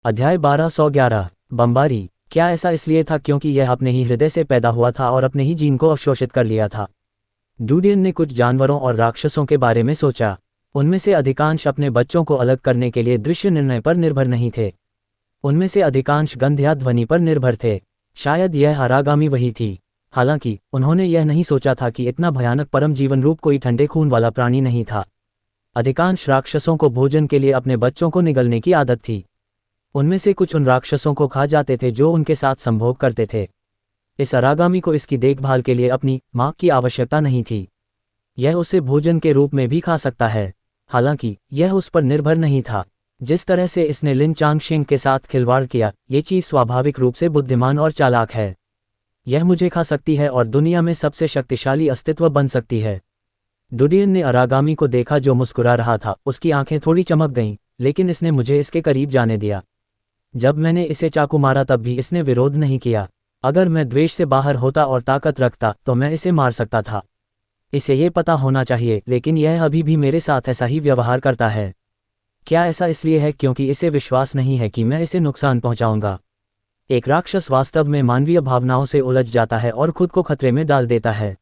अध्याय 1211 बमबारी। क्या ऐसा इसलिए था क्योंकि यह अपने ही हृदय से पैदा हुआ था और अपने ही जीन को अवशोषित कर लिया था। डूडियन ने कुछ जानवरों और राक्षसों के बारे में सोचा। उनमें से अधिकांश अपने बच्चों को अलग करने के लिए दृश्य निर्णय पर निर्भर नहीं थे। उनमें से अधिकांश गंध या ध्वनि पर निर्भर थे। शायद यह अरागामी वही थी। हालांकि उन्होंने यह नहीं सोचा था कि इतना भयानक परम जीवन रूप कोई ठंडे खून वाला प्राणी नहीं था। अधिकांश राक्षसों को भोजन के लिए अपने बच्चों को निगलने की आदत थी। उनमें से कुछ उन राक्षसों को खा जाते थे जो उनके साथ संभोग करते थे। इस अरागामी को इसकी देखभाल के लिए अपनी मां की आवश्यकता नहीं थी। यह उसे भोजन के रूप में भी खा सकता है। हालांकि यह उस पर निर्भर नहीं था। जिस तरह से इसने लिन चांगशेंग के साथ खिलवाड़ किया, ये चीज़ स्वाभाविक रूप से बुद्धिमान और चालाक है। यह मुझे खा सकती है और दुनिया में सबसे शक्तिशाली अस्तित्व बन सकती है। डूडियन ने अरागामी को देखा जो मुस्कुरा रहा था। उसकी आंखें थोड़ी चमक गईं, लेकिन इसने मुझे इसके करीब जाने दिया। जब मैंने इसे चाकू मारा तब भी इसने विरोध नहीं किया। अगर मैं द्वेष से बाहर होता और ताकत रखता तो मैं इसे मार सकता था। इसे ये पता होना चाहिए, लेकिन यह अभी भी मेरे साथ ऐसा ही व्यवहार करता है। क्या ऐसा इसलिए है क्योंकि इसे विश्वास नहीं है कि मैं इसे नुकसान पहुंचाऊंगा? एक राक्षस वास्तव में मानवीय भावनाओं से उलझ जाता है और खुद को खतरे में डाल देता है।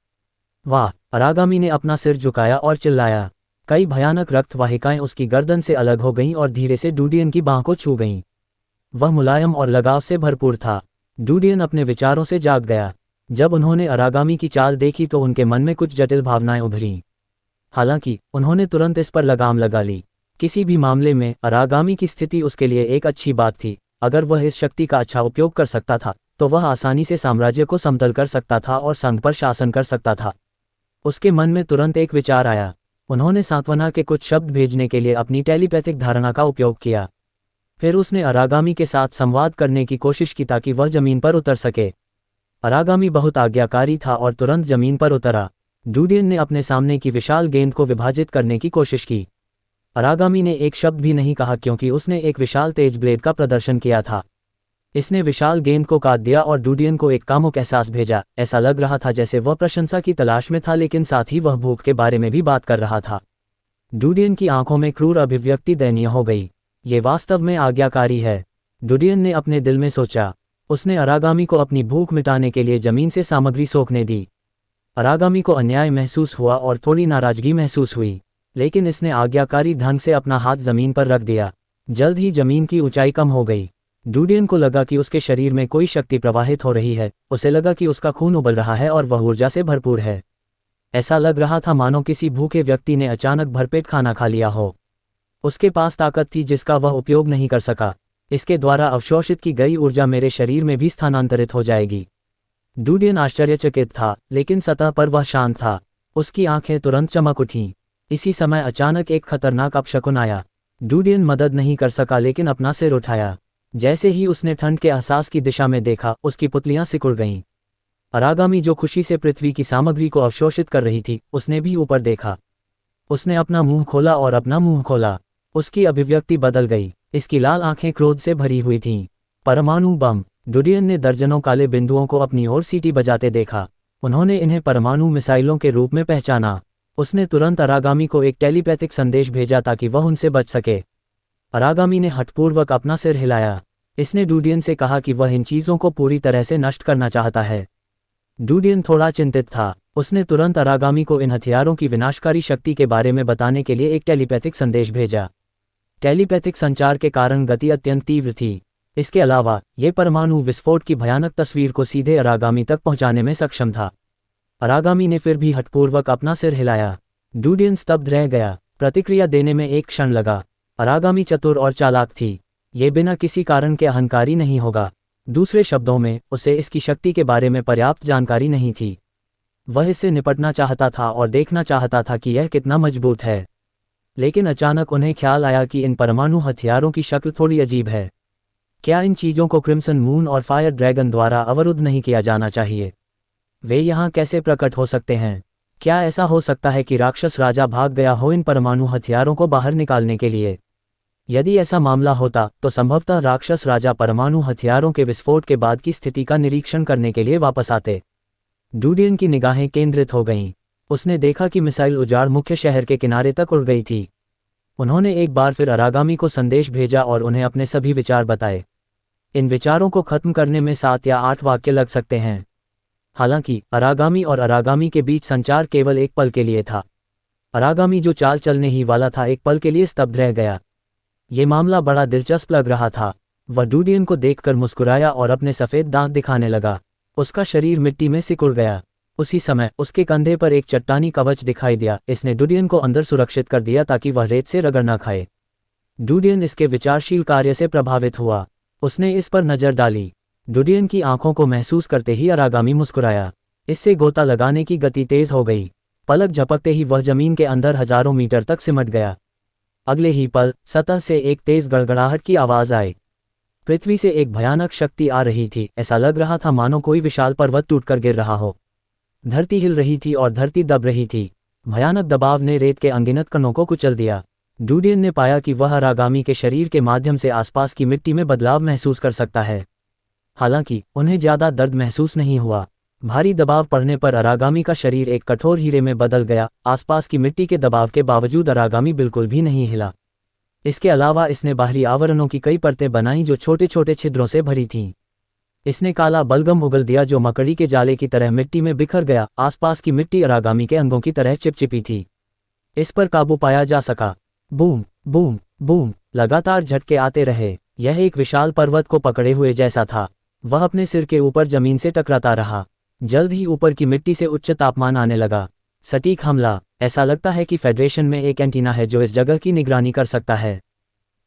वाह! अरागामी ने अपना सिर झुकाया और चिल्लाया। कई भयानक रक्त वाहिकाएं उसकी गर्दन से अलग हो गईं और धीरे से डूडियन की बांह को छू गईं। वह मुलायम और लगाव से भरपूर था। डूडियन अपने विचारों से जाग गया। जब उन्होंने अरागामी की चाल देखी तो उनके मन में कुछ जटिल भावनाएं उभरीं। हालांकि उन्होंने तुरंत इस पर लगाम लगा ली। किसी भी मामले में अरागामी की स्थिति उसके लिए एक अच्छी बात थी। अगर वह इस शक्ति का अच्छा उपयोग कर सकता था तो वह आसानी से साम्राज्य को समतल कर सकता था और संघ पर शासन कर सकता था। उसके मन में तुरंत एक विचार आया। उन्होंने सांत्वना के कुछ शब्द भेजने के लिए अपनी टेलीपैथिक धारणा का उपयोग किया। फिर उसने अरागामी के साथ संवाद करने की कोशिश की ताकि वह जमीन पर उतर सके। अरागामी बहुत आज्ञाकारी था और तुरंत जमीन पर उतरा। डूडियन ने अपने सामने की विशाल गेंद को विभाजित करने की कोशिश की। अरागामी ने एक शब्द भी नहीं कहा क्योंकि उसने एक विशाल तेज ब्लेड का प्रदर्शन किया था। इसने विशाल गेंद को काट दिया और डूडियन को एक कामुक एहसास भेजा। ऐसा लग रहा था जैसे वह प्रशंसा की तलाश में था, लेकिन साथ ही वह भूख के बारे में भी बात कर रहा था। डूडियन की आंखों में क्रूर अभिव्यक्ति दयनीय हो गई। ये वास्तव में आज्ञाकारी है, डूडियन ने अपने दिल में सोचा। उसने अरागामी को अपनी भूख मिटाने के लिए जमीन से सामग्री सोखने दी। अरागामी को अन्याय महसूस हुआ और थोड़ी नाराजगी महसूस हुई, लेकिन इसने आज्ञाकारी ढंग से अपना हाथ जमीन पर रख दिया। जल्द ही जमीन की ऊंचाई कम हो गई। डूडियन को लगा कि उसके शरीर में कोई शक्ति प्रवाहित हो रही है। उसे लगा कि उसका खून उबल रहा है और वह ऊर्जा से भरपूर है। ऐसा लग रहा था मानो किसी भूखे व्यक्ति ने अचानक भरपेट खाना खा लिया हो। उसके पास ताकत थी जिसका वह उपयोग नहीं कर सका। इसके द्वारा अवशोषित की गई ऊर्जा मेरे शरीर में भी स्थानांतरित हो जाएगी। डूडियन आश्चर्यचकित था, लेकिन सतह पर वह शांत था। उसकी आंखें तुरंत चमक उठीं। इसी समय अचानक एक खतरनाक अपशकुन आया। डूडियन मदद नहीं कर सका, लेकिन अपना सिर उठाया। जैसे ही उसने ठंड के एहसास की दिशा में देखा, उसकी पुतलियां सिकुड़ गईं। अरागामी जो खुशी से पृथ्वी की सामग्री को अवशोषित कर रही थी, उसने भी ऊपर देखा। उसने अपना मुंह खोला और अपना मुंह खोला। उसकी अभिव्यक्ति बदल गई। इसकी लाल आंखें क्रोध से भरी हुई थीं। परमाणु बम! डूडियन ने दर्जनों काले बिंदुओं को अपनी ओर सीटी बजाते देखा। उन्होंने इन्हें परमाणु मिसाइलों के रूप में पहचाना। उसने तुरंत अरागामी को एक टेलीपैथिक संदेश भेजा ताकि वह उनसे बच सके। अरागामी ने हठपूर्वक अपना सिर हिलाया। इसने डूडियन से कहा कि वह इन चीज़ों को पूरी तरह से नष्ट करना चाहता है। डूडियन थोड़ा चिंतित था। उसने तुरंत अरागामी को इन हथियारों की विनाशकारी शक्ति के बारे में बताने के लिए एक टेलीपैथिक संदेश भेजा। टेलीपैथिक संचार के कारण गति अत्यंत तीव्र थी। इसके अलावा ये परमाणु विस्फोट की भयानक तस्वीर को सीधे अरागामी तक पहुंचाने में सक्षम था। अरागामी ने फिर भी हठपूर्वक अपना सिर हिलाया। डूडियन स्तब्ध रह गया। प्रतिक्रिया देने में एक क्षण लगा। अरागामी चतुर और चालाक थी। ये बिना किसी कारण के अहंकारी नहीं होगा। दूसरे शब्दों में, उसे इसकी शक्ति के बारे में पर्याप्त जानकारी नहीं थी। वह इससे निपटना चाहता था और देखना चाहता था कि यह कितना मजबूत है। लेकिन अचानक उन्हें ख्याल आया कि इन परमाणु हथियारों की शक्ल थोड़ी अजीब है। क्या इन चीज़ों को क्रिम्सन मून और फायर ड्रैगन द्वारा अवरुद्ध नहीं किया जाना चाहिए? वे यहाँ कैसे प्रकट हो सकते हैं? क्या ऐसा हो सकता है कि राक्षस राजा भाग गया हो इन परमाणु हथियारों को बाहर निकालने के लिए? यदि ऐसा मामला होता तो संभवतः राक्षस राजा परमाणु हथियारों के विस्फोट के बाद की स्थिति का निरीक्षण करने के लिए वापस आते। डूडियन की निगाहें केंद्रित हो गईं। उसने देखा कि मिसाइल उजाड़ मुख्य शहर के किनारे तक उड़ गई थी। उन्होंने एक बार फिर अरागामी को संदेश भेजा और उन्हें अपने सभी विचार बताए। इन विचारों को खत्म करने में 7 या 8 वाक्य लग सकते हैं। हालांकि अरागामी और अरागामी के बीच संचार केवल एक पल के लिए था। अरागामी जो चाल चलने ही वाला था एक पल के लिए स्तब्ध रह गया। ये मामला बड़ा दिलचस्प लग रहा था। वह डूडियन को देखकर मुस्कुराया और अपने सफ़ेद दांत दिखाने लगा। उसका शरीर मिट्टी में सिकुड़ गया। उसी समय उसके कंधे पर एक चट्टानी कवच दिखाई दिया। इसने डूडियन को अंदर सुरक्षित कर दिया ताकि वह रेत से रगड़ न खाए। डूडियन इसके विचारशील कार्य से प्रभावित हुआ। उसने इस पर नज़र डाली। डूडियन की आंखों को महसूस करते ही अरागामी मुस्कुराया। इससे गोता लगाने की गति तेज हो गई। पलक झपकते ही वह जमीन के अंदर हजारों मीटर तक सिमट गया। अगले ही पल सतह से एक तेज गड़गड़ाहट की आवाज़ आई। पृथ्वी से एक भयानक शक्ति आ रही थी। ऐसा लग रहा था मानो कोई विशाल पर्वत टूटकर गिर रहा हो। धरती हिल रही थी और धरती दब रही थी। भयानक दबाव ने रेत के अनगिनत कणों को कुचल दिया। डूडियन ने पाया कि वह अरागामी के शरीर के माध्यम से आसपास की मिट्टी में बदलाव महसूस कर सकता है। हालांकि उन्हें ज़्यादा दर्द महसूस नहीं हुआ। भारी दबाव पड़ने पर अरागामी का शरीर एक कठोर हीरे में बदल गया। आसपास की मिट्टी के दबाव के बावजूद अरागामी बिल्कुल भी नहीं हिला। इसके अलावा इसने बाहरी आवरणों की कई परतें बनाई जो छोटे छोटे छिद्रों से भरी थीं। इसने काला बलगम उगल दिया जो मकड़ी के जाले की तरह मिट्टी में बिखर गया। आसपास की मिट्टी अरागामी के अंगों की तरह चिपचिपी थी। इस पर काबू पाया जा सका। बूम बूम बूम लगातार झटके आते रहे। यह एक विशाल पर्वत को पकड़े हुए जैसा था। वह अपने सिर के ऊपर जमीन से टकराता रहा। जल्द ही ऊपर की मिट्टी से उच्च तापमान आने लगा। सटीक हमला। ऐसा लगता है कि फेडरेशन में एक एंटीना है जो इस जगह की निगरानी कर सकता है।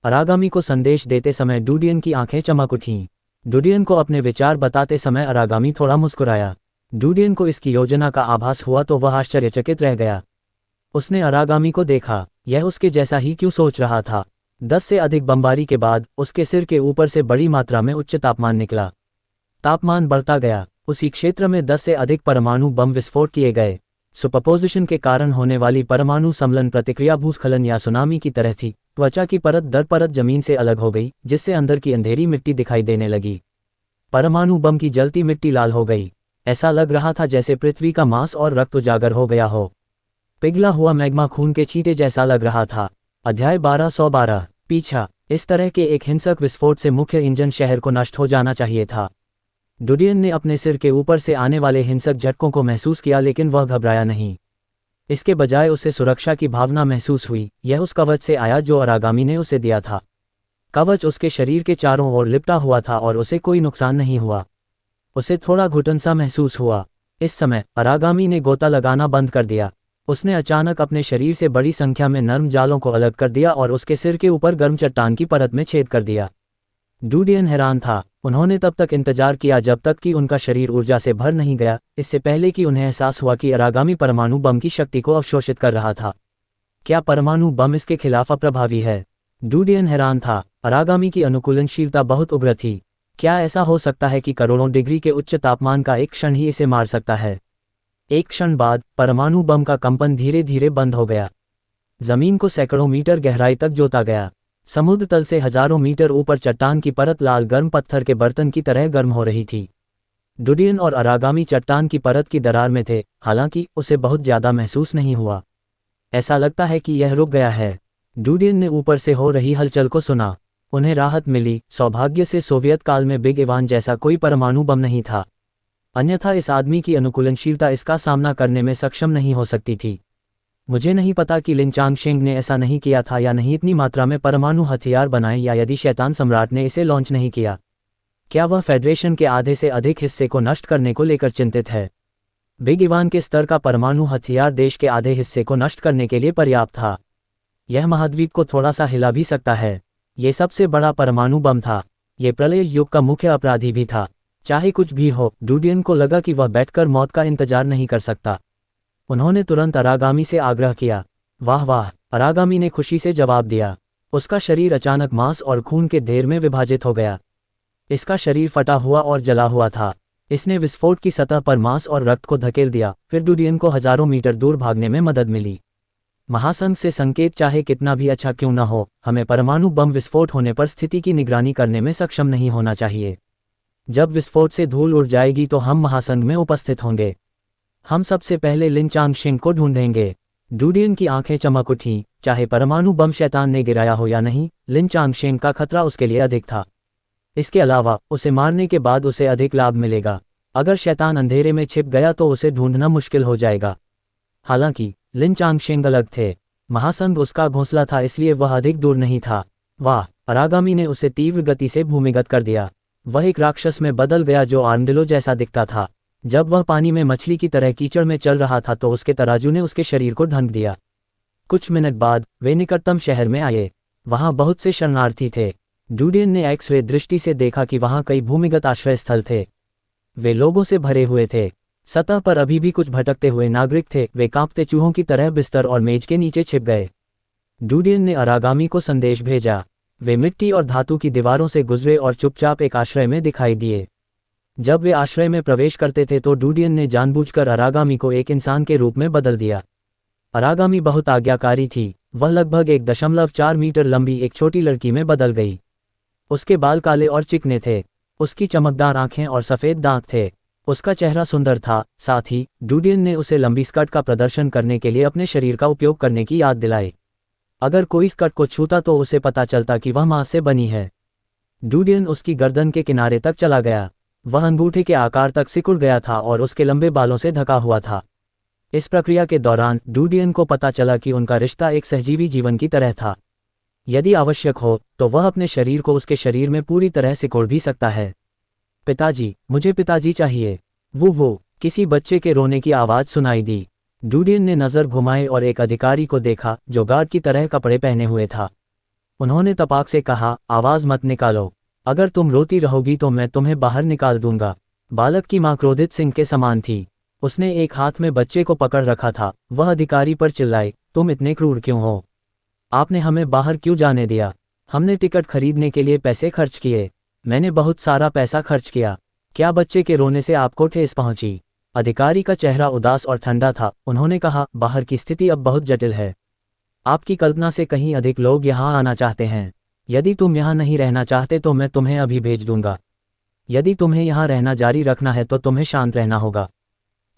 अरागामी को संदेश देते समय डूडियन की आंखें चमक उठीं। डूडियन को अपने विचार बताते समय अरागामी थोड़ा मुस्कुराया। डूडियन को इसकी योजना का आभास हुआ तो वह आश्चर्यचकित रह गया। उसने अरागामी को देखा। यह उसके जैसा ही क्यों सोच रहा था। 10 से अधिक बमबारी के बाद उसके सिर के ऊपर से बड़ी मात्रा में उच्च तापमान निकला। तापमान बढ़ता गया। उसी क्षेत्र में 10 से अधिक परमाणु बम विस्फोट किए गए। सुपरपोजिशन के कारण होने वाली परमाणु सम्मलन प्रतिक्रिया भूस्खलन या सुनामी की तरह थी। त्वचा की परत दर परत जमीन से अलग हो गई जिससे अंदर की अंधेरी मिट्टी दिखाई देने लगी। परमाणु बम की जलती मिट्टी लाल हो गई। ऐसा लग रहा था जैसे पृथ्वी का मांस और रक्त उजागर हो गया हो। पिघला हुआ मैग्मा खून के छींटे जैसा लग रहा था। अध्याय 1212 पीछा। इस तरह के एक हिंसक विस्फोट से मुख्य इंजन शहर को नष्ट हो जाना चाहिए था। डूडियन ने अपने सिर के ऊपर से आने वाले हिंसक झटकों को महसूस किया लेकिन वह घबराया नहीं। इसके बजाय उसे सुरक्षा की भावना महसूस हुई। यह उस कवच से आया जो अरागामी ने उसे दिया था। कवच उसके शरीर के चारों ओर लिपटा हुआ था और उसे कोई नुकसान नहीं हुआ। उसे थोड़ा घुटन सा महसूस हुआ। इस समय अरागामी ने गोता लगाना बंद कर दिया। उसने अचानक अपने शरीर से बड़ी संख्या में नर्म जालों को अलग कर दिया और उसके सिर के ऊपर गर्म चट्टान की परत में छेद कर दिया। डूडियन हैरान था। उन्होंने तब तक इंतजार किया जब तक कि उनका शरीर ऊर्जा से भर नहीं गया, इससे पहले कि उन्हें एहसास हुआ कि अरागामी परमाणु बम की शक्ति को अवशोषित कर रहा था। क्या परमाणु बम इसके खिलाफ अप्रभावी है? डूडियन हैरान था। अरागामी की अनुकूलनशीलता बहुत उग्र थी। क्या ऐसा हो सकता है कि करोड़ों डिग्री के उच्च तापमान का एक क्षण ही इसे मार सकता है? एक क्षण बाद परमाणु बम का कंपन धीरे धीरे बंद हो गया। जमीन को सैकड़ों मीटर गहराई तक जोता गया। समुद्र तल से हजारों मीटर ऊपर चट्टान की परत लाल गर्म पत्थर के बर्तन की तरह गर्म हो रही थी। डूडियन और अरागामी चट्टान की परत की दरार में थे, हालांकि उसे बहुत ज्यादा महसूस नहीं हुआ। ऐसा लगता है कि यह रुक गया है। डूडियन ने ऊपर से हो रही हलचल को सुना। उन्हें राहत मिली। सौभाग्य से सोवियत काल में बिग इवान जैसा कोई परमाणु बम नहीं था, अन्यथा इस आदमी की अनुकूलनशीलता इसका सामना करने में सक्षम नहीं हो सकती थी। मुझे नहीं पता कि लिन चांगशेंग ने ऐसा नहीं किया था या नहीं इतनी मात्रा में परमाणु हथियार बनाए, या यदि शैतान सम्राट ने इसे लॉन्च नहीं किया। क्या वह फेडरेशन के आधे से अधिक हिस्से को नष्ट करने को लेकर चिंतित है? बिग इवान के स्तर का परमाणु हथियार देश के आधे हिस्से को नष्ट करने के लिए पर्याप्त था। यह महाद्वीप को थोड़ा सा हिला भी सकता है। ये सबसे बड़ा परमाणु बम था। ये प्रलय युग का मुख्य अपराधी भी था। चाहे कुछ भी हो, डूडियन को लगा कि वह बैठकर मौत का इंतजार नहीं कर सकता। उन्होंने तुरंत अरागामी से आग्रह किया। वाह वाह, अरागामी ने खुशी से जवाब दिया। उसका शरीर अचानक मांस और खून के ढेर में विभाजित हो गया। इसका शरीर फटा हुआ और जला हुआ था। इसने विस्फोट की सतह पर मांस और रक्त को धकेल दिया। फिर डूडियन को हजारों मीटर दूर भागने में मदद मिली। महासंघ से संकेत चाहे कितना भी अच्छा क्यों न हो, हमें परमाणु बम विस्फोट होने पर स्थिति की निगरानी करने में सक्षम नहीं होना चाहिए। जब विस्फोट से धूल उड़ जाएगी तो हम महासंघ में उपस्थित होंगे। हम सबसे पहले लिन चांगशेंग को ढूंढेंगे। डूडियन की आंखें चमक उठीं, चाहे परमाणु बम शैतान ने गिराया हो या नहीं, लिन चांगशेंग का खतरा उसके लिए अधिक था। इसके अलावा उसे मारने के बाद उसे अधिक लाभ मिलेगा। अगर शैतान अंधेरे में छिप गया तो उसे ढूंढना मुश्किल हो जाएगा। हालांकि लिन चांगशेंग अलग थे। महासंघ उसका घोंसला था, इसलिए वह अधिक दूर नहीं था। वाह! अरागामी ने उसे तीव्र गति से भूमिगत कर दिया। वह एक राक्षस में बदल गया जो आर्मडिलो जैसा दिखता था। जब वह पानी में मछली की तरह कीचड़ में चल रहा था तो उसके तराजू ने उसके शरीर को ढंक दिया। कुछ मिनट बाद वे निकटतम शहर में आए। वहां बहुत से शरणार्थी थे। डूडियन ने एक्स-रे दृष्टि से देखा कि वहां कई भूमिगत आश्रय स्थल थे। वे लोगों से भरे हुए थे। सतह पर अभी भी कुछ भटकते हुए नागरिक थे। वे कांपते चूहों की तरह बिस्तर और मेज के नीचे छिप गए। डूडियन ने अरागामी को संदेश भेजा। वे मिट्टी और धातु की दीवारों से गुजरे और चुपचाप एक आश्रय में दिखाई दिए। जब वे आश्रय में प्रवेश करते थे तो डूडियन ने जानबूझकर अरागामी को एक इंसान के रूप में बदल दिया। अरागामी बहुत आज्ञाकारी थी। वह लगभग 1.4 मीटर लंबी एक छोटी लड़की में बदल गई। उसके बाल काले और चिकने थे। उसकी चमकदार आंखें और सफ़ेद दांत थे। उसका चेहरा सुंदर था। साथ ही डूडियन ने उसे लंबी स्कर्ट का प्रदर्शन करने के लिए अपने शरीर का उपयोग करने की याद दिलाई। अगर कोई स्कर्ट को छूता तो उसे पता चलता कि वह मांस से बनी है। डूडियन उसकी गर्दन के किनारे तक चला गया। वह अंगूठे के आकार तक सिकुड़ गया था और उसके लंबे बालों से ढका हुआ था। इस प्रक्रिया के दौरान डूडियन को पता चला कि उनका रिश्ता एक सहजीवी जीवन की तरह था। यदि आवश्यक हो तो वह अपने शरीर को उसके शरीर में पूरी तरह सिकोड़ भी सकता है। पिताजी, मुझे पिताजी चाहिए। वो किसी बच्चे के रोने की आवाज़ सुनाई दी। डूडियन ने नज़र घुमाई और एक अधिकारी को देखा जो गार्ड की तरह कपड़े पहने हुए था। उन्होंने तपाक से कहा, आवाज़ मत निकालो। अगर तुम रोती रहोगी तो मैं तुम्हें बाहर निकाल दूंगा। बालक की मां क्रोधित सिंह के समान थी। उसने एक हाथ में बच्चे को पकड़ रखा था। वह अधिकारी पर चिल्लाई, तुम इतने क्रूर क्यों हो? आपने हमें बाहर क्यों जाने दिया? हमने टिकट खरीदने के लिए पैसे खर्च किए। मैंने बहुत सारा पैसा खर्च किया। क्या बच्चे के रोने से आपको ठेस पहुंची? अधिकारी का चेहरा उदास और ठंडा था। उन्होंने कहा, बाहर की स्थिति अब बहुत जटिल है। आपकी कल्पना से कहीं अधिक लोग यहाँ आना चाहते हैं। यदि तुम यहाँ नहीं रहना चाहते तो मैं तुम्हें अभी भेज दूंगा। यदि तुम्हें यहाँ रहना जारी रखना है तो तुम्हें शांत रहना होगा।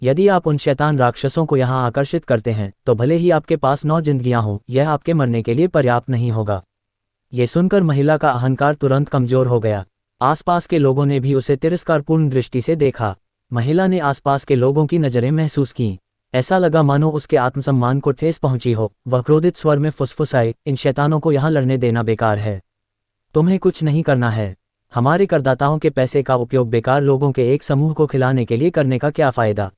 यदि आप उन शैतान राक्षसों को यहाँ आकर्षित करते हैं तो भले ही आपके पास 9 जिंदगियाँ हों, यह आपके मरने के लिए पर्याप्त नहीं होगा। ये सुनकर महिला का अहंकार तुरंत कमजोर हो गया। आसपास के लोगों ने भी उसे तिरस्कारपूर्ण दृष्टि से देखा। महिला ने आसपास के लोगों की नज़रें महसूस कीं। ऐसा लगा मानो उसके आत्मसम्मान को ठेस पहुंची हो। वह क्रोधित स्वर में फुसफुसाई, इन शैतानों को यहाँ लड़ने देना बेकार है। तुम्हें कुछ नहीं करना है। हमारे करदाताओं के पैसे का उपयोग बेकार लोगों के एक समूह को खिलाने के लिए करने का क्या फ़ायदा?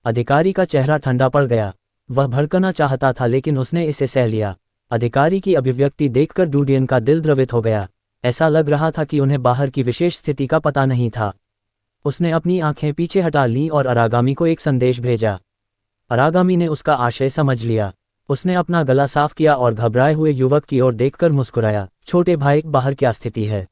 अधिकारी का चेहरा ठंडा पड़ गया। वह भड़कना चाहता था लेकिन उसने इसे सह लिया। अधिकारी की अभिव्यक्ति देखकर डूडियन का दिल द्रवित हो गया। ऐसा लग रहा था कि उन्हें बाहर की विशेष स्थिति का पता नहीं था। उसने अपनी आंखें पीछे हटा लीं और अरागामी को एक संदेश भेजा। अरागामी ने उसका आशय समझ लिया। उसने अपना गला साफ किया और घबराए हुए युवक की ओर देखकर मुस्कुराया। छोटे भाई, बाहर क्या स्थिति है?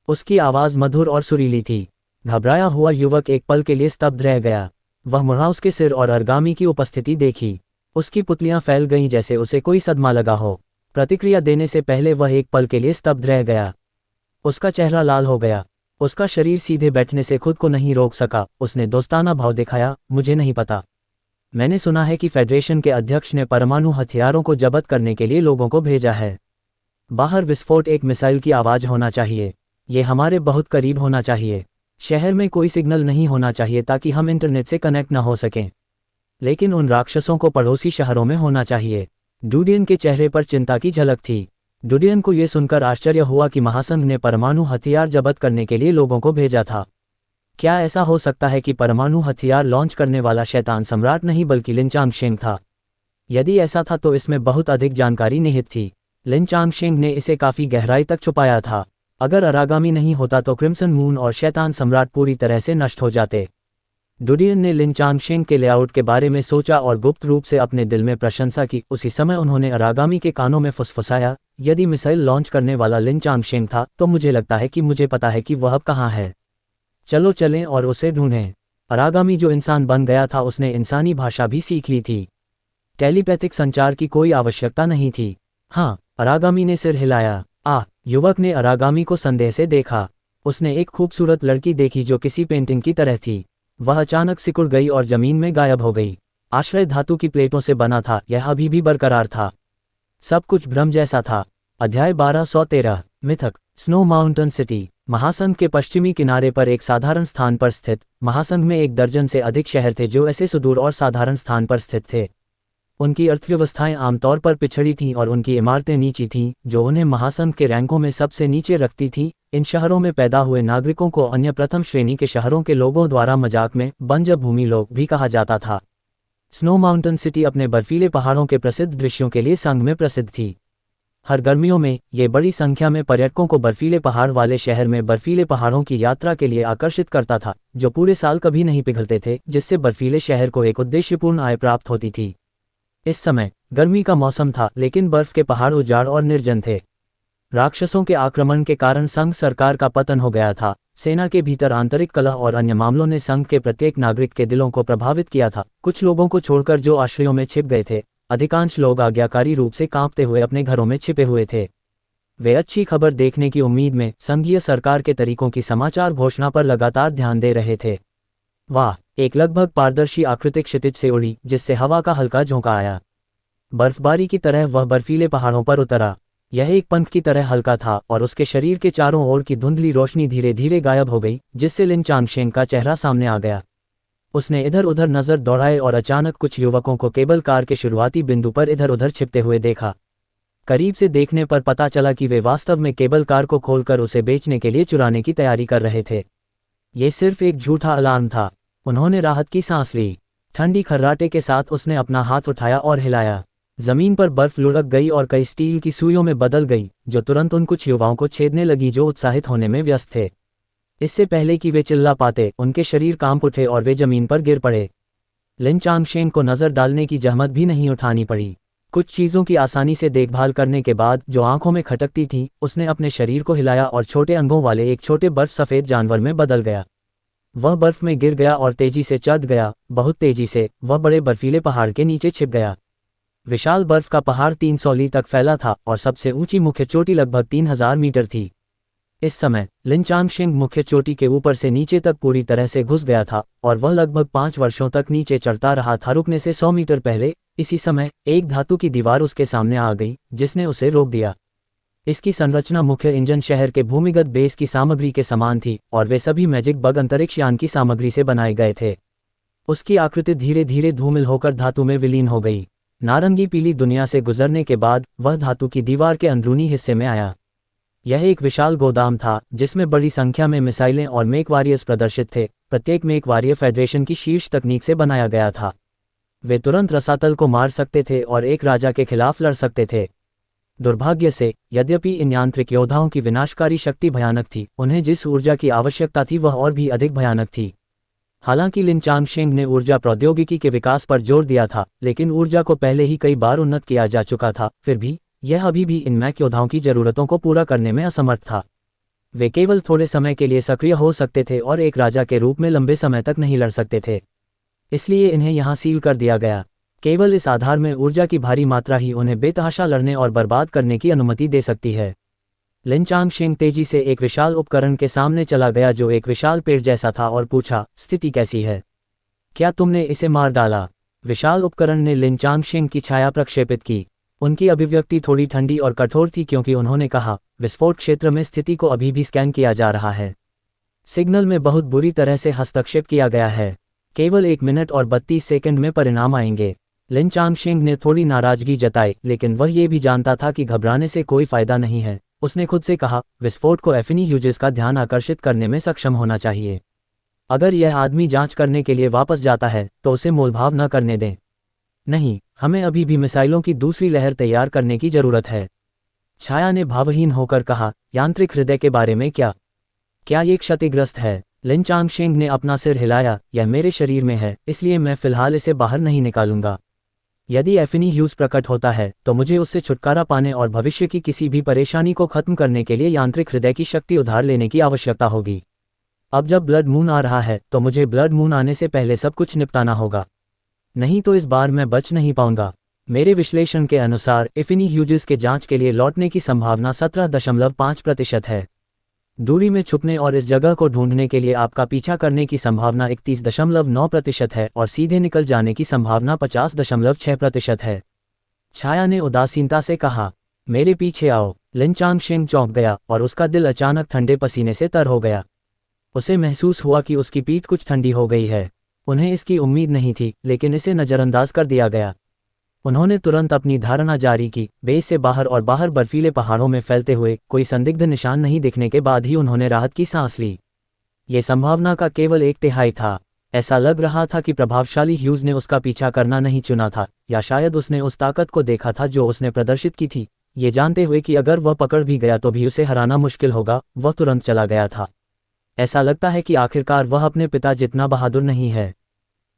उसकी आवाज़ मधुर और सुरीली थी। घबराया हुआ युवक एक पल के लिए स्तब्ध रह गया। वह मुड़ा उसके सिर और अरागामी की उपस्थिति देखी। उसकी पुतलियां फैल गईं जैसे उसे कोई सदमा लगा हो। प्रतिक्रिया देने से पहले वह एक पल के लिए स्तब्ध रह गया। उसका चेहरा लाल हो गया। उसका शरीर सीधे बैठने से खुद को नहीं रोक सका। उसने दोस्ताना भाव दिखाया, मुझे नहीं पता। मैंने सुना है कि फेडरेशन के अध्यक्ष ने परमाणु हथियारों को जब्त करने के लिए लोगों को भेजा है। बाहर विस्फोट एक मिसाइल की आवाज़ होना चाहिए। ये हमारे बहुत करीब होना चाहिए। शहर में कोई सिग्नल नहीं होना चाहिए ताकि हम इंटरनेट से कनेक्ट न हो सकें। लेकिन उन राक्षसों को पड़ोसी शहरों में होना चाहिए। डूडियन के चेहरे पर चिंता की झलक थी। डूडियन को यह सुनकर आश्चर्य हुआ कि महासंघ ने परमाणु हथियार जब्त करने के लिए लोगों को भेजा था। क्या ऐसा हो सकता है कि परमाणु हथियार लॉन्च करने वाला शैतान सम्राट नहीं बल्कि लिन चांगशेंग था? यदि ऐसा था तो इसमें बहुत अधिक जानकारी निहित थी। लिन चांगशेंग ने इसे काफ़ी गहराई तक छुपाया था। अगर अरागामी नहीं होता तो क्रिम्सन मून और शैतान सम्राट पूरी तरह से नष्ट हो जाते। डूडियन ने लिन चांगशेंग के लेआउट के बारे में सोचा और गुप्त रूप से अपने दिल में प्रशंसा की। उसी समय उन्होंने अरागामी के कानों में फुसफुसाया, यदि मिसाइल लॉन्च करने वाला लिन चांगशेंग था तो मुझे लगता है कि मुझे पता है कि वह अब कहाँ है। चलो चलें और उसे ढूंढें। अरागामी जो इंसान बन गया था उसने इंसानी भाषा भी सीख ली थी। टेलीपैथिक संचार की कोई आवश्यकता नहीं थी। हाँ, अरागामी ने सिर हिलाया। युवक ने अरागामी को संदेह से देखा। उसने एक खूबसूरत लड़की देखी जो किसी पेंटिंग की तरह थी। वह अचानक सिकुड़ गई और जमीन में गायब हो गई। आश्रय धातु की प्लेटों से बना था, यह अभी भी बरकरार था। सब कुछ भ्रम जैसा था। अध्याय 1213 मिथक। Snow mountain city. महासंघ के पश्चिमी किनारे पर एक साधारण स्थान पर स्थित महासंघ में 1 दर्जन से अधिक शहर थे जो ऐसे सुदूर और साधारण स्थान पर स्थित थे। उनकी अर्थव्यवस्थाएं आमतौर पर पिछड़ी थीं और उनकी इमारतें नीची थीं, जो उन्हें महासंघ के रैंकों में सबसे नीचे रखती थीं। इन शहरों में पैदा हुए नागरिकों को अन्य प्रथम श्रेणी के शहरों के लोगों द्वारा मजाक में बंजर भूमि लोग भी कहा जाता था। स्नो माउंटेन सिटी अपने बर्फीले पहाड़ों के प्रसिद्ध दृश्यों के लिए संघ में प्रसिद्ध थी। हर गर्मियों में ये बड़ी संख्या में पर्यटकों को बर्फीले पहाड़ वाले शहर में बर्फीले पहाड़ों की यात्रा के लिए आकर्षित करता था, जो पूरे साल कभी नहीं पिघलते थे, जिससे बर्फीले शहर को एक उद्देश्यपूर्ण आय प्राप्त होती थी। इस समय गर्मी का मौसम था, लेकिन बर्फ के पहाड़ उजाड़ और निर्जन थे। राक्षसों के आक्रमण के कारण संघ सरकार का पतन हो गया था। सेना के भीतर आंतरिक कलह और अन्य मामलों ने संघ के प्रत्येक नागरिक के दिलों को प्रभावित किया था। कुछ लोगों को छोड़कर जो आश्रयों में छिप गए थे, अधिकांश लोग आज्ञाकारी रूप से कांपते हुए अपने घरों में छिपे हुए थे। वे अच्छी खबर देखने की उम्मीद में संघीय सरकार के तरीकों की समाचार घोषणा पर लगातार ध्यान दे रहे थे। वाह! एक लगभग पारदर्शी आकृति क्षितिज से उड़ी, जिससे हवा का हल्का झोंका आया। बर्फबारी की तरह वह बर्फीले पहाड़ों पर उतरा। यह एक पंख की तरह हल्का था और उसके शरीर के चारों ओर की धुंधली रोशनी धीरे धीरे गायब हो गई, जिससे लिन चांगशेंग का चेहरा सामने आ गया। उसने इधर उधर नजर दौड़ाए और अचानक कुछ युवकों को केबल कार के शुरुआती बिंदु पर इधर उधर छिपते हुए देखा। करीब से देखने पर पता चला कि वे वास्तव में केबल कार को खोलकर उसे बेचने के लिए चुराने की तैयारी कर रहे थे। ये सिर्फ एक झूठा अलार्म था। उन्होंने राहत की सांस ली। ठंडी खर्राटे के साथ उसने अपना हाथ उठाया और हिलाया। जमीन पर बर्फ लुढ़क गई और कई स्टील की सुइयों में बदल गई, जो तुरंत उन कुछ युवाओं को छेदने लगी जो उत्साहित होने में व्यस्त थे। इससे पहले कि वे चिल्ला पाते, उनके शरीर कांप उठे और वे जमीन पर गिर पड़े। लिन चांगशेंग को नजर डालने की जहमत भी नहीं उठानी पड़ी। कुछ चीजों की आसानी से देखभाल करने के बाद, जो आंखों में खटकती थी, उसने अपने शरीर को हिलाया और छोटे अंगों वाले एक छोटे बर्फ सफेद जानवर में बदल गया। वह बर्फ में गिर गया और तेजी से चढ़ गया। बहुत तेजी से वह बड़े बर्फीले पहाड़ के नीचे छिप गया। विशाल बर्फ का पहाड़ 300 ली तक फैला था और सबसे ऊंची मुख्य चोटी लगभग 3000 मीटर थी। इस समय लिन चांगशेंग मुख्य चोटी के ऊपर से नीचे तक पूरी तरह से घुस गया था और वह लगभग 5 वर्षों तक नीचे चढ़ता रहा था। रुकने से 100 मीटर पहले इसी समय एक धातु की दीवार उसके सामने आ गई, जिसने उसे रोक दिया। इसकी संरचना मुख्य इंजन शहर के भूमिगत बेस की सामग्री के समान थी और वे सभी मैजिक बग अंतरिक्ष यान की सामग्री से बनाए गए थे। उसकी आकृति धीरे धीरे धूमिल होकर धातु में विलीन हो गई। नारंगी पीली दुनिया से गुजरने के बाद वह धातु की दीवार के अंदरूनी हिस्से में आया। यह एक विशाल गोदाम था, जिसमें बड़ी संख्या में मिसाइलें और मेक वॉरियर्स प्रदर्शित थे। प्रत्येक मेक वॉरियर फेडरेशन की शीर्ष तकनीक से बनाया गया था। वे तुरंत रसातल को मार सकते थे और एक राजा के खिलाफ लड़ सकते थे। दुर्भाग्य से, यद्यपि इन यांत्रिक योद्धाओं की विनाशकारी शक्ति भयानक थी, उन्हें जिस ऊर्जा की आवश्यकता थी वह और भी अधिक भयानक थी। हालांकि लिन चांगशेंग ने ऊर्जा प्रौद्योगिकी के विकास पर जोर दिया था, लेकिन ऊर्जा को पहले ही कई बार उन्नत किया जा चुका था। फिर भी यह अभी भी इन मैक योद्धाओं की जरूरतों को पूरा करने में असमर्थ था। वे केवल थोड़े समय के लिए सक्रिय हो सकते थे और एक राजा के रूप में लंबे समय तक नहीं लड़ सकते थे। इसलिए इन्हें यहाँ सील कर दिया गया। केवल इस आधार में ऊर्जा की भारी मात्रा ही उन्हें बेतहाशा लड़ने और बर्बाद करने की अनुमति दे सकती है। लिन चांगशेंग तेजी से एक विशाल उपकरण के सामने चला गया जो एक विशाल पेड़ जैसा था और पूछा, स्थिति कैसी है? क्या तुमने इसे मार डाला? विशाल उपकरण ने लिन चांगशेंग की छाया प्रक्षेपित की। उनकी अभिव्यक्ति थोड़ी ठंडी और कठोर थी क्योंकि उन्होंने कहा, विस्फोट क्षेत्र में स्थिति को अभी भी स्कैन किया जा रहा है। सिग्नल में बहुत बुरी तरह से हस्तक्षेप किया गया है। केवल 1 मिनट और 32 सेकंड में परिणाम आएंगे। लिन चांगशेंग ने थोड़ी नाराजगी जताई, लेकिन वह ये भी जानता था कि घबराने से कोई फायदा नहीं है। उसने खुद से कहा, विस्फोट को एफिनी ह्यूजेस का ध्यान आकर्षित करने में सक्षम होना चाहिए। अगर यह आदमी जांच करने के लिए वापस जाता है तो उसे मोलभाव न करने दें। नहीं, हमें अभी भी मिसाइलों की दूसरी लहर तैयार करने की जरूरत है। छाया ने भावहीन होकर कहा, यांत्रिक हृदय के बारे में क्या? क्या ये क्षतिग्रस्त है? लिन चांगशेंग ने अपना सिर हिलाया, यह मेरे शरीर में है, इसलिए मैं फिलहाल इसे बाहर नहीं निकालूंगा। यदि एफिनी ह्यूज प्रकट होता है तो मुझे उससे छुटकारा पाने और भविष्य की किसी भी परेशानी को खत्म करने के लिए यांत्रिक हृदय की शक्ति उधार लेने की आवश्यकता होगी। अब जब ब्लड मून आ रहा है तो मुझे ब्लड मून आने से पहले सब कुछ निपटाना होगा, नहीं तो इस बार मैं बच नहीं पाऊंगा। मेरे विश्लेषण के अनुसार एफिनी ह्यूजेस के जांच के लिए लौटने की संभावना 17.5% है। दूरी में छुपने और इस जगह को ढूंढने के लिए आपका पीछा करने की संभावना 31.9% है और सीधे निकल जाने की संभावना 50.6% है। छाया ने उदासीनता से कहा, मेरे पीछे आओ। लिन चांगशेंग चौंक गया और उसका दिल अचानक ठंडे पसीने से तर हो गया। उसे महसूस हुआ कि उसकी पीठ कुछ ठंडी हो गई है। उन्हें इसकी उम्मीद नहीं थी, लेकिन इसे नज़रअंदाज कर दिया गया। उन्होंने तुरंत अपनी धारणा जारी की। बेस से बाहर और बाहर बर्फीले पहाड़ों में फैलते हुए कोई संदिग्ध निशान नहीं दिखने के बाद ही उन्होंने राहत की सांस ली। ये संभावना का केवल 1/3 था। ऐसा लग रहा था कि प्रभावशाली ह्यूज ने उसका पीछा करना नहीं चुना था, या शायद उसने उस ताकत को देखा था जो उसने प्रदर्शित की थी, ये जानते हुए कि अगर वह पकड़ भी गया तो भी उसे हराना मुश्किल होगा। वह तुरंत चला गया था। ऐसा लगता है कि आखिरकार वह अपने पिता जितना बहादुर नहीं है।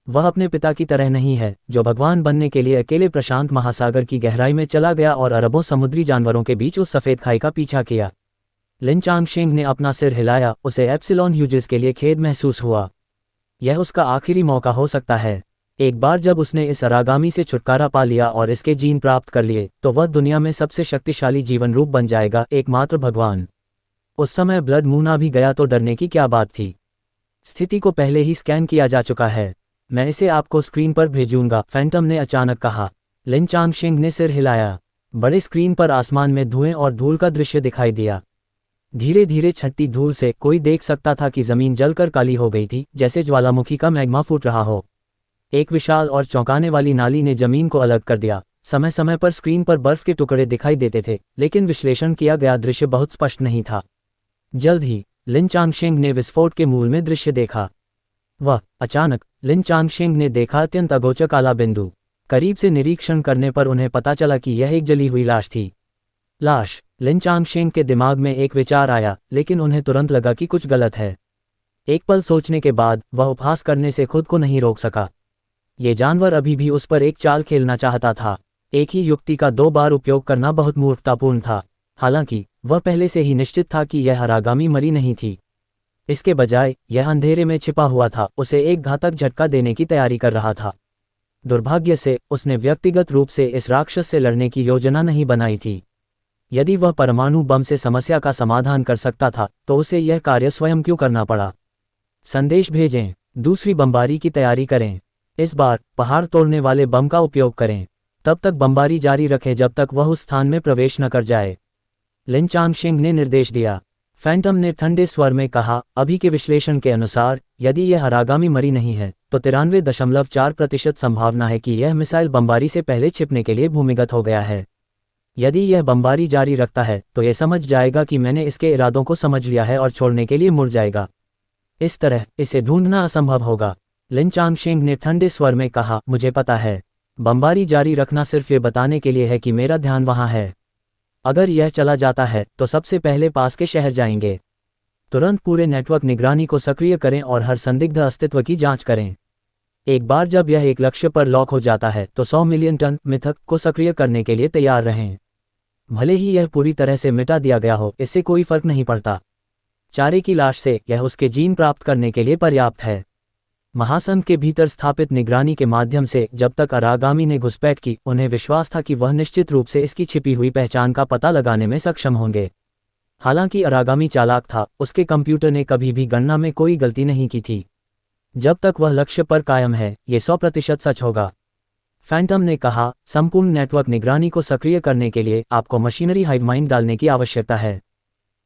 वह अपने पिता की तरह नहीं है, जो भगवान बनने के लिए अकेले प्रशांत महासागर की गहराई में चला गया और अरबों समुद्री जानवरों के बीच उस सफ़ेद खाई का पीछा किया। लिन चांगशेंग ने अपना सिर हिलाया। उसे एप्सिलॉन ह्यूजेस के लिए खेद महसूस हुआ। यह उसका आखिरी मौका हो सकता है। एक बार जब उसने इस अरागामी से छुटकारा पा लिया और इसके जीन प्राप्त कर लिए, तो वह दुनिया में सबसे शक्तिशाली जीवन रूप बन जाएगा, एकमात्र भगवान। उस समय ब्लड मूना भी गया तो डरने की क्या बात थी। स्थिति को पहले ही स्कैन किया जा चुका है। मैं इसे आपको स्क्रीन पर भेजूंगा, फैंटम ने अचानक कहा। लिन चांगशेंग ने सिर हिलाया। बड़े स्क्रीन पर आसमान में धुएं और धूल का दृश्य दिखाई दिया। धीरे धीरे छटती धूल से कोई देख सकता था कि जमीन जलकर काली हो गई थी, जैसे ज्वालामुखी का मैग्मा फूट रहा हो। एक विशाल और चौंकाने वाली नाली ने जमीन को अलग कर दिया। समय समय पर स्क्रीन पर बर्फ के टुकड़े दिखाई देते थे, लेकिन विश्लेषण किया गया दृश्य बहुत स्पष्ट नहीं था। जल्द ही लिन चांगशेंग ने विस्फोट के मूल में दृश्य देखा। वह अचानक लिन चांगशेंग ने देखा अत्यंत अगोचर काला बिंदु। करीब से निरीक्षण करने पर उन्हें पता चला कि यह एक जली हुई लाश थी। लाश। लिन चांगशेंग के दिमाग में एक विचार आया, लेकिन उन्हें तुरंत लगा कि कुछ गलत है। एक पल सोचने के बाद वह उपहास करने से खुद को नहीं रोक सका। ये जानवर अभी भी उस पर एक चाल खेलना चाहता था। एक ही युक्ति का 2 बार उपयोग करना बहुत मूर्खतापूर्ण था। हालांकि वह पहले से ही निश्चित था कि यह हरागामी मरी नहीं थी। इसके बजाय यह अंधेरे में छिपा हुआ था, उसे एक घातक झटका देने की तैयारी कर रहा था। दुर्भाग्य से उसने व्यक्तिगत रूप से इस राक्षस से लड़ने की योजना नहीं बनाई थी। यदि वह परमाणु बम से समस्या का समाधान कर सकता था, तो उसे यह कार्य स्वयं क्यों करना पड़ा। संदेश भेजें, दूसरी बमबारी की तैयारी करें। इस बार पहाड़ तोड़ने वाले बम का उपयोग करें। तब तक बमबारी जारी रखें जब तक वह उस स्थान में प्रवेश न कर जाए। लिन चांगशेंग ने निर्देश दिया। फैंटम ने ठंडे स्वर में कहा, अभी के विश्लेषण के अनुसार यदि यह हरागामी मरी नहीं है, तो 93.4% संभावना है कि यह मिसाइल बमबारी से पहले छिपने के लिए भूमिगत हो गया है। यदि यह बमबारी जारी रखता है तो यह समझ जाएगा कि मैंने इसके इरादों को समझ लिया है और छोड़ने के लिए मुड़ जाएगा। इस तरह इसे ढूंढना असंभव होगा। लिन चांगशेंग ने ठंडे स्वर में कहा, मुझे पता है। बमबारी जारी रखना सिर्फ ये बताने के लिए है कि मेरा ध्यान वहाँ है। अगर यह चला जाता है तो सबसे पहले पास के शहर जाएंगे। तुरंत पूरे नेटवर्क निगरानी को सक्रिय करें और हर संदिग्ध अस्तित्व की जांच करें। एक बार जब यह एक लक्ष्य पर लॉक हो जाता है तो 100 मिलियन टन मिथक को सक्रिय करने के लिए तैयार रहें। भले ही यह पूरी तरह से मिटा दिया गया हो, इससे कोई फर्क नहीं पड़ता। चारे की लाश से यह उसके जीन प्राप्त करने के लिए पर्याप्त है। महासंघ के भीतर स्थापित निगरानी के माध्यम से जब तक अरागामी ने घुसपैठ की, उन्हें विश्वास था कि वह निश्चित रूप से इसकी छिपी हुई पहचान का पता लगाने में सक्षम होंगे। हालांकि अरागामी चालाक था, उसके कंप्यूटर ने कभी भी गणना में कोई गलती नहीं की थी। जब तक वह लक्ष्य पर कायम है, ये 100% सच होगा। फैंटम ने कहा, संपूर्ण नेटवर्क निगरानी को सक्रिय करने के लिए आपको मशीनरी हाइव माइंड डालने की आवश्यकता है।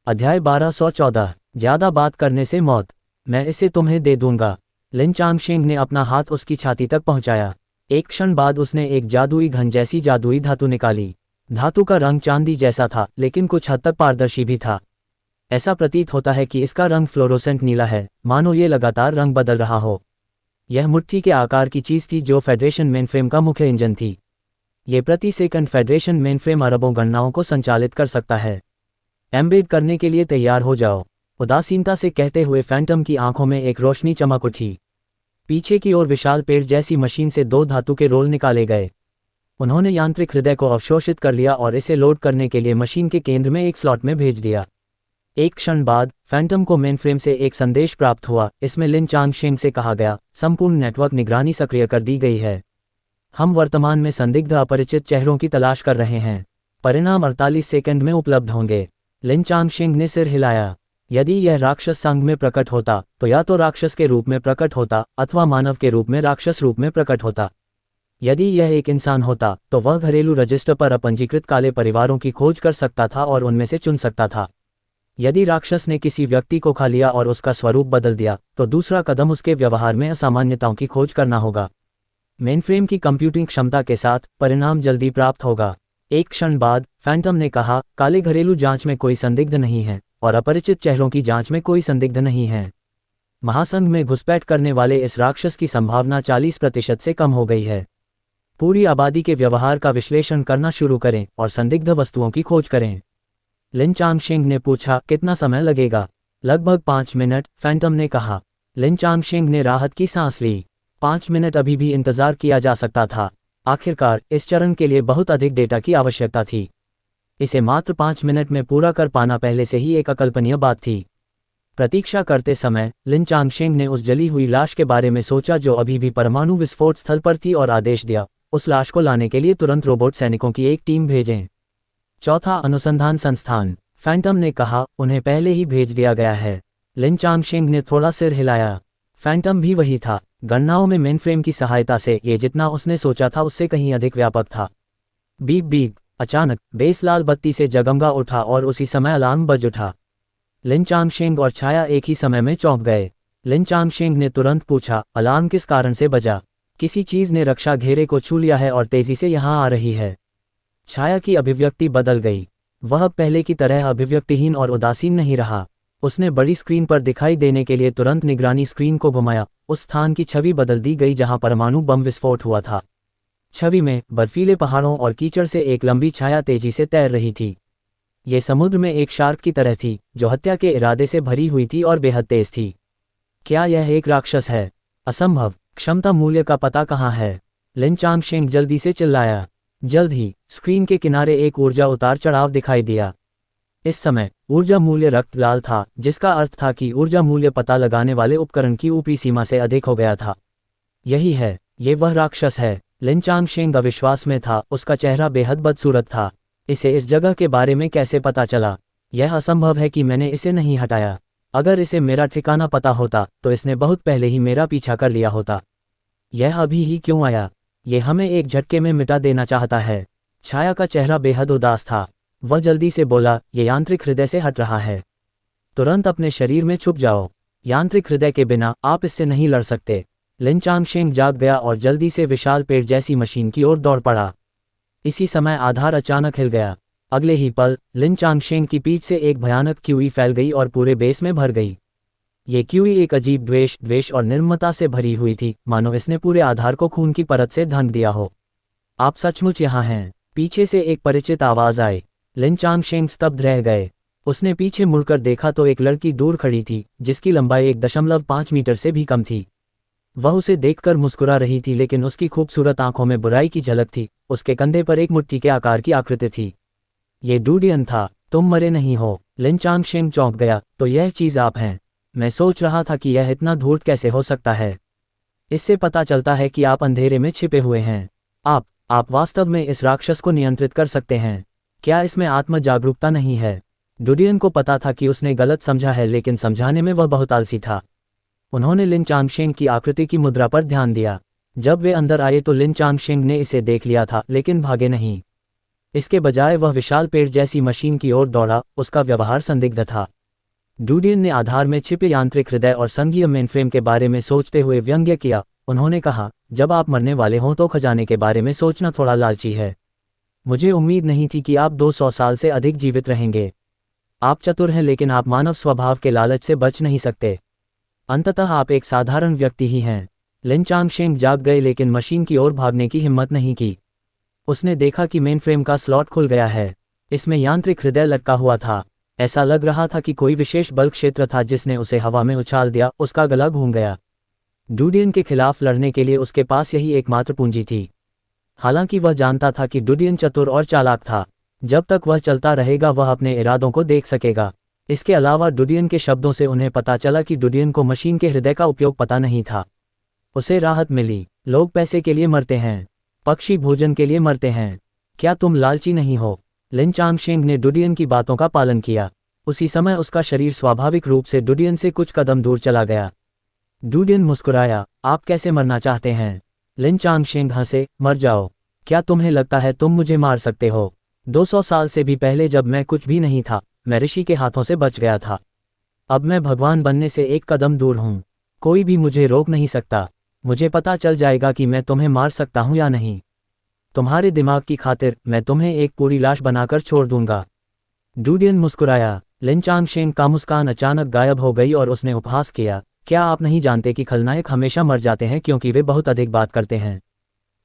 अध्याय 1214, ज्यादा बात करने से मौत। मैं इसे तुम्हें दे दूंगा। लिन चांगशेंग ने अपना हाथ उसकी छाती तक पहुंचाया। एक क्षण बाद उसने एक जादुई घन जैसी जादुई धातु निकाली। धातु का रंग चांदी जैसा था, लेकिन कुछ हद तक पारदर्शी भी था। ऐसा प्रतीत होता है कि इसका रंग फ्लोरोसेंट नीला है, मानो ये लगातार रंग बदल रहा हो। यह मुट्ठी के आकार की चीज थी जो फेडरेशन मेनफ्रेम का मुख्य इंजन थी। ये प्रति सेकंड फेडरेशन मेनफ्रेम अरबों गणनाओं को संचालित कर सकता है। एम्बेड करने के लिए तैयार हो जाओ, उदासीनता से कहते हुए फैंटम की आंखों में एक रोशनी चमक उठी। पीछे की ओर विशाल पेड़ जैसी मशीन से 2 धातु के रोल निकाले गए। उन्होंने यांत्रिक हृदय को अवशोषित कर लिया और इसे लोड करने के लिए मशीन के केंद्र में एक स्लॉट में भेज दिया। एक क्षण बाद फैंटम को मेनफ्रेम से एक संदेश प्राप्त हुआ। इसमें लिन चांगशेंग से कहा गया, संपूर्ण नेटवर्क निगरानी सक्रिय कर दी गई है। हम वर्तमान में संदिग्ध अपरिचित चेहरों की तलाश कर रहे हैं। परिणाम 48 सेकंड में उपलब्ध होंगे। लिन चांगशेंग ने सिर हिलाया। यदि यह राक्षस संघ में प्रकट होता तो या तो राक्षस के रूप में प्रकट होता अथवा मानव के रूप में राक्षस रूप में प्रकट होता। यदि यह एक इंसान होता तो वह घरेलू रजिस्टर पर अपंजीकृत काले परिवारों की खोज कर सकता था और उनमें से चुन सकता था। यदि राक्षस ने किसी व्यक्ति को खा लिया और उसका स्वरूप बदल दिया तो दूसरा कदम उसके व्यवहार में असामान्यताओं की खोज करना होगा। मेनफ्रेम की कंप्यूटिंग क्षमता के साथ परिणाम जल्दी प्राप्त होगा। एक क्षण बाद फैंटम ने कहा, काले घरेलू जांच में कोई संदिग्ध नहीं है और अपरिचित चेहरों की जांच में कोई संदिग्ध नहीं है। महासंघ में घुसपैठ करने वाले इस राक्षस की संभावना 40% से कम हो गई है। पूरी आबादी के व्यवहार का विश्लेषण करना शुरू करें और संदिग्ध वस्तुओं की खोज करें। लिन चांगशेंग ने पूछा, कितना समय लगेगा? लगभग 5 मिनट, फैंटम ने कहा। लिन चांगशेंग ने राहत की सांस ली। 5 मिनट अभी भी इंतजार किया जा सकता था। आखिरकार इस चरण के लिए बहुत अधिक डेटा की आवश्यकता थी। इसे मात्र 5 मिनट में पूरा कर पाना पहले से ही एक अकल्पनीय बात थी। प्रतीक्षा करते समय लिन चांगशेंग ने उस जली हुई लाश के बारे में सोचा जो अभी भी परमाणु विस्फोट स्थल पर थी और आदेश दिया, उस लाश को लाने के लिए तुरंत रोबोट सैनिकों की एक टीम भेजें। चौथा अनुसंधान संस्थान, फैंटम ने कहा, उन्हें पहले ही भेज दिया गया है। लिन चांगशेंग ने थोड़ा सिर हिलाया। फैंटम भी वही था। गणनाओं में मेनफ्रेम की सहायता से ये जितना उसने सोचा था उससे कहीं अधिक व्यापक था। बीप बीप, अचानक बेस लाल बत्ती से जगमगा उठा और उसी समय अलार्म बज उठा। लिन चांगशेंग और छाया एक ही समय में चौंक गए। लिन चांगशेंग ने तुरंत पूछा, अलार्म किस कारण से बजा? किसी चीज ने रक्षा घेरे को छू लिया है और तेजी से यहां आ रही है। छाया की अभिव्यक्ति बदल गई। वह पहले की तरह अभिव्यक्तिहीन और उदासीन नहीं रहा। उसने बड़ी स्क्रीन पर दिखाई देने के लिए तुरंत निगरानी स्क्रीन को घुमाया। उस स्थान की छवि बदल दी गई जहां परमाणु बम विस्फोट हुआ था। छवि में बर्फीले पहाड़ों और कीचड़ से एक लंबी छाया तेजी से तैर रही थी। ये समुद्र में एक शार्क की तरह थी जो हत्या के इरादे से भरी हुई थी और बेहद तेज थी। क्या यह एक राक्षस है? असंभव। क्षमता मूल्य का पता कहाँ है? लिन चांगशेंग जल्दी से चिल्लाया। जल्द ही स्क्रीन के किनारे एक ऊर्जा उतार चढ़ाव दिखाई दिया। इस समय ऊर्जा मूल्य रक्त लाल था, जिसका अर्थ था कि ऊर्जा मूल्य पता लगाने वाले उपकरण की ऊपरी सीमा से अधिक हो गया था। यही है, ये वह राक्षस है। लिन चांगशेंग अविश्वास में था। उसका चेहरा बेहद बदसूरत था। इसे इस जगह के बारे में कैसे पता चला? यह असंभव है कि मैंने इसे नहीं हटाया। अगर इसे मेरा ठिकाना पता होता तो इसने बहुत पहले ही मेरा पीछा कर लिया होता। यह अभी ही क्यों आया? ये हमें एक झटके में मिटा देना चाहता है। छाया का चेहरा बेहद उदास था। वह जल्दी से बोला, ये यांत्रिक हृदय से हट रहा है। तुरंत अपने शरीर में छुप जाओ। यांत्रिक हृदय के बिना आप इससे नहीं लड़ सकते। लिन चांगशेंग जाग गया और जल्दी से विशाल पेड़ जैसी मशीन की ओर दौड़ पड़ा। इसी समय आधार अचानक हिल गया। अगले ही पल लिन चांगशेंग की पीठ से एक भयानक क्यूई फैल गई और पूरे बेस में भर गई। ये क्यूई एक अजीब द्वेष और निर्ममता से भरी हुई थी, मानो इसने पूरे आधार को खून की परत से ढक दिया हो। आप सचमुच यहाँ हैं? पीछे से एक परिचित आवाज आई। लिन चांगशेंग स्तब्ध रह गए। उसने पीछे मुड़कर देखा तो एक लड़की दूर खड़ी थी जिसकी लंबाई 1.5 मीटर से भी कम थी। वह उसे देखकर मुस्कुरा रही थी, लेकिन उसकी खूबसूरत आंखों में बुराई की झलक थी। उसके कंधे पर एक मुट्ठी के आकार की आकृति थी। ये डूडियन था। तुम मरे नहीं हो। लिन चांगशेंग चौंक गया। तो यह चीज आप हैं? मैं सोच रहा था कि यह इतना धूर्त कैसे हो सकता है। इससे पता चलता है कि आप अंधेरे में छिपे हुए हैं। आप वास्तव में इस राक्षस को नियंत्रित कर सकते हैं। क्या इसमें आत्म जागरूकता नहीं है? डूडियन को पता था कि उसने गलत समझा है, लेकिन समझाने में वह बहुत आलसी था। उन्होंने लिन चांगशेंग की आकृति की मुद्रा पर ध्यान दिया। जब वे अंदर आए तो लिन चांगशेंग ने इसे देख लिया था, लेकिन भागे नहीं। इसके बजाय वह विशाल पेड़ जैसी मशीन की ओर दौड़ा। उसका व्यवहार संदिग्ध था। डूडियन ने आधार में छिपे यांत्रिक हृदय और संघीय मेनफ्रेम के बारे में सोचते हुए व्यंग्य किया। उन्होंने कहा, जब आप मरने वाले हों तो खजाने के बारे में सोचना थोड़ा लालची है। मुझे उम्मीद नहीं थी कि आप 200 साल से अधिक जीवित रहेंगे। आप चतुर हैं, लेकिन आप मानव स्वभाव के लालच से बच नहीं सकते। अंततः आप एक साधारण व्यक्ति ही हैं। लिन चांगशेंग जाग गए, लेकिन मशीन की ओर भागने की हिम्मत नहीं की। उसने देखा कि मेनफ्रेम का स्लॉट खुल गया है। इसमें यांत्रिक हृदय लटका हुआ था। ऐसा लग रहा था कि कोई विशेष बल क्षेत्र था जिसने उसे हवा में उछाल दिया। उसका गला घूम गया। डूडियन के खिलाफ लड़ने के लिए उसके पास यही एकमात्र पूंजी थी। हालांकि वह जानता था कि डूडियन चतुर और चालाक था। जब तक वह चलता रहेगा वह अपने इरादों को देख सकेगा। इसके अलावा डूडियन के शब्दों से उन्हें पता चला कि डूडियन को मशीन के हृदय का उपयोग पता नहीं था। उसे राहत मिली। लोग पैसे के लिए मरते हैं, पक्षी भोजन के लिए मरते हैं। क्या तुम लालची नहीं हो? लिन चांगशेंग ने डूडियन की बातों का पालन किया। उसी समय उसका शरीर स्वाभाविक रूप से डुडियन से कुछ कदम दूर चला गया। डुडियन मुस्कुराया, आप कैसे मरना चाहते हैं? लिन चांगशेंग हंसे, मर जाओ। क्या तुम्हें लगता है तुम मुझे मार सकते हो? 200 साल से भी पहले जब मैं कुछ भी नहीं था, मैं ऋषि के हाथों से बच गया था। अब मैं भगवान बनने से एक कदम दूर हूँ। कोई भी मुझे रोक नहीं सकता। मुझे पता चल जाएगा कि मैं तुम्हें मार सकता हूँ या नहीं। तुम्हारे दिमाग की खातिर मैं तुम्हें एक पूरी लाश बनाकर छोड़ दूंगा। डुडियन मुस्कुराया। लिन चांगशेंग का मुस्कान अचानक गायब हो गई और उसने उपहास किया, क्या आप नहीं जानते कि खलनायक हमेशा मर जाते हैं क्योंकि वे बहुत अधिक बात करते हैं?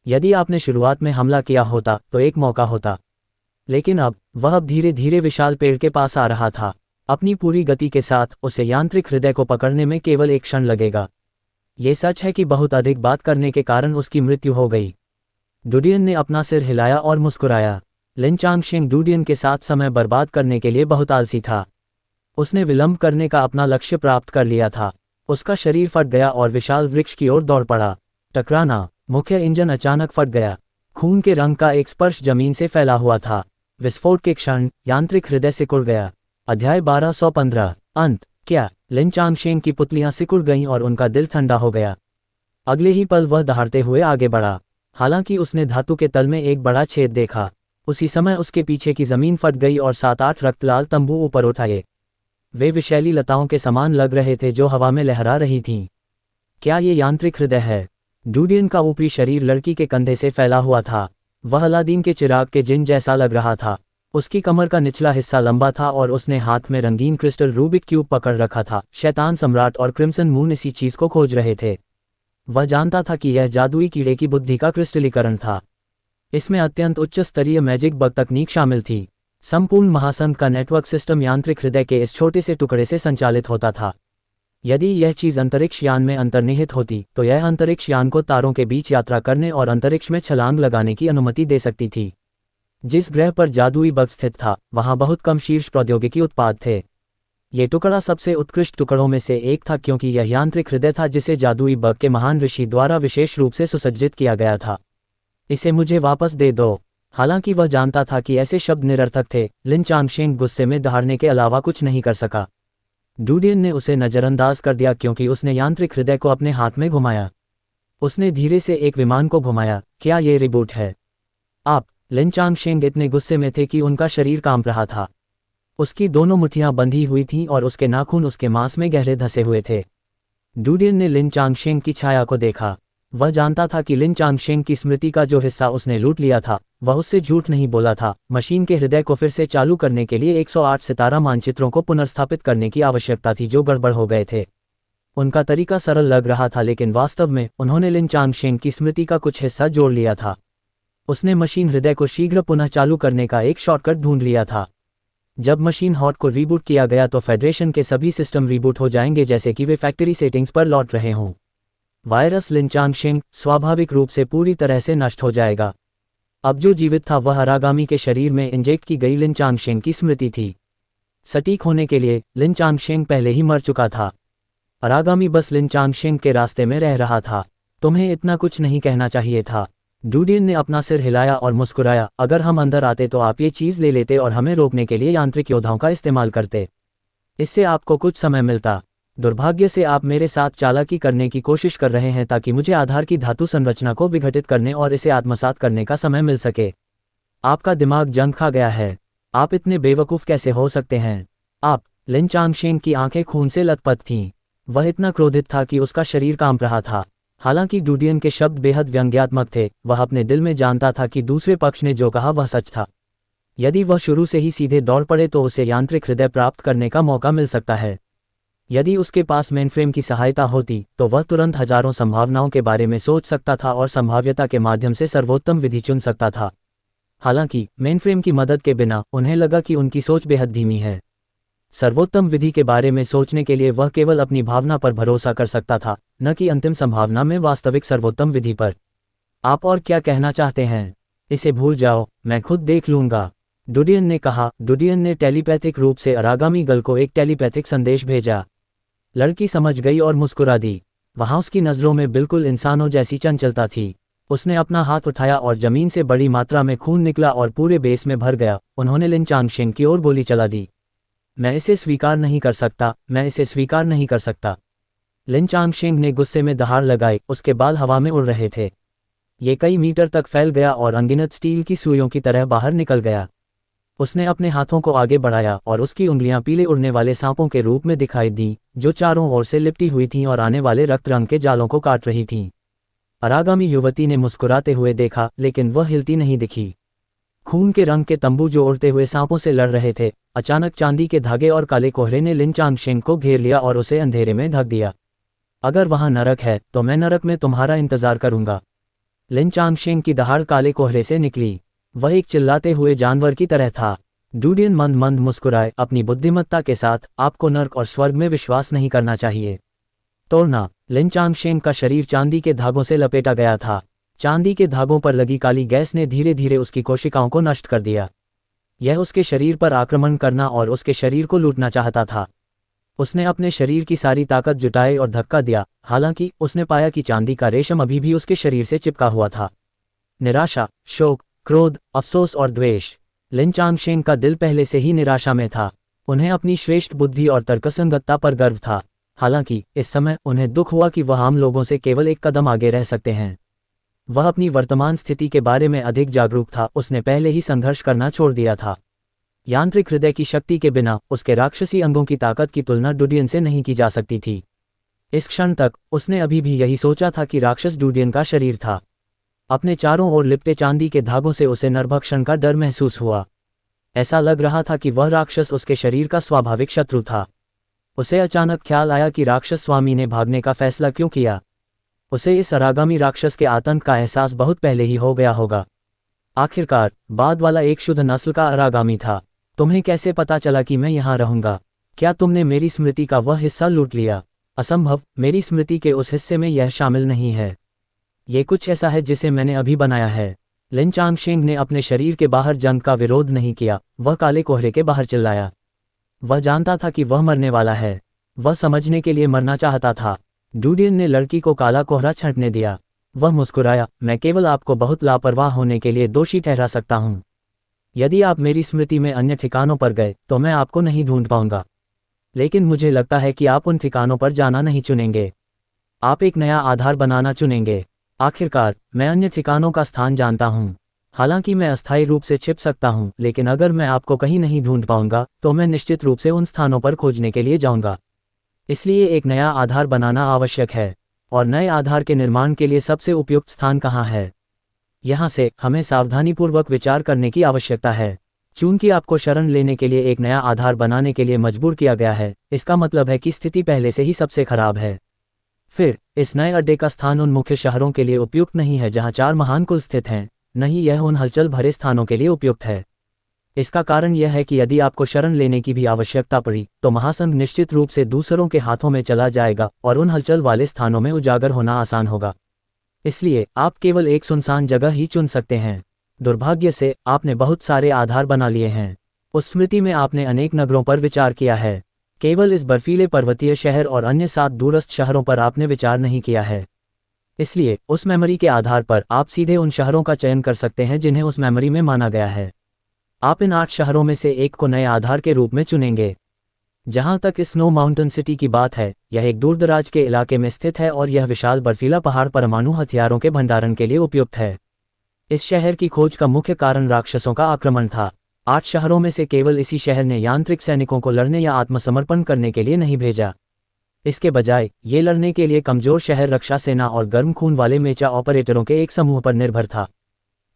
यदि आपने शुरुआत में हमला किया होता तो एक मौका होता, लेकिन अब धीरे धीरे विशाल पेड़ के पास आ रहा था। अपनी पूरी गति के साथ उसे यांत्रिक हृदय को पकड़ने में केवल एक क्षण लगेगा। ये सच है कि बहुत अधिक बात करने के कारण उसकी मृत्यु हो गई। डुडियन ने अपना सिर हिलाया और मुस्कुराया। लिन चांगशेंग डुडियन के साथ समय बर्बाद करने के लिए बहुत आलसी था। उसने विलंब करने का अपना लक्ष्य प्राप्त कर लिया था। उसका शरीर फट गया और विशाल वृक्ष की ओर दौड़ पड़ा। टकराना। मुख्य इंजन अचानक फट गया। खून के रंग का एक स्पर्श जमीन से फैला हुआ था। विस्फोट के क्षण यांत्रिक हृदय सिकुड़ गया। अध्याय 1215 अंत। क्या? लिन चांगशेंग की पुतलियां सिकुड़ गईं और उनका दिल ठंडा हो गया। अगले ही पल वह दहाड़ते हुए आगे बढ़ा। हालांकि उसने धातु के तल में एक बड़ा छेद देखा। उसी समय उसके पीछे की जमीन फट गई और 7-8 रक्तलाल तंबू ऊपर उठाए। वे विषैली लताओं के समान लग रहे थे जो हवा में लहरा रही थीं। क्या ये यांत्रिक हृदय है? डुडियन का ऊपरी शरीर लड़की के कंधे से फैला हुआ था। वह अलादीन के चिराग के जिन जैसा लग रहा था। उसकी कमर का निचला हिस्सा लंबा था और उसने हाथ में रंगीन क्रिस्टल रूबिक क्यूब पकड़ रखा था। शैतान सम्राट और क्रिम्सन मून इसी चीज को खोज रहे थे। वह जानता था कि यह जादुई कीड़े की बुद्धि का क्रिस्टलीकरण था। इसमें अत्यंत उच्च स्तरीय मैजिक बग तकनीक शामिल थी। संपूर्ण महासंघ का नेटवर्क सिस्टम यांत्रिक हृदय के इस छोटे से टुकड़े से संचालित होता था। यदि यह चीज अंतरिक्ष यान में अंतर्निहित होती तो यह अंतरिक्ष यान को तारों के बीच यात्रा करने और अंतरिक्ष में छलांग लगाने की अनुमति दे सकती थी। जिस ग्रह पर जादुई बग स्थित था वहां बहुत कम शीर्ष प्रौद्योगिकी उत्पाद थे। ये टुकड़ा सबसे उत्कृष्ट टुकड़ों में से एक था क्योंकि यह यांत्रिक हृदय था जिसे जादुई बग के महान ऋषि द्वारा विशेष रूप से सुसज्जित किया गया था। इसे मुझे वापस दे दो। हालांकि वह जानता था कि ऐसे शब्द निरर्थक थे, लिन चांगशेंग गुस्से में दहाड़ने के अलावा कुछ नहीं कर सका। डुडियन ने उसे नजरअंदाज कर दिया क्योंकि उसने यांत्रिक हृदय को अपने हाथ में घुमाया। उसने धीरे से एक विमान को घुमाया। क्या ये रिबूट है? आप? लिन चांगशेंग इतने गुस्से में थे कि उनका शरीर कांप रहा था। उसकी दोनों मुट्ठियां बंधी हुई थीं और उसके नाखून उसके मांस में गहरे धंसे हुए थे। डुडियन ने लिन चांगशेंग की छाया को देखा। वह जानता था कि लिन चांगशेंग की स्मृति का जो हिस्सा उसने लूट लिया था वह उससे झूठ नहीं बोला था। मशीन के हृदय को फिर से चालू करने के लिए 108 सितारा मानचित्रों को पुनर्स्थापित करने की आवश्यकता थी जो गड़बड़ हो गए थे। उनका तरीका सरल लग रहा था लेकिन वास्तव में उन्होंने लिन चांगशेंग की स्मृति का कुछ हिस्सा जोड़ लिया था। उसने मशीन हृदय को शीघ्र पुनः चालू करने का एक शॉर्टकट ढूंढ लिया था। जब मशीन हॉट को रीबूट किया गया तो फेडरेशन के सभी सिस्टम रीबूट हो जाएंगे जैसे कि वे फैक्ट्री सेटिंग्स पर लौट रहे हों। वायरस लिन चांगशेंग स्वाभाविक रूप से पूरी तरह से नष्ट हो जाएगा। अब जो जीवित था वह अरागामी के शरीर में इंजेक्ट की गई लिन चांगशेंग की स्मृति थी। सटीक होने के लिए लिन चांगशेंग पहले ही मर चुका था। अरागामी बस लिन चांगशेंग के रास्ते में रह रहा था। तुम्हें इतना कुछ नहीं कहना चाहिए था। डुडियन ने अपना सिर हिलाया और मुस्कुराया। अगर हम अंदर आते तो आप ये चीज़ ले लेते और हमें रोकने के लिए यांत्रिक योद्धाओं का इस्तेमाल करते। इससे आपको कुछ समय मिलता। दुर्भाग्य से आप मेरे साथ चालाकी करने की कोशिश कर रहे हैं ताकि मुझे आधार की धातु संरचना को विघटित करने और इसे आत्मसात करने का समय मिल सके। आपका दिमाग जंग खा गया है। आप इतने बेवकूफ़ कैसे हो सकते हैं? आप? लिन चांगशेंग की आंखें खून से लथपथ थीं। वह इतना क्रोधित था कि उसका शरीर कांप रहा था। हालांकि डुडियन के शब्द बेहद व्यंग्यात्मक थे, वह अपने दिल में जानता था कि दूसरे पक्ष ने जो कहा वह सच था। यदि वह शुरू से ही सीधे दौड़ पड़े तो उसे यांत्रिक हृदय प्राप्त करने का मौका मिल सकता है। यदि उसके पास मेनफ्रेम की सहायता होती तो वह तुरंत हजारों संभावनाओं के बारे में सोच सकता था और संभाव्यता के माध्यम से सर्वोत्तम विधि चुन सकता था। हालांकि मेनफ्रेम की मदद के बिना उन्हें लगा कि उनकी सोच बेहद धीमी है। सर्वोत्तम विधि के बारे में सोचने के लिए वह केवल अपनी भावना पर भरोसा कर सकता था, न कि अंतिम संभावना में वास्तविक सर्वोत्तम विधि पर। आप और क्या कहना चाहते हैं? इसे भूल जाओ, मैं खुद देख लूंगा, डुडियन ने कहा। डुडियन ने टेलीपैथिक रूप से अरागामी गल को एक टेलीपैथिक संदेश भेजा। लड़की समझ गई और मुस्कुरा दी। वहां उसकी नज़रों में बिल्कुल इंसानों जैसी चंचलता थी। उसने अपना हाथ उठाया और जमीन से बड़ी मात्रा में खून निकला और पूरे बेस में भर गया। उन्होंने लिन चांगशेंग की ओर गोली चला दी। मैं इसे स्वीकार नहीं कर सकता, मैं इसे स्वीकार नहीं कर सकता। लिन चांगशेंग ने गुस्से में दहाड़ लगाई, उसके बाल हवा में उड़ रहे थे। ये कई मीटर तक फैल गया और अनगिनत स्टील की सुइयों की तरह बाहर निकल गया। उसने अपने हाथों को आगे बढ़ाया और उसकी उंगलियां पीले उड़ने वाले सांपों के रूप में दिखाई दी, जो चारों ओर से लिपटी हुई थीं और आने वाले रक्त रंग के जालों को काट रही थीं। अरागामी युवती ने मुस्कुराते हुए देखा, लेकिन वह हिलती नहीं दिखी। खून के रंग के तंबू जो उड़ते हुए सांपों से लड़ रहे थे, अचानक चांदी के धागे और काले कोहरे ने लिन चांगशेंग को घेर लिया और उसे अंधेरे में ढक दिया। अगर वहां नरक है तो मैं नरक में तुम्हारा इंतजार करूंगा। लिन चांगशेंग की दहाड़ काले कोहरे से निकली। वह एक चिल्लाते हुए जानवर की तरह था। डूडियन मंद मंद मुस्कुराए, अपनी बुद्धिमत्ता के साथ, आपको नर्क और स्वर्ग में विश्वास नहीं करना चाहिए। तोड़ना। लिन चांगशेंग का शरीर चांदी के धागों से लपेटा गया था। चांदी के धागों पर लगी काली गैस ने धीरे धीरे उसकी कोशिकाओं को नष्ट कर दिया। यह उसके शरीर पर आक्रमण करना और उसके शरीर को लूटना चाहता था। उसने अपने शरीर की सारी ताकत जुटाई और धक्का दिया, हालांकि उसने पाया कि चांदी का रेशम अभी भी उसके शरीर से चिपका हुआ था। निराशा, शोक, क्रोध, अफसोस और द्वेष। लिन चांगशेंग का दिल पहले से ही निराशा में था। उन्हें अपनी श्रेष्ठ बुद्धि और तर्कसंगतता पर गर्व था। हालांकि इस समय उन्हें दुख हुआ कि वह आम लोगों से केवल एक कदम आगे रह सकते हैं। वह अपनी वर्तमान स्थिति के बारे में अधिक जागरूक था। उसने पहले ही संघर्ष करना छोड़ दिया था। यांत्रिक हृदय की शक्ति के बिना उसके राक्षसी अंगों की ताकत की तुलना डूडियन से नहीं की जा सकती थी। इस क्षण तक उसने अभी भी यही सोचा था कि राक्षस डूडियन का शरीर था। अपने चारों ओर लिपटे चांदी के धागों से उसे नरभक्षण का डर महसूस हुआ। ऐसा लग रहा था कि वह राक्षस उसके शरीर का स्वाभाविक शत्रु था। उसे अचानक ख्याल आया कि राक्षस स्वामी ने भागने का फैसला क्यों किया। उसे इस अरागामी राक्षस के आतंक का एहसास बहुत पहले ही हो गया होगा। आखिरकार, बाद वाला एक शुद्ध नस्ल का अरागामी था। तुम्हें कैसे पता चला कि मैं यहाँ रहूंगा? क्या तुमने मेरी स्मृति का वह हिस्सा लूट लिया? असंभव, मेरी स्मृति के उस हिस्से में यह शामिल नहीं है। ये कुछ ऐसा है जिसे मैंने अभी बनाया है। लिन चांगशेंग ने अपने शरीर के बाहर जंग का विरोध नहीं किया, वह काले कोहरे के बाहर चिल्लाया। वह जानता था कि वह मरने वाला है। वह समझने के लिए मरना चाहता था। डूडियन ने लड़की को काला कोहरा छंटने दिया। वह मुस्कुराया, मैं केवल आपको बहुत लापरवाह होने के लिए दोषी ठहरा सकता हूँ। यदि आप मेरी स्मृति में अन्य ठिकानों पर गए तो मैं आपको नहीं ढूंढ पाऊंगा। लेकिन मुझे लगता है कि आप उन ठिकानों पर जाना नहीं चुनेंगे। आप एक नया आधार बनाना चुनेंगे। आखिरकार, मैं अन्य ठिकानों का स्थान जानता हूँ। हालांकि मैं अस्थायी रूप से छिप सकता हूँ, लेकिन अगर मैं आपको कहीं नहीं ढूंढ पाऊंगा तो मैं निश्चित रूप से उन स्थानों पर खोजने के लिए जाऊंगा। इसलिए एक नया आधार बनाना आवश्यक है। और नए आधार के निर्माण के लिए सबसे उपयुक्त स्थान कहाँ है? यहाँ से हमें सावधानीपूर्वक विचार करने की आवश्यकता है। चूंकि आपको शरण लेने के लिए एक नया आधार बनाने के लिए मजबूर किया गया है, इसका मतलब है कि स्थिति पहले से ही सबसे खराब है। फिर इस नए अड्डे का स्थान उन मुख्य शहरों के लिए उपयुक्त नहीं है जहां 4 महान कुल स्थित हैं, नहीं यह उन हलचल भरे स्थानों के लिए उपयुक्त है। इसका कारण यह है कि यदि आपको शरण लेने की भी आवश्यकता पड़ी तो महासंघ निश्चित रूप से दूसरों के हाथों में चला जाएगा और उन हलचल वाले स्थानों में उजागर होना आसान होगा। इसलिए आप केवल एक सुनसान जगह ही चुन सकते हैं। दुर्भाग्य से आपने बहुत सारे आधार बना लिए हैं। उस स्मृति में आपने अनेक नगरों पर विचार किया है। केवल इस बर्फीले पर्वतीय शहर और अन्य 7 दूरस्थ शहरों पर आपने विचार नहीं किया है। इसलिए उस मेमोरी के आधार पर आप सीधे उन शहरों का चयन कर सकते हैं जिन्हें उस मेमोरी में माना गया है। आप इन 8 शहरों में से एक को नए आधार के रूप में चुनेंगे। जहां तक स्नो माउंटेन सिटी की बात है, यह एक दूरदराज के इलाके में स्थित है और यह विशाल बर्फीला पहाड़ परमाणु हथियारों के भंडारण के लिए उपयुक्त है। इस शहर की खोज का मुख्य कारण राक्षसों का आक्रमण था। 8 शहरों में से केवल इसी शहर ने यांत्रिक सैनिकों को लड़ने या आत्मसमर्पण करने के लिए नहीं भेजा। इसके बजाय ये लड़ने के लिए कमजोर शहर रक्षा सेना और गर्म खून वाले मेचा ऑपरेटरों के एक समूह पर निर्भर था।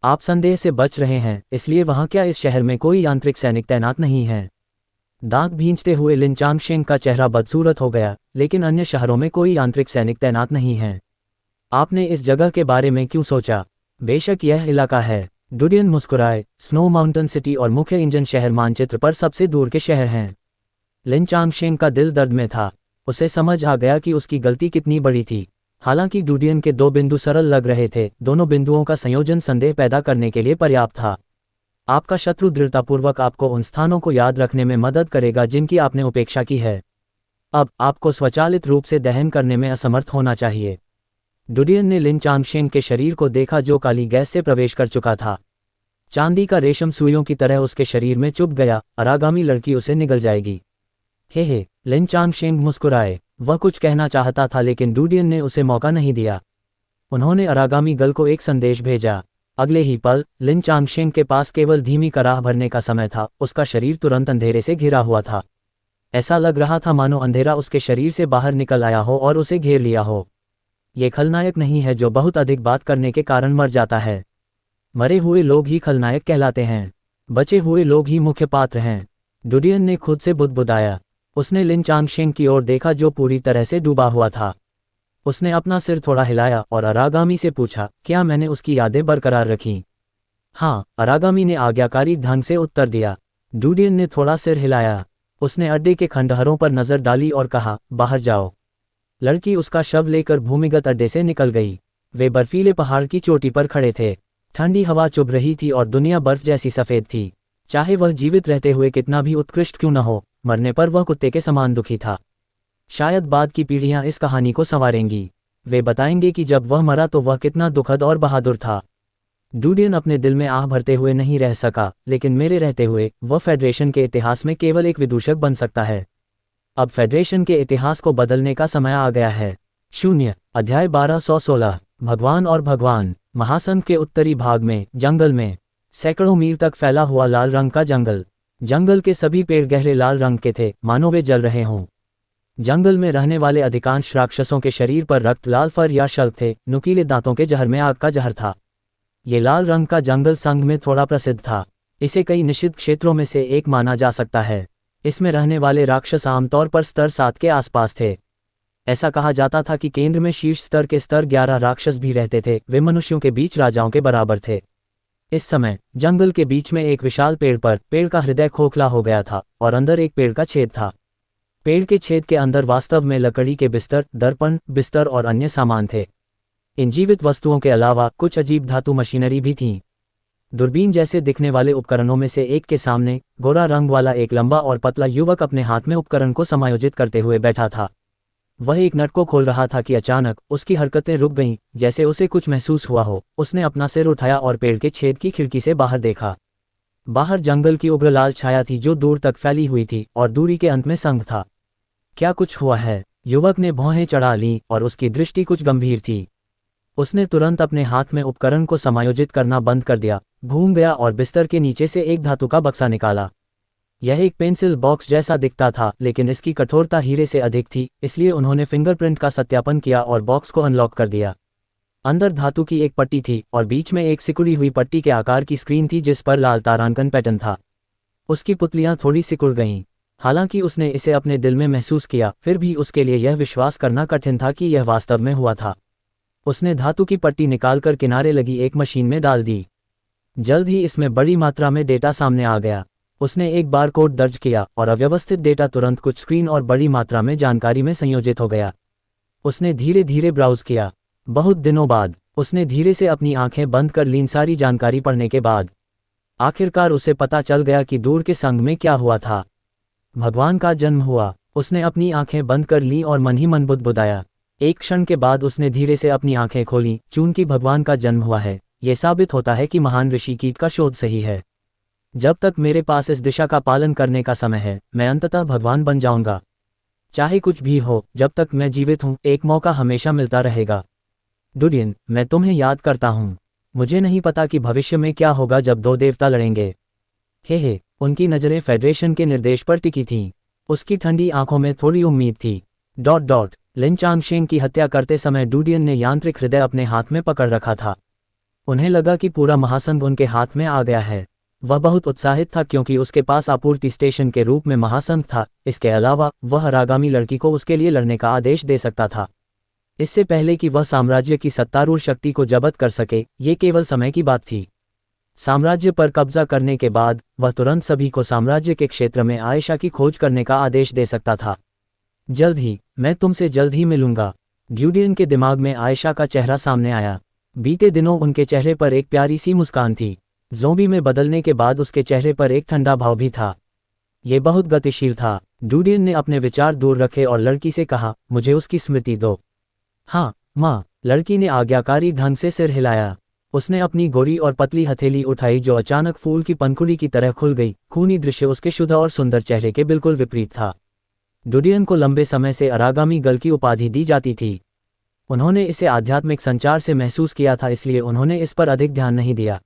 आप संदेह से बच रहे हैं, इसलिए वहां क्या इस शहर में कोई यांत्रिक सैनिक तैनात नहीं है? दांत भींचते हुए लिन चांगशेंग का चेहरा बदसूरत हो गया, लेकिन अन्य शहरों में कोई यांत्रिक सैनिक तैनात नहीं है। आपने इस जगह के बारे में क्यों सोचा? बेशक यह इलाका है। डूडियन मुस्कुराए, स्नो माउंटेन सिटी और मुख्य इंजन शहर मानचित्र पर सबसे दूर के शहर हैं। लिन चांगशेंग का दिल दर्द में था। उसे समझ आ गया कि उसकी गलती कितनी बड़ी थी। हालांकि डूडियन के 2 बिंदु सरल लग रहे थे, दोनों बिंदुओं का संयोजन संदेह पैदा करने के लिए पर्याप्त था। आपका शत्रु दृढ़तापूर्वक आपको उन स्थानों को याद रखने में मदद करेगा जिनकी आपने उपेक्षा की है। अब आपको स्वचालित रूप से दहन करने में असमर्थ होना चाहिए। डूडियन ने लिन चांगशेंग के शरीर को देखा जो काली गैस से प्रवेश कर चुका था। चांदी का रेशम सुइयों की तरह उसके शरीर में चुभ गया। अरागामी लड़की उसे निगल जाएगी। हे लिन चांगशेंग मुस्कुराए। वह कुछ कहना चाहता था लेकिन डूडियन ने उसे मौका नहीं दिया। उन्होंने अरागामी गल को एक संदेश भेजा। अगले ही पल लिन चांगशेंग के पास केवल धीमी कराह भरने का समय था। उसका शरीर तुरंत अंधेरे से घिरा हुआ था। ऐसा लग रहा था मानो अंधेरा उसके शरीर से बाहर निकल आया हो और उसे घेर लिया हो। ये खलनायक नहीं है जो बहुत अधिक बात करने के कारण मर जाता है। मरे हुए लोग ही खलनायक कहलाते हैं। बचे हुए लोग ही मुख्य पात्र हैं। डूडियन ने खुद से बुदबुदाया। उसने लिन चांगशेंग की ओर देखा जो पूरी तरह से डूबा हुआ था। उसने अपना सिर थोड़ा हिलाया और अरागामी से पूछा, क्या मैंने उसकी यादें बरकरार रखीं? हाँ, अरागामी ने आज्ञाकारी ढंग से उत्तर दिया। डूडियन ने थोड़ा सिर हिलाया। उसने अड्डे के खंडहरों पर नजर डाली और कहा, बाहर जाओ। लड़की उसका शव लेकर भूमिगत अड्डे से निकल गई। वे बर्फीले पहाड़ की चोटी पर खड़े थे। ठंडी हवा चुभ रही थी और दुनिया बर्फ जैसी सफ़ेद थी। चाहे वह जीवित रहते हुए कितना भी उत्कृष्ट क्यों न हो, मरने पर वह कुत्ते के समान दुखी था। शायद बाद की पीढ़ियां इस कहानी को संवारेंगी। वे बताएंगे कि जब वह मरा तो वह कितना दुखद और बहादुर था। डूडियन अपने दिल में आह भरते हुए नहीं रह सका, लेकिन मेरे रहते हुए वह फेडरेशन के इतिहास में केवल एक विदूषक बन सकता है। अब फेडरेशन के इतिहास को बदलने का समय आ गया है। 0 अध्याय 1216 भगवान और भगवान। महासंघ के उत्तरी भाग में जंगल में सैकड़ों मील तक फैला हुआ लाल रंग का जंगल। जंगल के सभी पेड़ गहरे लाल रंग के थे, मानो वे जल रहे हों। जंगल में रहने वाले अधिकांश राक्षसों के शरीर पर रक्त लाल फर या शल्क थे। नुकीले दांतों के जहर में आग का जहर था। ये लाल रंग का जंगल संघ में थोड़ा प्रसिद्ध था। इसे कई निषिद्ध क्षेत्रों में से एक माना जा सकता है। इसमें रहने वाले राक्षस आमतौर पर स्तर 7 के आसपास थे। ऐसा कहा जाता था कि केंद्र में शीर्ष स्तर के स्तर 11 राक्षस भी रहते थे। वे मनुष्यों के बीच राजाओं के बराबर थे। इस समय जंगल के बीच में एक विशाल पेड़ का हृदय खोखला हो गया था और अंदर एक पेड़ का छेद था। पेड़ के छेद के अंदर वास्तव में लकड़ी के बिस्तर, दर्पण, बिस्तर और अन्य सामान थे। इन जीवित वस्तुओं के अलावा कुछ अजीब धातु मशीनरी भी थीं। दूरबीन जैसे दिखने वाले उपकरणों में से एक के सामने गोरा रंग वाला एक लंबा और पतला युवक अपने हाथ में उपकरण को समायोजित करते हुए बैठा था। वह एक नट को खोल रहा था कि अचानक उसकी हरकतें रुक गईं, जैसे उसे कुछ महसूस हुआ हो। उसने अपना सिर उठाया और पेड़ के छेद की खिड़की से बाहर देखा। बाहर जंगल की उग्र लाल छाया थी जो दूर तक फैली हुई थी और दूरी के अंत में संघ था। क्या कुछ हुआ है? युवक ने भौहें चढ़ा लीं और उसकी दृष्टि कुछ गंभीर थी। उसने तुरंत अपने हाथ में उपकरण को समायोजित करना बंद कर दिया, घूम गया और बिस्तर के नीचे से एक धातु का बक्सा निकाला। यह एक पेंसिल बॉक्स जैसा दिखता था, लेकिन इसकी कठोरता हीरे से अधिक थी, इसलिए उन्होंने फिंगरप्रिंट का सत्यापन किया और बॉक्स को अनलॉक कर दिया। अंदर धातु की एक पट्टी थी और बीच में एक सिकुड़ी हुई पट्टी के आकार की स्क्रीन थी जिस पर लाल तारांकन पैटर्न था। उसकी पुतलियां थोड़ी सिकुड़ गईं। हालांकि उसने इसे अपने दिल में महसूस किया, फिर भी उसके लिए यह विश्वास करना कठिन था कि यह वास्तव में हुआ था। उसने धातु की पट्टी निकालकर किनारे लगी एक मशीन में डाल दी। जल्द ही इसमें बड़ी मात्रा में डेटा सामने आ गया। उसने एक बार कोड दर्ज किया और अव्यवस्थित डेटा तुरंत कुछ स्क्रीन और बड़ी मात्रा में जानकारी में संयोजित हो गया। उसने धीरे धीरे ब्राउज किया। बहुत दिनों बाद उसने धीरे से अपनी आंखें बंद कर लीं। सारी जानकारी पढ़ने के बाद आखिरकार उसे पता चल गया कि दूर के संघ में क्या हुआ था। भगवान का जन्म हुआ। उसने अपनी आंखें बंद कर लीं और मन ही मन बुदबुदाया। एक क्षण के बाद उसने धीरे से अपनी आंखें खोलीं। चूंकि भगवान का जन्म हुआ है, यह साबित होता है कि महान ऋषि कीट का शोध सही है। जब तक मेरे पास इस दिशा का पालन करने का समय है, मैं अंततः भगवान बन जाऊंगा। चाहे कुछ भी हो, जब तक मैं जीवित हूं, एक मौका हमेशा मिलता रहेगा। डूडियन, मैं तुम्हें याद करता हूं। मुझे नहीं पता कि भविष्य में क्या होगा जब दो देवता लड़ेंगे। हे उनकी नज़रें फेडरेशन के निर्देश पर टिकी थीं। उसकी ठंडी आंखों में थोड़ी उम्मीद थी। लिन चांगशेंग की हत्या करते समय डूडियन ने यांत्रिक हृदय अपने हाथ में पकड़ रखा था। उन्हें लगा कि पूरा महासंघ उनके हाथ में आ गया है। वह बहुत उत्साहित था क्योंकि उसके पास आपूर्ति स्टेशन के रूप में महासंघ था। इसके अलावा वह अरागामी लड़की को उसके लिए लड़ने का आदेश दे सकता था। इससे पहले कि वह साम्राज्य की सत्तारूढ़ शक्ति को जब्त कर सके, ये केवल समय की बात थी। साम्राज्य पर कब्जा करने के बाद वह तुरंत सभी को साम्राज्य के क्षेत्र में आयशा की खोज करने का आदेश दे सकता था। जल्द ही, मैं तुमसे जल्द ही मिलूंगा। ड्यूडियन के दिमाग में आयशा का चेहरा सामने आया। बीते दिनों उनके चेहरे पर एक प्यारी सी मुस्कान थी। ज़ोंबी में बदलने के बाद उसके चेहरे पर एक ठंडा भाव भी था। ये बहुत गतिशील था। ड्यूडियन ने अपने विचार दूर रखे और लड़की से कहा, मुझे उसकी स्मृति दो। हाँ माँ, लड़की ने आज्ञाकारी ढंग से सिर हिलाया। उसने अपनी गोरी और पतली हथेली उठाई जो अचानक फूल की पंखुड़ी की तरह खुल गई। खूनी दृश्य उसके शुद्ध और सुंदर चेहरे के बिल्कुल विपरीत था। डुडियन को लंबे समय से अरागामी गल की उपाधि दी जाती थी। उन्होंने इसे आध्यात्मिक संचार से महसूस किया था, इसलिए उन्होंने इस पर अधिक ध्यान नहीं दिया।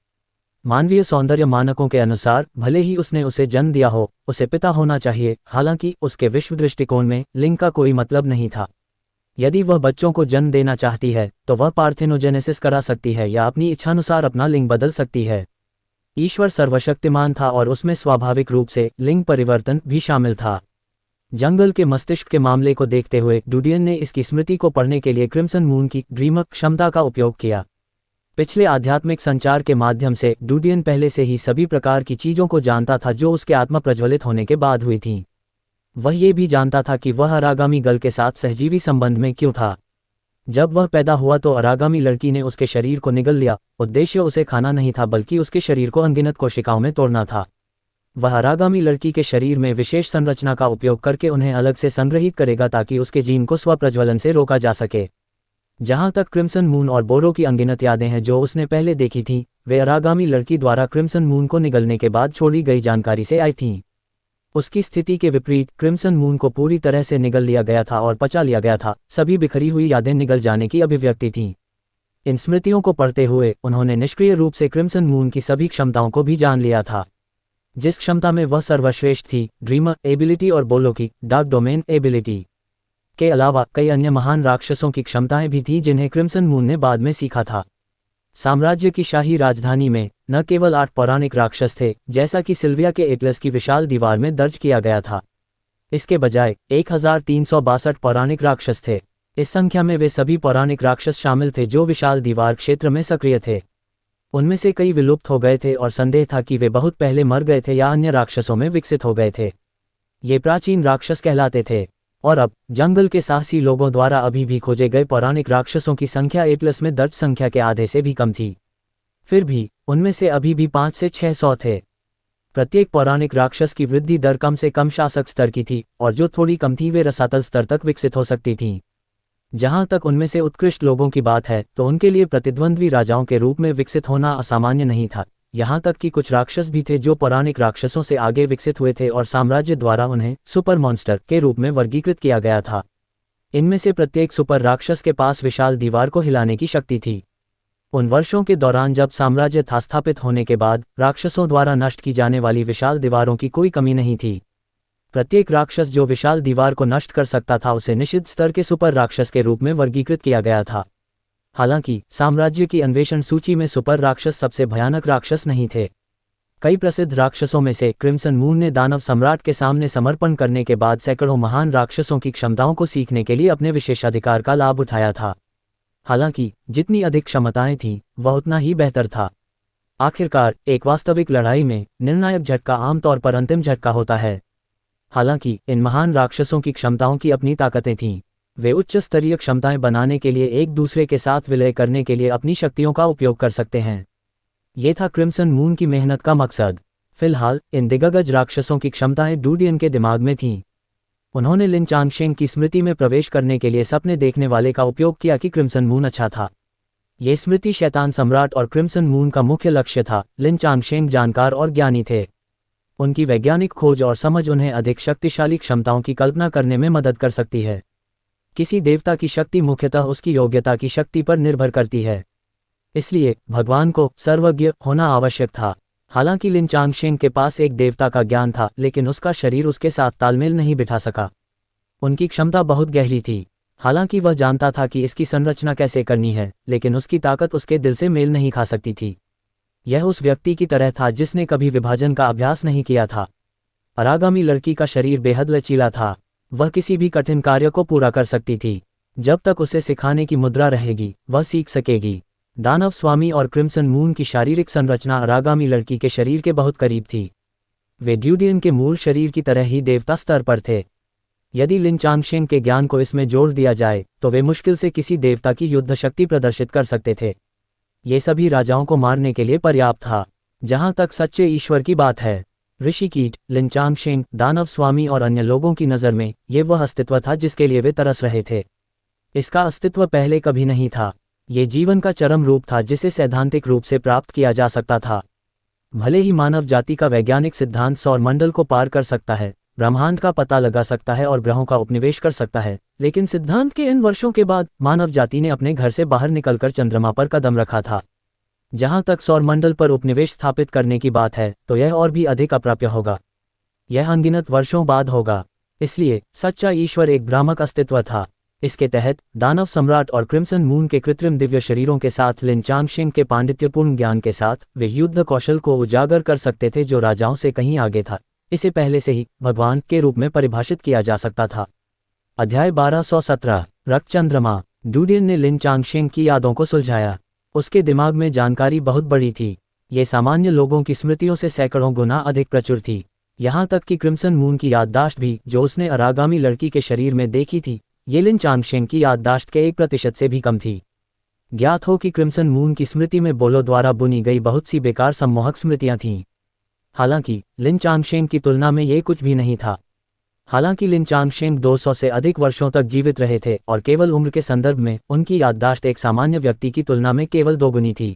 मानवीय सौंदर्य मानकों के अनुसार भले ही उसने उसे जन्म दिया हो, उसे पिता होना चाहिए। हालांकि उसके विश्व दृष्टिकोण में लिंग का कोई मतलब नहीं था। यदि वह बच्चों को जन्म देना चाहती है तो वह पार्थेनोजेनेसिस करा सकती है या अपनी इच्छानुसार अपना लिंग बदल सकती है। ईश्वर सर्वशक्तिमान था और उसमें स्वाभाविक रूप से लिंग परिवर्तन भी शामिल था। जंगल के मस्तिष्क के मामले को देखते हुए डुडियन ने इसकी स्मृति को पढ़ने के लिए क्रिम्सन मून की ड्रीमर क्षमता का उपयोग किया। पिछले आध्यात्मिक संचार के माध्यम से डुडियन पहले से ही सभी प्रकार की चीज़ों को जानता था जो उसके आत्मा प्रज्वलित होने के बाद हुई थीं। वह ये भी जानता था कि वह अरागामी गल के साथ सहजीवी संबंध में क्यों था। जब वह पैदा हुआ तो अरागामी लड़की ने उसके शरीर को निगल लिया। उद्देश्य उसे खाना नहीं था, बल्कि उसके शरीर को अनगिनत कोशिकाओं में तोड़ना था। वह अरागामी लड़की के शरीर में विशेष संरचना का उपयोग करके उन्हें अलग से संग्रहित करेगा ताकि उसके जीन को स्वप्रज्वलन से रोका जा सके। जहां तक क्रिम्सन मून और बोरो की अनगिनत यादें हैं जो उसने पहले देखी थीं, वे अरागामी लड़की द्वारा क्रिम्सन मून को निगलने के बाद छोड़ी गई जानकारी से आई थीं। उसकी स्थिति के विपरीत क्रिम्सन मून को पूरी तरह से निगल लिया गया था और पचा लिया गया था। सभी बिखरी हुई यादें निगल जाने की अभिव्यक्ति थीं। इन स्मृतियों को पढ़ते हुए उन्होंने निष्क्रिय रूप से क्रिम्सन मून की सभी क्षमताओं को भी जान लिया था। जिस क्षमता में वह सर्वश्रेष्ठ थी, ड्रीमर एबिलिटी और बोलो की डार्क डोमेन एबिलिटी के अलावा कई अन्य महान राक्षसों की क्षमताएं भी थीं जिन्हें क्रिम्सन मून ने बाद में सीखा था। साम्राज्य की शाही राजधानी में न केवल 8 पौराणिक राक्षस थे, जैसा कि सिल्विया के एटलस की विशाल दीवार में दर्ज किया गया था। इसके बजाय 1362 पौराणिक राक्षस थे। इस संख्या में वे सभी पौराणिक राक्षस शामिल थे जो विशाल दीवार क्षेत्र में सक्रिय थे। उनमें से कई विलुप्त हो गए थे और संदेह था कि वे बहुत पहले मर गए थे या अन्य राक्षसों में विकसित हो गए थे। ये प्राचीन राक्षस कहलाते थे। और अब जंगल के साहसी लोगों द्वारा अभी भी खोजे गए पौराणिक राक्षसों की संख्या एटलस में दर्ज संख्या के आधे से भी कम थी। फिर भी उनमें से अभी भी 500 से 600 थे। प्रत्येक पौराणिक राक्षस की वृद्धि दर कम से कम शासक स्तर की थी, और जो थोड़ी कम थी वे रसातल स्तर तक विकसित हो सकती थीं। जहां तक उनमें से उत्कृष्ट लोगों की बात है तो उनके लिए प्रतिद्वंद्वी राजाओं के रूप में विकसित होना असामान्य नहीं था। यहाँ तक कि कुछ राक्षस भी थे जो पौराणिक राक्षसों से आगे विकसित हुए थे और साम्राज्य द्वारा उन्हें सुपर मॉन्स्टर के रूप में वर्गीकृत किया गया था। इनमें से प्रत्येक सुपर राक्षस के पास विशाल दीवार को हिलाने की शक्ति थी। उन वर्षों के दौरान जब साम्राज्य था स्थापित होने के बाद राक्षसों द्वारा नष्ट की जाने वाली विशाल दीवारों की कोई कमी नहीं थी। प्रत्येक राक्षस जो विशाल दीवार को नष्ट कर सकता था उसे निषिद्ध स्तर के सुपर राक्षस के रूप में वर्गीकृत किया गया था। हालांकि साम्राज्य की अन्वेषण सूची में सुपर राक्षस सबसे भयानक राक्षस नहीं थे। कई प्रसिद्ध राक्षसों में से क्रिम्सन मून ने दानव सम्राट के सामने समर्पण करने के बाद सैकड़ों महान राक्षसों की क्षमताओं को सीखने के लिए अपने विशेषाधिकार का लाभ उठाया था। हालांकि जितनी अधिक क्षमताएं थीं वह उतना ही बेहतर था। आखिरकार एक वास्तविक लड़ाई में निर्णायक झटका आमतौर पर अंतिम झटका होता है। हालांकि इन महान राक्षसों की क्षमताओं की अपनी ताकतें थीं। वे उच्च स्तरीय क्षमताएं बनाने के लिए एक दूसरे के साथ विलय करने के लिए अपनी शक्तियों का उपयोग कर सकते हैं। ये था क्रिम्सन मून की मेहनत का मकसद। फिलहाल इन दिग्गज राक्षसों की क्षमताएं डुडियन के दिमाग में थीं। उन्होंने लिन चांगशेंग की स्मृति में प्रवेश करने के लिए सपने देखने वाले का उपयोग किया कि क्रिम्सन मून अच्छा था। ये स्मृति शैतान सम्राट और क्रिम्सन मून का मुख्य लक्ष्य था। लिन चांगशेंग जानकार और ज्ञानी थे। उनकी वैज्ञानिक खोज और समझ उन्हें अधिक शक्तिशाली क्षमताओं की कल्पना करने में मदद कर सकती है। किसी देवता की शक्ति मुख्यतः उसकी योग्यता की शक्ति पर निर्भर करती है। इसलिए भगवान को सर्वज्ञ होना आवश्यक था। हालांकि लिन चांगशेंग के पास एक देवता का ज्ञान था, लेकिन उसका शरीर उसके साथ तालमेल नहीं बिठा सका। उनकी क्षमता बहुत गहरी थी। हालांकि वह जानता था कि इसकी संरचना कैसे करनी है, लेकिन उसकी ताकत उसके दिल से मेल नहीं खा सकती थी। यह उस व्यक्ति की तरह था जिसने कभी विभाजन का अभ्यास नहीं किया था। अरागामी लड़की का शरीर बेहद लचीला था। वह किसी भी कठिन कार्य को पूरा कर सकती थी। जब तक उसे सिखाने की मुद्रा रहेगी वह सीख सकेगी। दानव स्वामी और क्रिम्सन मून की शारीरिक संरचना अरागामी लड़की के शरीर के बहुत करीब थी। वे ड्यूडियन के मूल शरीर की तरह ही देवता स्तर पर थे। यदि लिन चांगशेंग के ज्ञान को इसमें जोड़ दिया जाए तो वे मुश्किल से किसी देवता की युद्ध शक्ति प्रदर्शित कर सकते थे। ये सभी राजाओं को मारने के लिए पर्याप्त था। जहां तक सच्चे ईश्वर की बात है, ऋषि कीट, लिन चांगशेंग, दानव स्वामी और अन्य लोगों की नज़र में ये वह अस्तित्व था जिसके लिए वे तरस रहे थे। इसका अस्तित्व पहले कभी नहीं था। ये जीवन का चरम रूप था जिसे सैद्धांतिक रूप से प्राप्त किया जा सकता था। भले ही मानव जाति का वैज्ञानिक सिद्धांत सौर मंडल को पार कर सकता है, ब्रह्मांड का पता लगा सकता है और ग्रहों का उपनिवेश कर सकता है, लेकिन सिद्धांत के इन वर्षों के बाद मानव जाति ने अपने घर से बाहर निकलकर चंद्रमा पर कदम रखा था। जहां तक सौरमंडल पर उपनिवेश स्थापित करने की बात है, तो यह और भी अधिक अप्राप्य होगा। यह अनगिनत वर्षों बाद होगा। इसलिए सच्चा ईश्वर एक भ्रामक अस्तित्व था। इसके तहत दानव सम्राट और क्रिम्सन मून के कृत्रिम दिव्य शरीरों के साथ लिन चांगशेंग के पांडित्यपूर्ण ज्ञान के साथ वे युद्ध कौशल को उजागर कर सकते थे जो राजाओं से कहीं आगे था। इसे पहले से ही भगवान के रूप में परिभाषित किया जा सकता था। अध्याय 1217 रक्त चंद्रमा। डूडियन ने लिन चांगशेंग की यादों को सुलझाया। उसके दिमाग में जानकारी बहुत बड़ी थी। ये सामान्य लोगों की स्मृतियों से सैकड़ों गुना अधिक प्रचुर थी। यहाँ तक कि क्रिम्सन मून की याददाश्त भी, जो उसने अरागामी लड़की के शरीर में देखी थी, ये लिन चांगशेंग की याददाश्त के 1% से भी कम थी। ज्ञात हो कि क्रिम्सन मून की स्मृति में बोलो द्वारा बुनी गई बहुत सी बेकार सम्मोहक स्मृतियां थीं। हालांकि लिन चांगशेंग की तुलना में ये कुछ भी नहीं था। हालांकि लिन चांगशेंग 200 से अधिक वर्षों तक जीवित रहे थे और केवल उम्र के संदर्भ में उनकी याददाश्त एक सामान्य व्यक्ति की तुलना में केवल दोगुनी थी।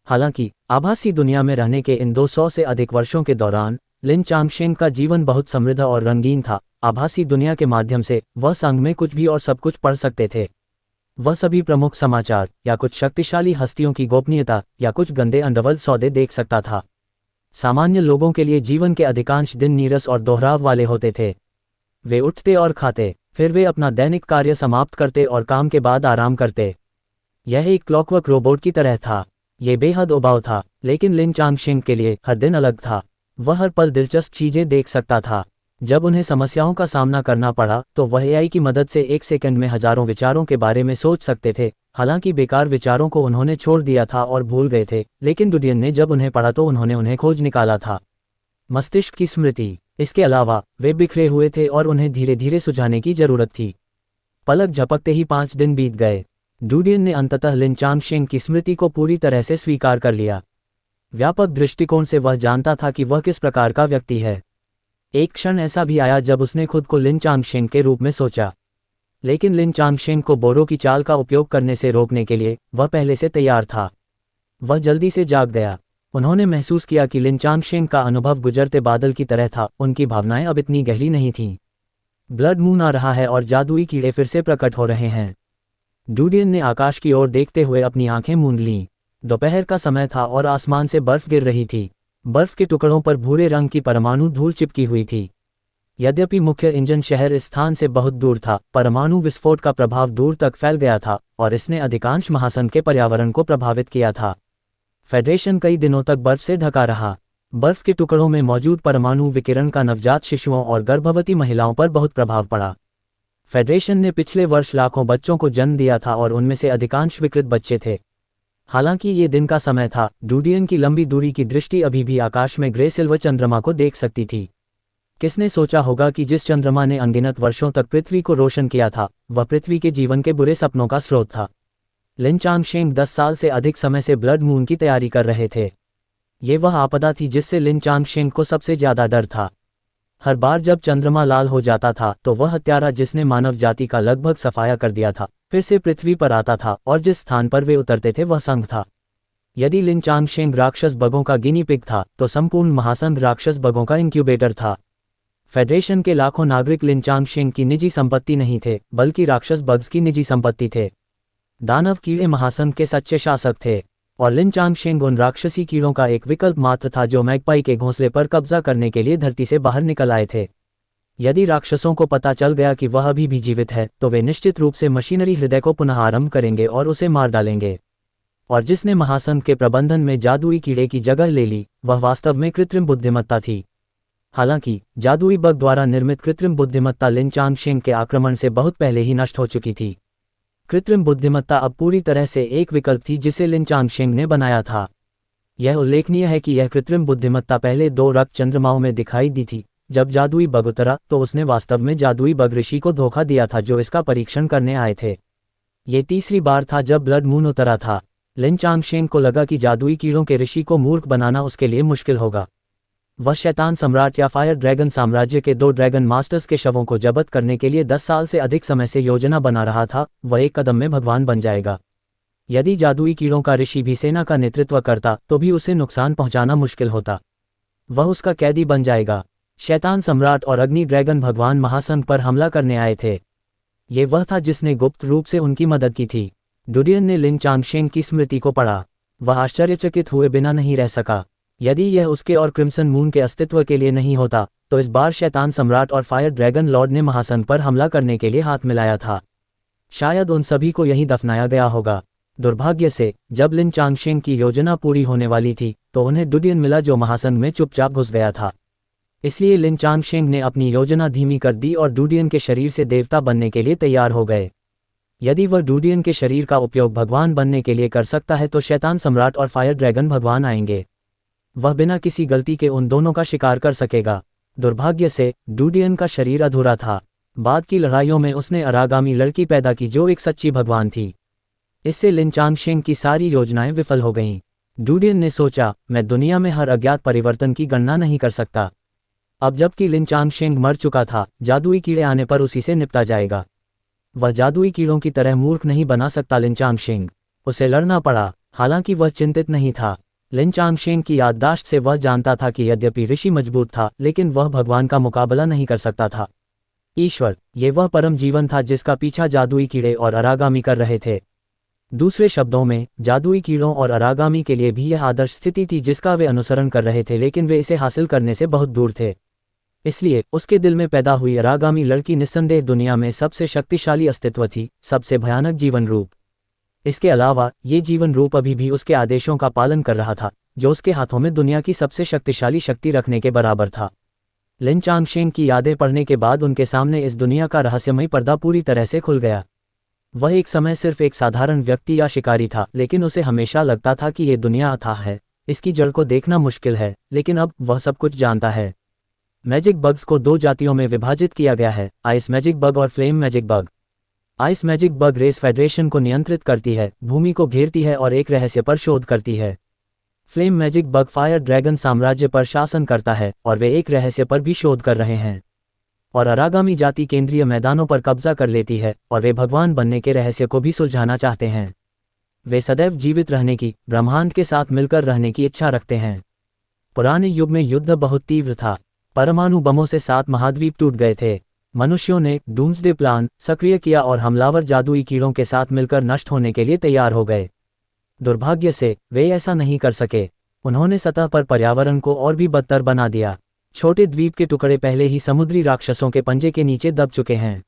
हालांकि आभासी दुनिया में रहने के इन 200 से अधिक वर्षों के दौरान लिन चांगशेंग का जीवन बहुत समृद्ध और रंगीन था। आभासी दुनिया के माध्यम से वह संग में कुछ भी और सब कुछ पढ़ सकते थे। वह सभी प्रमुख समाचार या कुछ शक्तिशाली हस्तियों की गोपनीयता या कुछ गंदे अंडरवर्ल्ड सौदे देख सकता था। सामान्य लोगों के लिए जीवन के अधिकांश दिन नीरस और दोहराव वाले होते थे। वे उठते और खाते, फिर वे अपना दैनिक कार्य समाप्त करते और काम के बाद आराम करते। यह एक क्लॉकवर्क रोबोट की तरह था। यह बेहद उबाऊ था, लेकिन लिन चांगशेंग के लिए हर दिन अलग था। वह हर पल दिलचस्प चीजें देख सकता था। जब उन्हें समस्याओं का सामना करना पड़ा तो वह एआई की मदद से 1 सेकंड में हजारों विचारों के बारे में सोच सकते थे। हालांकि बेकार विचारों को उन्होंने छोड़ दिया था और भूल गए थे, लेकिन डूडियन ने जब उन्हें पढ़ा तो उन्होंने उन्हें खोज निकाला था। मस्तिष्क की स्मृति। इसके अलावा वे बिखरे हुए थे और उन्हें धीरे धीरे सुझाने की जरूरत थी। पलक झपकते ही 5 दिन बीत गए। डूडियन ने अंततः लिन चांगशेंग की स्मृति को पूरी तरह से स्वीकार कर लिया। व्यापक दृष्टिकोण से वह जानता था कि वह किस प्रकार का व्यक्ति है। एक क्षण ऐसा भी आया जब उसने खुद को लिन चांगशेंग के रूप में सोचा, लेकिन लिन चांगशेंग को बोरो की चाल का उपयोग करने से रोकने के लिए वह पहले से तैयार था। वह जल्दी से जाग गया। उन्होंने महसूस किया कि लिन चांगशेंग का अनुभव गुजरते बादल की तरह था। उनकी भावनाएं अब इतनी गहरी नहीं थीं। ब्लड मून आ रहा है और जादुई कीड़े फिर से प्रकट हो रहे हैं। डूडियन ने आकाश की ओर देखते हुए अपनी आंखें मूंद लीं। दोपहर का समय था और आसमान से बर्फ गिर रही थी। बर्फ के टुकड़ों पर भूरे रंग की परमाणु धूल चिपकी हुई थी। यद्यपि मुख्य इंजन शहर इस स्थान से बहुत दूर था, परमाणु विस्फोट का प्रभाव दूर तक फैल गया था और इसने अधिकांश महासन के पर्यावरण को प्रभावित किया था। फेडरेशन कई दिनों तक बर्फ से ढका रहा। बर्फ के टुकड़ों में मौजूद परमाणु विकिरण का नवजात शिशुओं और गर्भवती महिलाओं पर बहुत प्रभाव पड़ा। फेडरेशन ने पिछले वर्ष लाखों बच्चों को जन्म दिया था और उनमें से अधिकांश विकृत बच्चे थे। हालांकि ये दिन का समय था, डूडियन की लंबी दूरी की दृष्टि अभी भी आकाश में ग्रे सिल्वर चंद्रमा को देख सकती थी। किसने सोचा होगा कि जिस चंद्रमा ने अनगिनत वर्षों तक पृथ्वी को रोशन किया था, वह पृथ्वी के जीवन के बुरे सपनों का स्रोत था। लिन चांगशेंग 10 साल से अधिक समय से ब्लड मून की तैयारी कर रहे थे। ये वह आपदा थी जिससे लिन चांगशेंग को सबसे ज्यादा डर था। हर बार जब चंद्रमा लाल हो जाता था तो वह हत्यारा जिसने मानव जाति का लगभग सफाया कर दिया था फिर से पृथ्वी पर आता था और जिस स्थान पर वे उतरते थे वह संघ था। यदि लिन चांगशेंग राक्षस बगों का गिनी पिग था तो संपूर्ण महासंघ राक्षस बगों का इंक्यूबेटर था। फेडरेशन के लाखों नागरिक लिन चांगशेंग की निजी संपत्ति नहीं थे, बल्कि राक्षस बग्स की निजी संपत्ति थे। दानव कीड़े महासंघ के सच्चे शासक थे और लिन चांगशेंग उन राक्षसी कीड़ों का एक विकल्प मात्र था जो मैगपाई के घोंसले पर कब्जा करने के लिए धरती से बाहर निकल आए थे। यदि राक्षसों को पता चल गया कि वह अभी भी जीवित है तो वे निश्चित रूप से मशीनरी हृदय को पुनः आरंभ करेंगे और उसे मार डालेंगे। और जिसने महासंघ के प्रबंधन में जादुई कीड़े की जगह ले ली वह वास्तव में कृत्रिम बुद्धिमत्ता थी। हालांकि जादुई बग द्वारा निर्मित कृत्रिम बुद्धिमत्ता लिन चांगशेंग के आक्रमण से बहुत पहले ही नष्ट हो चुकी थी। कृत्रिम बुद्धिमत्ता अब पूरी तरह से एक विकल्प थी जिसे लिन चांगशेंग ने बनाया था। यह उल्लेखनीय है कि यह कृत्रिम बुद्धिमत्ता पहले 2 रक्त चंद्रमाओं में दिखाई दी थी। जब जादुई बग उतरा तो उसने वास्तव में जादुई बग ऋषि को धोखा दिया था जो इसका परीक्षण करने आए थे। ये तीसरी बार था जब ब्लड मून उतरा था। लिन चांगशेंग को लगा कि जादुई कीड़ों के ऋषि को मूर्ख बनाना उसके लिए मुश्किल होगा। वह शैतान सम्राट या फायर ड्रैगन साम्राज्य के 2 ड्रैगन मास्टर्स के शवों को जब्त करने के लिए 10 साल से अधिक समय से योजना बना रहा था। वह एक कदम में भगवान बन जाएगा। यदि जादुई कीड़ों का ऋषि भी सेना का नेतृत्व करता तो भी उसे नुकसान पहुंचाना मुश्किल होता। वह उसका कैदी बन जाएगा। शैतान सम्राट और अग्नि ड्रैगन भगवान महासंघ पर हमला करने आए थे। ये वह था जिसने गुप्त रूप से उनकी मदद की थी। डुडियन ने लिन चांगशेंग की स्मृति को पढ़ा। वह आश्चर्यचकित हुए बिना नहीं रह सका। यदि यह उसके और क्रिम्सन मून के अस्तित्व के लिए नहीं होता तो इस बार शैतान सम्राट और फायर ड्रैगन लॉर्ड ने महासंघ पर हमला करने के लिए हाथ मिलाया था। शायद उन सभी को यहीं दफनाया गया होगा। दुर्भाग्य से जब लिन चांगशेंग की योजना पूरी होने वाली थी तो उन्हें डुडियन मिला जो महासंघ में चुपचाप घुस गया था। इसलिए लिन चांगशेंग ने अपनी योजना धीमी कर दी और डुडियन के शरीर से देवता बनने के लिए तैयार हो गए। यदि वह डुडियन के शरीर का उपयोग भगवान बनने के लिए कर सकता है तो शैतान सम्राट और फायर ड्रैगन भगवान आएंगे। वह बिना किसी गलती के उन दोनों का शिकार कर सकेगा। दुर्भाग्य से डुडियन का शरीर अधूरा था। बाद की लड़ाइयों में उसने अरागामी लड़की पैदा की जो एक सच्ची भगवान थी। इससे लिन चांगशेंग की सारी योजनाएं विफल हो गईं। डुडियन ने सोचा, मैं दुनिया में हर अज्ञात परिवर्तन की गणना नहीं कर सकता। अब जबकि लिन चांगशेंग मर चुका था, जादुई कीड़े आने पर उसी से निपटा जाएगा। वह जादुई कीड़ों की तरह मूर्ख नहीं बना सकता लिन चांगशेंग। उसे लड़ना पड़ा। हालांकि वह चिंतित नहीं था। लिन चांगशेंग की याददाश्त से वह जानता था कि यद्यपि ऋषि मजबूत था लेकिन वह भगवान का मुकाबला नहीं कर सकता था। ईश्वर, ये वह परम जीवन था जिसका पीछा जादुई कीड़े और अरागामी कर रहे थे। दूसरे शब्दों में, जादुई कीड़ों और अरागामी के लिए भी यह आदर्श स्थिति थी जिसका वे अनुसरण कर रहे थे, लेकिन वे इसे हासिल करने से बहुत दूर थे। इसलिए उसके दिल में पैदा हुई अरागामी लड़की निस्संदेह दुनिया में सबसे शक्तिशाली अस्तित्व थी, सबसे भयानक जीवन रूप। इसके अलावा ये जीवन रूप अभी भी उसके आदेशों का पालन कर रहा था, जो उसके हाथों में दुनिया की सबसे शक्तिशाली शक्ति रखने के बराबर था। लिन चांगशेंग की यादें पढ़ने के बाद उनके सामने इस दुनिया का रहस्यमय पर्दा पूरी तरह से खुल गया। वह एक समय सिर्फ एक साधारण व्यक्ति या शिकारी था, लेकिन उसे हमेशा लगता था कि ये दुनिया अथाह है, इसकी जड़ को देखना मुश्किल है, लेकिन अब वह सब कुछ जानता है। मैजिक बग्स को दो जातियों में विभाजित किया गया है, आइस मैजिक बग और flame magic bug. Ice magic bug race federation को नियंत्रित करती है, भूमि को घेरती है और एक रहस्य पर शोध करती है। Flame magic bug fire dragon साम्राज्य पर शासन करता है और वे एक रहस्य पर भी शोध कर रहे हैं। और अरागामी जाति केंद्रीय मैदानों पर कब्जा कर लेती है और वे भगवान बनने के रहस्य को भी सुलझाना चाहते हैं। वे सदैव जीवित रहने की, ब्रह्मांड के साथ मिलकर रहने की इच्छा रखते हैं। पुराने युग में युद्ध बहुत तीव्र था। परमाणु बमों से 7 महाद्वीप टूट गए थे। मनुष्यों ने डूम्सडे प्लान सक्रिय किया और हमलावर जादुई कीड़ों के साथ मिलकर नष्ट होने के लिए तैयार हो गए। दुर्भाग्य से वे ऐसा नहीं कर सके। उन्होंने सतह पर पर्यावरण को और भी बदतर बना दिया। छोटे द्वीप के टुकड़े पहले ही समुद्री राक्षसों के पंजे के नीचे दब चुके हैं।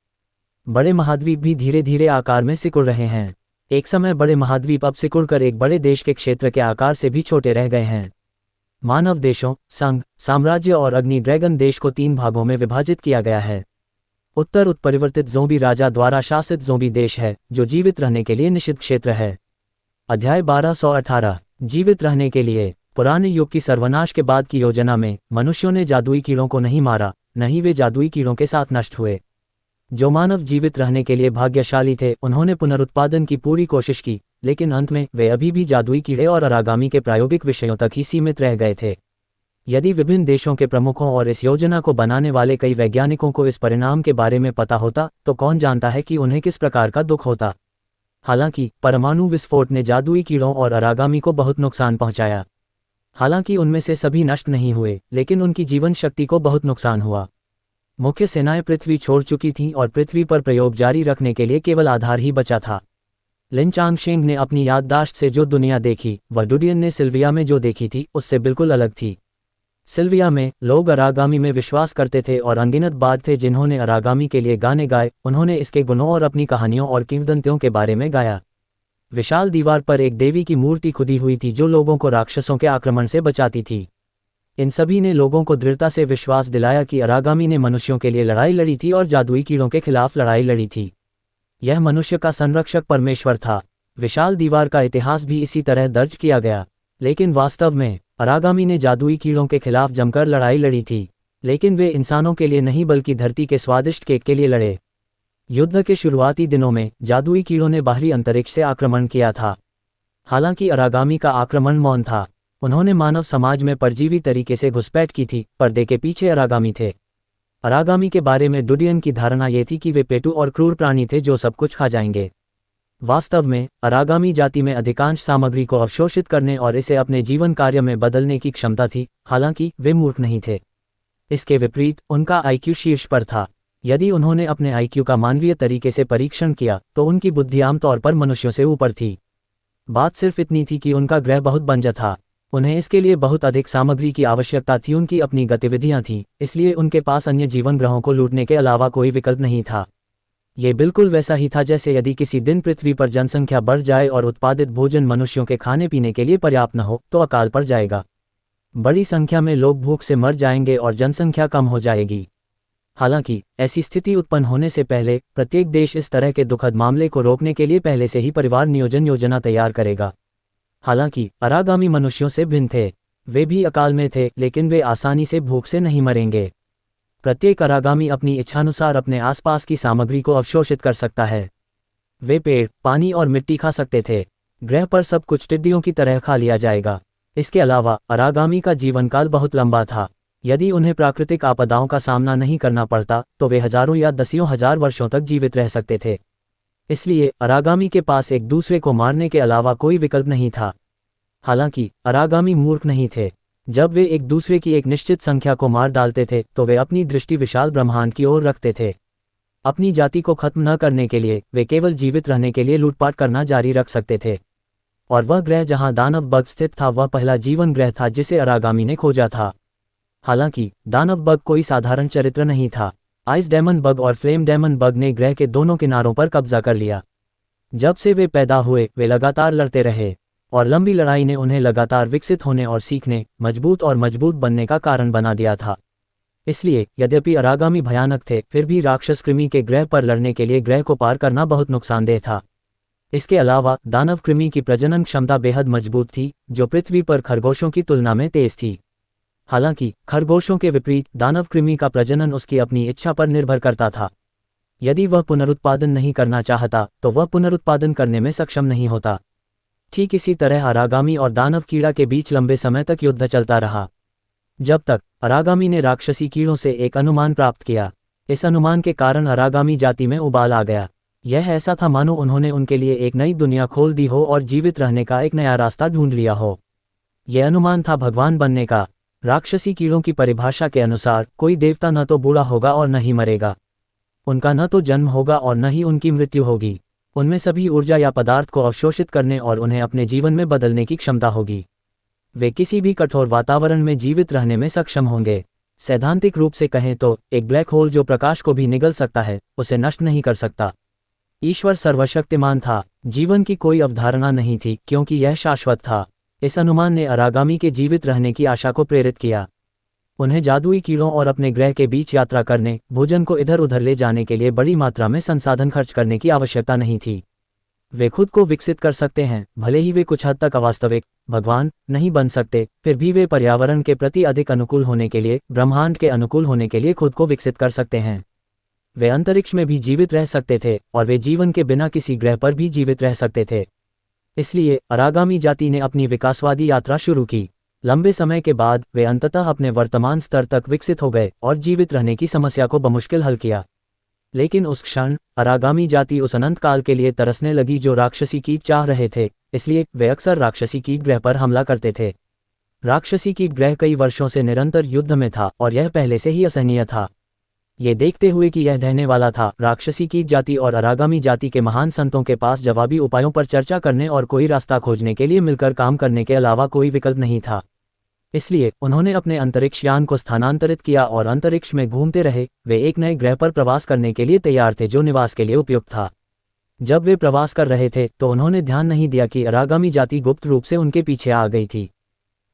बड़े महाद्वीप भी धीरे धीरे आकार में सिकुड़ रहे हैं। एक समय बड़े महाद्वीप अब सिकुड़कर एक बड़े देश के क्षेत्र के आकार से भी छोटे रह गए हैं। मानव देशों, संघ, साम्राज्य और अग्नि ड्रैगन देश को 3 भागों में विभाजित किया गया है। उत्तर उत्परिवर्तित ज़ोंबी राजा द्वारा शासित ज़ोंबी देश है, जो जीवित रहने के लिए निषिद्ध क्षेत्र है। अध्याय 1218 जीवित रहने के लिए। पुराने युग की सर्वनाश के बाद की योजना में मनुष्यों ने जादुई कीड़ों को नहीं मारा, न ही वे जादुई कीड़ों के साथ नष्ट हुए। जो मानव जीवित रहने के लिए भाग्यशाली थे उन्होंने पुनरुत्पादन की पूरी कोशिश की, लेकिन अंत में वे अभी भी जादुई कीड़े और अरागामी के प्रायोगिक विषयों तक ही सीमित रह गए थे। यदि विभिन्न देशों के प्रमुखों और इस योजना को बनाने वाले कई वैज्ञानिकों को इस परिणाम के बारे में पता होता तो कौन जानता है कि उन्हें किस प्रकार का दुख होता। हालांकि परमाणु विस्फोट ने जादुई कीड़ों और अरागामी को बहुत नुकसान पहुंचाया। हालांकि उनमें से सभी नष्ट नहीं हुए, लेकिन उनकी जीवन शक्ति को बहुत नुकसान हुआ। मुख्य सेनाएं पृथ्वी छोड़ चुकी थीं और पृथ्वी पर प्रयोग जारी रखने के लिए केवल आधार ही बचा था। लिन चांगशेंग ने अपनी याददाश्त से जो दुनिया देखी वह डुडियन ने सिल्विया में जो देखी थी उससे बिल्कुल अलग थी। सिल्विया में लोग अरागामी में विश्वास करते थे और अनगिनत बाद थे जिन्होंने अरागामी के लिए गाने गाए। उन्होंने इसके गुणों और अपनी कहानियों और किंवदंतियों के बारे में गाया। विशाल दीवार पर एक देवी की मूर्ति खुदी हुई थी जो लोगों को राक्षसों के आक्रमण से बचाती थी। इन सभी ने लोगों को दृढ़ता से विश्वास दिलाया कि अरागामी ने मनुष्यों के लिए लड़ाई लड़ी थी और जादुई कीड़ों के खिलाफ लड़ाई लड़ी थी। यह मनुष्य का संरक्षक परमेश्वर था। विशाल दीवार का इतिहास भी इसी तरह दर्ज किया गया। लेकिन वास्तव में अरागामी ने जादुई कीड़ों के खिलाफ जमकर लड़ाई लड़ी थी, लेकिन वे इंसानों के लिए नहीं बल्कि धरती के स्वादिष्ट केक के लिए लड़े। युद्ध के शुरुआती दिनों में जादुई कीड़ों ने बाहरी अंतरिक्ष से आक्रमण किया था। हालांकि अरागामी का आक्रमण मौन था। उन्होंने मानव समाज में परजीवी तरीके से घुसपैठ की थी। पर्दे के पीछे अरागामी थे। अरागामी के बारे में डुडियन की धारणा ये थी कि वे पेटू और क्रूर प्राणी थे जो सब कुछ खा जाएंगे। वास्तव में अरागामी जाति में अधिकांश सामग्री को अवशोषित करने और इसे अपने जीवन कार्य में बदलने की क्षमता थी। हालांकि वे मूर्ख नहीं थे। इसके विपरीत उनका आईक्यू शीर्ष पर था। यदि उन्होंने अपने आईक्यू का मानवीय तरीके से परीक्षण किया तो उनकी बुद्धि आमतौर पर मनुष्यों से ऊपर थी। बात सिर्फ इतनी थी कि उनका ग्रह बहुत बंजर था। उन्हें इसके लिए बहुत अधिक सामग्री की आवश्यकता थी। उनकी अपनी गतिविधियां थीं, इसलिए उनके पास अन्य जीवन ग्रहों को लूटने के अलावा कोई विकल्प नहीं था। ये बिल्कुल वैसा ही था जैसे यदि किसी दिन पृथ्वी पर जनसंख्या बढ़ जाए और उत्पादित भोजन मनुष्यों के खाने पीने के लिए पर्याप्त न हो तो अकाल पड़ जाएगा। बड़ी संख्या में लोग भूख से मर जाएंगे और जनसंख्या कम हो जाएगी। हालांकि ऐसी स्थिति उत्पन्न होने से पहले प्रत्येक देश इस तरह के दुखद मामले को रोकने के लिए पहले से ही परिवार नियोजन योजना तैयार करेगा। हालांकि अरागामी मनुष्यों से भिन्न थे। वे भी अकाल में थे, लेकिन वे आसानी से भूख से नहीं मरेंगे। प्रत्येक अरागामी अपनी इच्छानुसार अपने आसपास की सामग्री को अवशोषित कर सकता है। वे पेड़, पानी और मिट्टी खा सकते थे। ग्रह पर सब कुछ टिड्डियों की तरह खा लिया जाएगा। इसके अलावा अरागामी का जीवनकाल बहुत लंबा था। यदि उन्हें प्राकृतिक आपदाओं का सामना नहीं करना पड़ता तो वे हजारों या दसियों हजार वर्षों तक जीवित रह सकते थे। इसलिए अरागामी के पास एक दूसरे को मारने के अलावा कोई विकल्प नहीं था। हालांकि अरागामी मूर्ख नहीं थे। जब वे एक दूसरे की एक निश्चित संख्या को मार डालते थे तो वे अपनी दृष्टि विशाल ब्रह्मांड की ओर रखते थे। अपनी जाति को खत्म न करने के लिए वे केवल जीवित रहने के लिए लूटपाट करना जारी रख सकते थे। और वह ग्रह जहां दानव बग स्थित था वह पहला जीवन ग्रह था जिसे अरागामी ने खोजा था। हालांकि दानव बग कोई साधारण चरित्र नहीं था। आइस डेमन बग और फ्लेम डेमन बग ने ग्रह के दोनों किनारों पर कब्जा कर लिया। जब से वे पैदा हुए वे लगातार लड़ते रहे और लंबी लड़ाई ने उन्हें लगातार विकसित होने और सीखने, मजबूत बनने का कारण बना दिया था। इसलिए यद्यपि अरागामी भयानक थे, फिर भी राक्षस कृमि के ग्रह पर लड़ने के लिए ग्रह को पार करना बहुत नुकसानदेह था। इसके अलावा दानव कृमि की प्रजनन क्षमता बेहद मजबूत थी, जो पृथ्वी पर खरगोशों की तुलना में तेज थी। हालांकि खरगोशों के विपरीत दानव कृमि का प्रजनन उसकी अपनी इच्छा पर निर्भर करता था। यदि वह पुनरुत्पादन नहीं करना चाहता तो वह पुनरुत्पादन करने में सक्षम नहीं होता। ठीक इसी तरह अरागामी और दानव कीड़ा के बीच लंबे समय तक युद्ध चलता रहा, जब तक अरागामी ने राक्षसी कीड़ों से एक अनुमान प्राप्त किया। इस अनुमान के कारण अरागामी जाति में उबाल आ गया। यह ऐसा था मानो उन्होंने उनके लिए एक नई दुनिया खोल दी हो और जीवित रहने का एक नया रास्ता ढूंढ लिया हो। यह अनुमान था भगवान बनने का। राक्षसी कीड़ों की परिभाषा के अनुसार कोई देवता न तो बूढ़ा होगा और न ही मरेगा। उनका न तो जन्म होगा और न ही उनकी मृत्यु होगी। उनमें सभी ऊर्जा या पदार्थ को अवशोषित करने और उन्हें अपने जीवन में बदलने की क्षमता होगी। वे किसी भी कठोर वातावरण में जीवित रहने में सक्षम होंगे। सैद्धांतिक रूप से कहें तो एक ब्लैक होल जो प्रकाश को भी निगल सकता है उसे नष्ट नहीं कर सकता। ईश्वर सर्वशक्तिमान था। जीवन की कोई अवधारणा नहीं थी क्योंकि यह शाश्वत था। इस अनुमान ने अरागामी के जीवित रहने की आशा को प्रेरित किया। उन्हें जादुई कीड़ों और अपने ग्रह के बीच यात्रा करने, भोजन को इधर उधर ले जाने के लिए बड़ी मात्रा में संसाधन खर्च करने की आवश्यकता नहीं थी। वे खुद को विकसित कर सकते हैं, भले ही वे कुछ हद तक अवास्तविक भगवान नहीं बन सकते, फिर भी वे पर्यावरण के प्रति अधिक अनुकूल होने के लिए, ब्रह्मांड के अनुकूल होने के लिए खुद को विकसित कर सकते हैं। वे अंतरिक्ष में भी जीवित रह सकते थे और वे जीवन के बिना किसी ग्रह पर भी जीवित रह सकते थे। इसलिए अरागामी जाति ने अपनी विकासवादी यात्रा शुरू की। लंबे समय के बाद वे अंततः अपने वर्तमान स्तर तक विकसित हो गए और जीवित रहने की समस्या को बमुश्किल हल किया। लेकिन उस क्षण अरागामी जाति उस अनंत काल के लिए तरसने लगी जो राक्षसी कीट चाह रहे थे। इसलिए वे अक्सर राक्षसी कीट ग्रह पर हमला करते थे। राक्षसी कीट ग्रह कई वर्षों से निरंतर युद्ध में था और यह पहले से ही असहनीय था। ये देखते हुए कि यह ढहने वाला था, राक्षसी कीट जाति और अरागामी जाति के महान संतों के पास जवाबी उपायों पर चर्चा करने और कोई रास्ता खोजने के लिए मिलकर काम करने के अलावा कोई विकल्प नहीं था। इसलिए उन्होंने अपने अंतरिक्ष यान को स्थानांतरित किया और अंतरिक्ष में घूमते रहे। वे एक नए ग्रह पर प्रवास करने के लिए तैयार थे जो निवास के लिए उपयुक्त था। जब वे प्रवास कर रहे थे तो उन्होंने ध्यान नहीं दिया कि अरागामी जाति गुप्त रूप से उनके पीछे आ गई थी।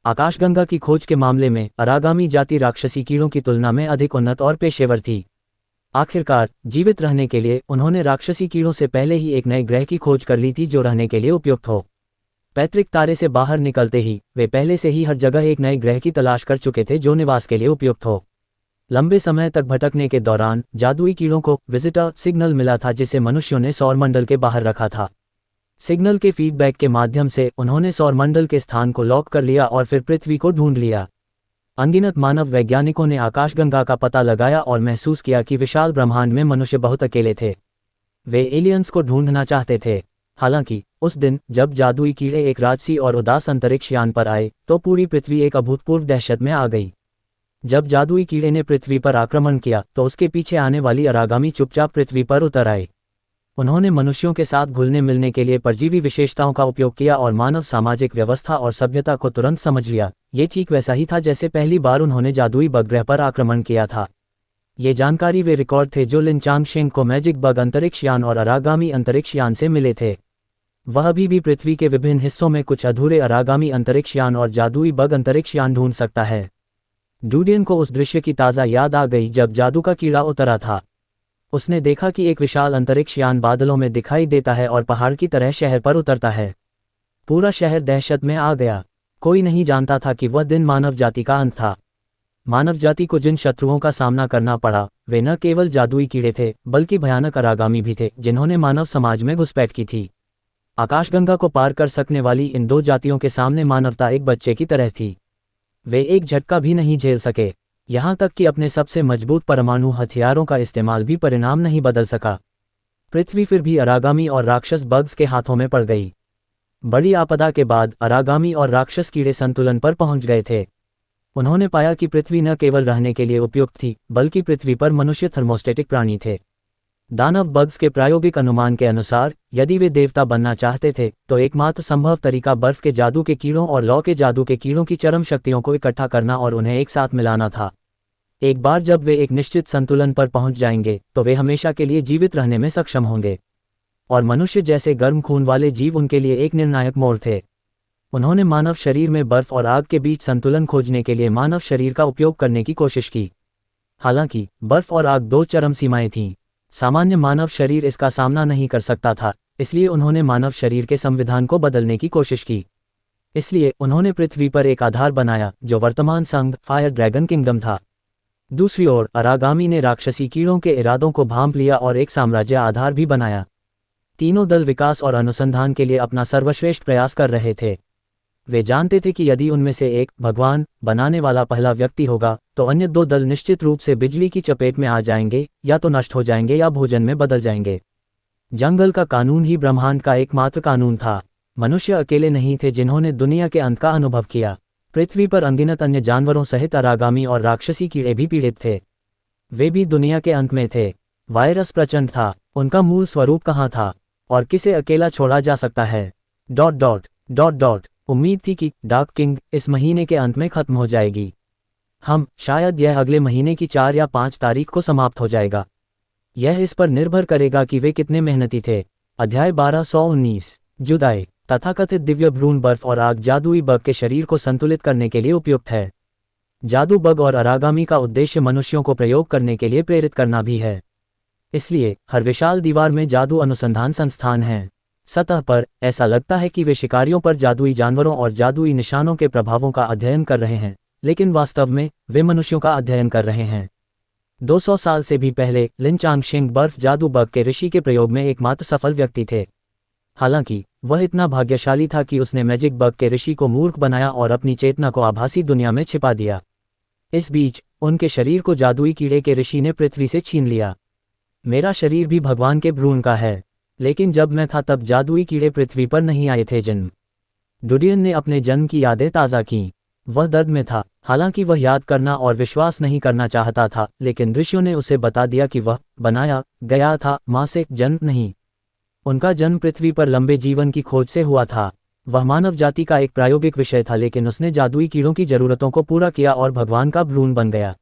आकाशगंगा की खोज के मामले में अरागामी जाति राक्षसी कीड़ों की तुलना में अधिक उन्नत और पेशेवर थी। आखिरकार जीवित रहने के लिए उन्होंने राक्षसी कीड़ों से पहले ही एक नए ग्रह की खोज कर ली थी जो रहने के लिए उपयुक्त हो। पैतृक तारे से बाहर निकलते ही वे पहले से ही हर जगह एक नए ग्रह की तलाश कर चुके थे जो निवास के लिए उपयुक्त हो। लंबे समय तक भटकने के दौरान जादुई कीड़ों को विजिटर सिग्नल मिला था जिसे मनुष्यों ने सौरमंडल के बाहर रखा था। सिग्नल के फीडबैक के माध्यम से उन्होंने सौरमंडल के स्थान को लॉक कर लिया और फिर पृथ्वी को ढूंढ लिया। अनगिनत मानव वैज्ञानिकों ने आकाशगंगा का पता लगाया और महसूस किया कि विशाल ब्रह्मांड में मनुष्य बहुत अकेले थे। वे एलियंस को ढूंढना चाहते थे। हालांकि उस दिन जब जादुई कीड़े एक राजसी और उदास अंतरिक्ष यान पर आए तो पूरी पृथ्वी एक अभूतपूर्व दहशत में आ गई। जब जादुई कीड़े ने पृथ्वी पर आक्रमण किया तो उसके पीछे आने वाली अरागामी चुपचाप पृथ्वी पर उतर आए। उन्होंने मनुष्यों के साथ घुलने मिलने के लिए परजीवी विशेषताओं का उपयोग किया और मानव सामाजिक व्यवस्था और सभ्यता को तुरंत समझ लिया। ये ठीक वैसा ही था जैसे पहली बार उन्होंने जादुई बग ग्रह पर आक्रमण किया था। ये जानकारी वे रिकॉर्ड थे जो लिन चांगशेंग को मैजिक बग अंतरिक्षयान और अरागामी अंतरिक्षयान से मिले थे। वह अभी भी पृथ्वी के विभिन्न हिस्सों में कुछ अधूरे अरागामी अंतरिक्षयान और जादुई बग अंतरिक्षयान ढूंढ सकता है। डूडियन को उस दृश्य की ताज़ा याद आ गई जब जादू का कीड़ा उतरा था। उसने देखा कि एक विशाल अंतरिक्षयान बादलों में दिखाई देता है और पहाड़ की तरह शहर पर उतरता है। पूरा शहर दहशत में आ गया। कोई नहीं जानता था कि वह दिन मानव जाति का अंत था। मानव जाति को जिन शत्रुओं का सामना करना पड़ा वे न केवल जादुई कीड़े थे बल्कि भयानक अरागामी भी थे जिन्होंने मानव समाज में घुसपैठ की थी। आकाशगंगा को पार कर सकने वाली इन दो जातियों के सामने मानवता एक बच्चे की तरह थी। वे एक झटका भी नहीं झेल सके, यहाँ तक कि अपने सबसे मजबूत परमाणु हथियारों का इस्तेमाल भी परिणाम नहीं बदल सका। पृथ्वी फिर भी अरागामी और राक्षस बग्स के हाथों में पड़ गई। बड़ी आपदा के बाद अरागामी और राक्षस कीड़े संतुलन पर पहुंच गए थे। उन्होंने पाया कि पृथ्वी न केवल रहने के लिए उपयुक्त थी बल्कि पृथ्वी पर मनुष्य थर्मोस्टेटिक प्राणी थे। दानव बग्स के प्रायोगिक अनुमान के अनुसार यदि वे देवता बनना चाहते थे तो एकमात्र संभव तरीका बर्फ के जादू के कीड़ों और लौ के जादू के कीड़ों की चरम शक्तियों को इकट्ठा करना और उन्हें एक साथ मिलाना था। एक बार जब वे एक निश्चित संतुलन पर पहुंच जाएंगे तो वे हमेशा के लिए जीवित रहने में सक्षम होंगे। और मनुष्य जैसे गर्म खून वाले जीव उनके लिए एक निर्णायक मोड़ थे। उन्होंने मानव शरीर में बर्फ और आग के बीच संतुलन खोजने के लिए मानव शरीर का उपयोग करने की कोशिश की। हालांकि बर्फ और आग दो चरम सीमाएं थीं। सामान्य मानव शरीर इसका सामना नहीं कर सकता था, इसलिए उन्होंने मानव शरीर के संविधान को बदलने की कोशिश की। इसलिए उन्होंने पृथ्वी पर एक आधार बनाया जो वर्तमान संघ फायर ड्रैगन किंगडम था। दूसरी ओर अरागामी ने राक्षसी कीड़ों के इरादों को भांप लिया और एक साम्राज्य आधार भी बनाया। तीनों दल विकास और अनुसंधान के लिए अपना सर्वश्रेष्ठ प्रयास कर रहे थे। वे जानते थे कि यदि उनमें से एक भगवान बनाने वाला पहला व्यक्ति होगा तो अन्य दो दल निश्चित रूप से बिजली की चपेट में आ जाएंगे, या तो नष्ट हो जाएंगे या भोजन में बदल जाएंगे। जंगल का कानून ही ब्रह्मांड का एकमात्र कानून था। मनुष्य अकेले नहीं थे जिन्होंने दुनिया के अंत का अनुभव किया। पृथ्वी पर अनगिनत अन्य जानवरों सहित अरागामी और राक्षसी कीड़े भी पीड़ित थे। वे भी दुनिया के अंत में थे। वायरस प्रचंड था। उनका मूल स्वरूप कहाँ था और किसे अकेला छोड़ा जा सकता है? ... उम्मीद थी कि डार्क किंग इस महीने के अंत में खत्म हो जाएगी। शायद यह अगले महीने की 4 या 5 तारीख को समाप्त हो जाएगा। यह इस पर निर्भर करेगा कि वे कितने मेहनती थे। अध्याय 1219 जुदाई। तथाकथित दिव्य भ्रूण बर्फ और आग जादुई बग के शरीर को संतुलित करने के लिए उपयुक्त है। जादू बग और अरागामी का उद्देश्य मनुष्यों को प्रयोग करने के लिए प्रेरित करना भी है। इसलिए हर विशाल दीवार में जादू अनुसंधान संस्थान हैं। सतह पर ऐसा लगता है कि वे शिकारियों पर जादुई जानवरों और जादुई निशानों के प्रभावों का अध्ययन कर रहे हैं, लेकिन वास्तव में वे मनुष्यों का अध्ययन कर रहे हैं। 200 साल से भी पहले लिन चांगशेंग बर्फ जादू बग के ऋषि के प्रयोग में एकमात्र सफल व्यक्ति थे। हालांकि वह इतना भाग्यशाली था कि उसने मैजिक बग के ऋषि को मूर्ख बनाया और अपनी चेतना को आभासी दुनिया में छिपा दिया। इस बीच उनके शरीर को जादुई कीड़े के ऋषि ने पृथ्वी से छीन लिया। मेरा शरीर भी भगवान के भ्रूण का है, लेकिन जब मैं था तब जादुई कीड़े पृथ्वी पर नहीं आए थे। जन्म। डूडियन ने अपने जन्म की यादें ताज़ा कीं। वह दर्द में था, हालांकि वह याद करना और विश्वास नहीं करना चाहता था, लेकिन ऋषियों ने उसे बता दिया कि वह बनाया गया था, मां से जन्म नहीं। उनका जन्म पृथ्वी पर लंबे जीवन की खोज से हुआ था। वह मानव जाति का एक प्रायोगिक विषय था, लेकिन उसने जादुई कीड़ों की जरूरतों को पूरा किया और भगवान का भ्रूण बन गया।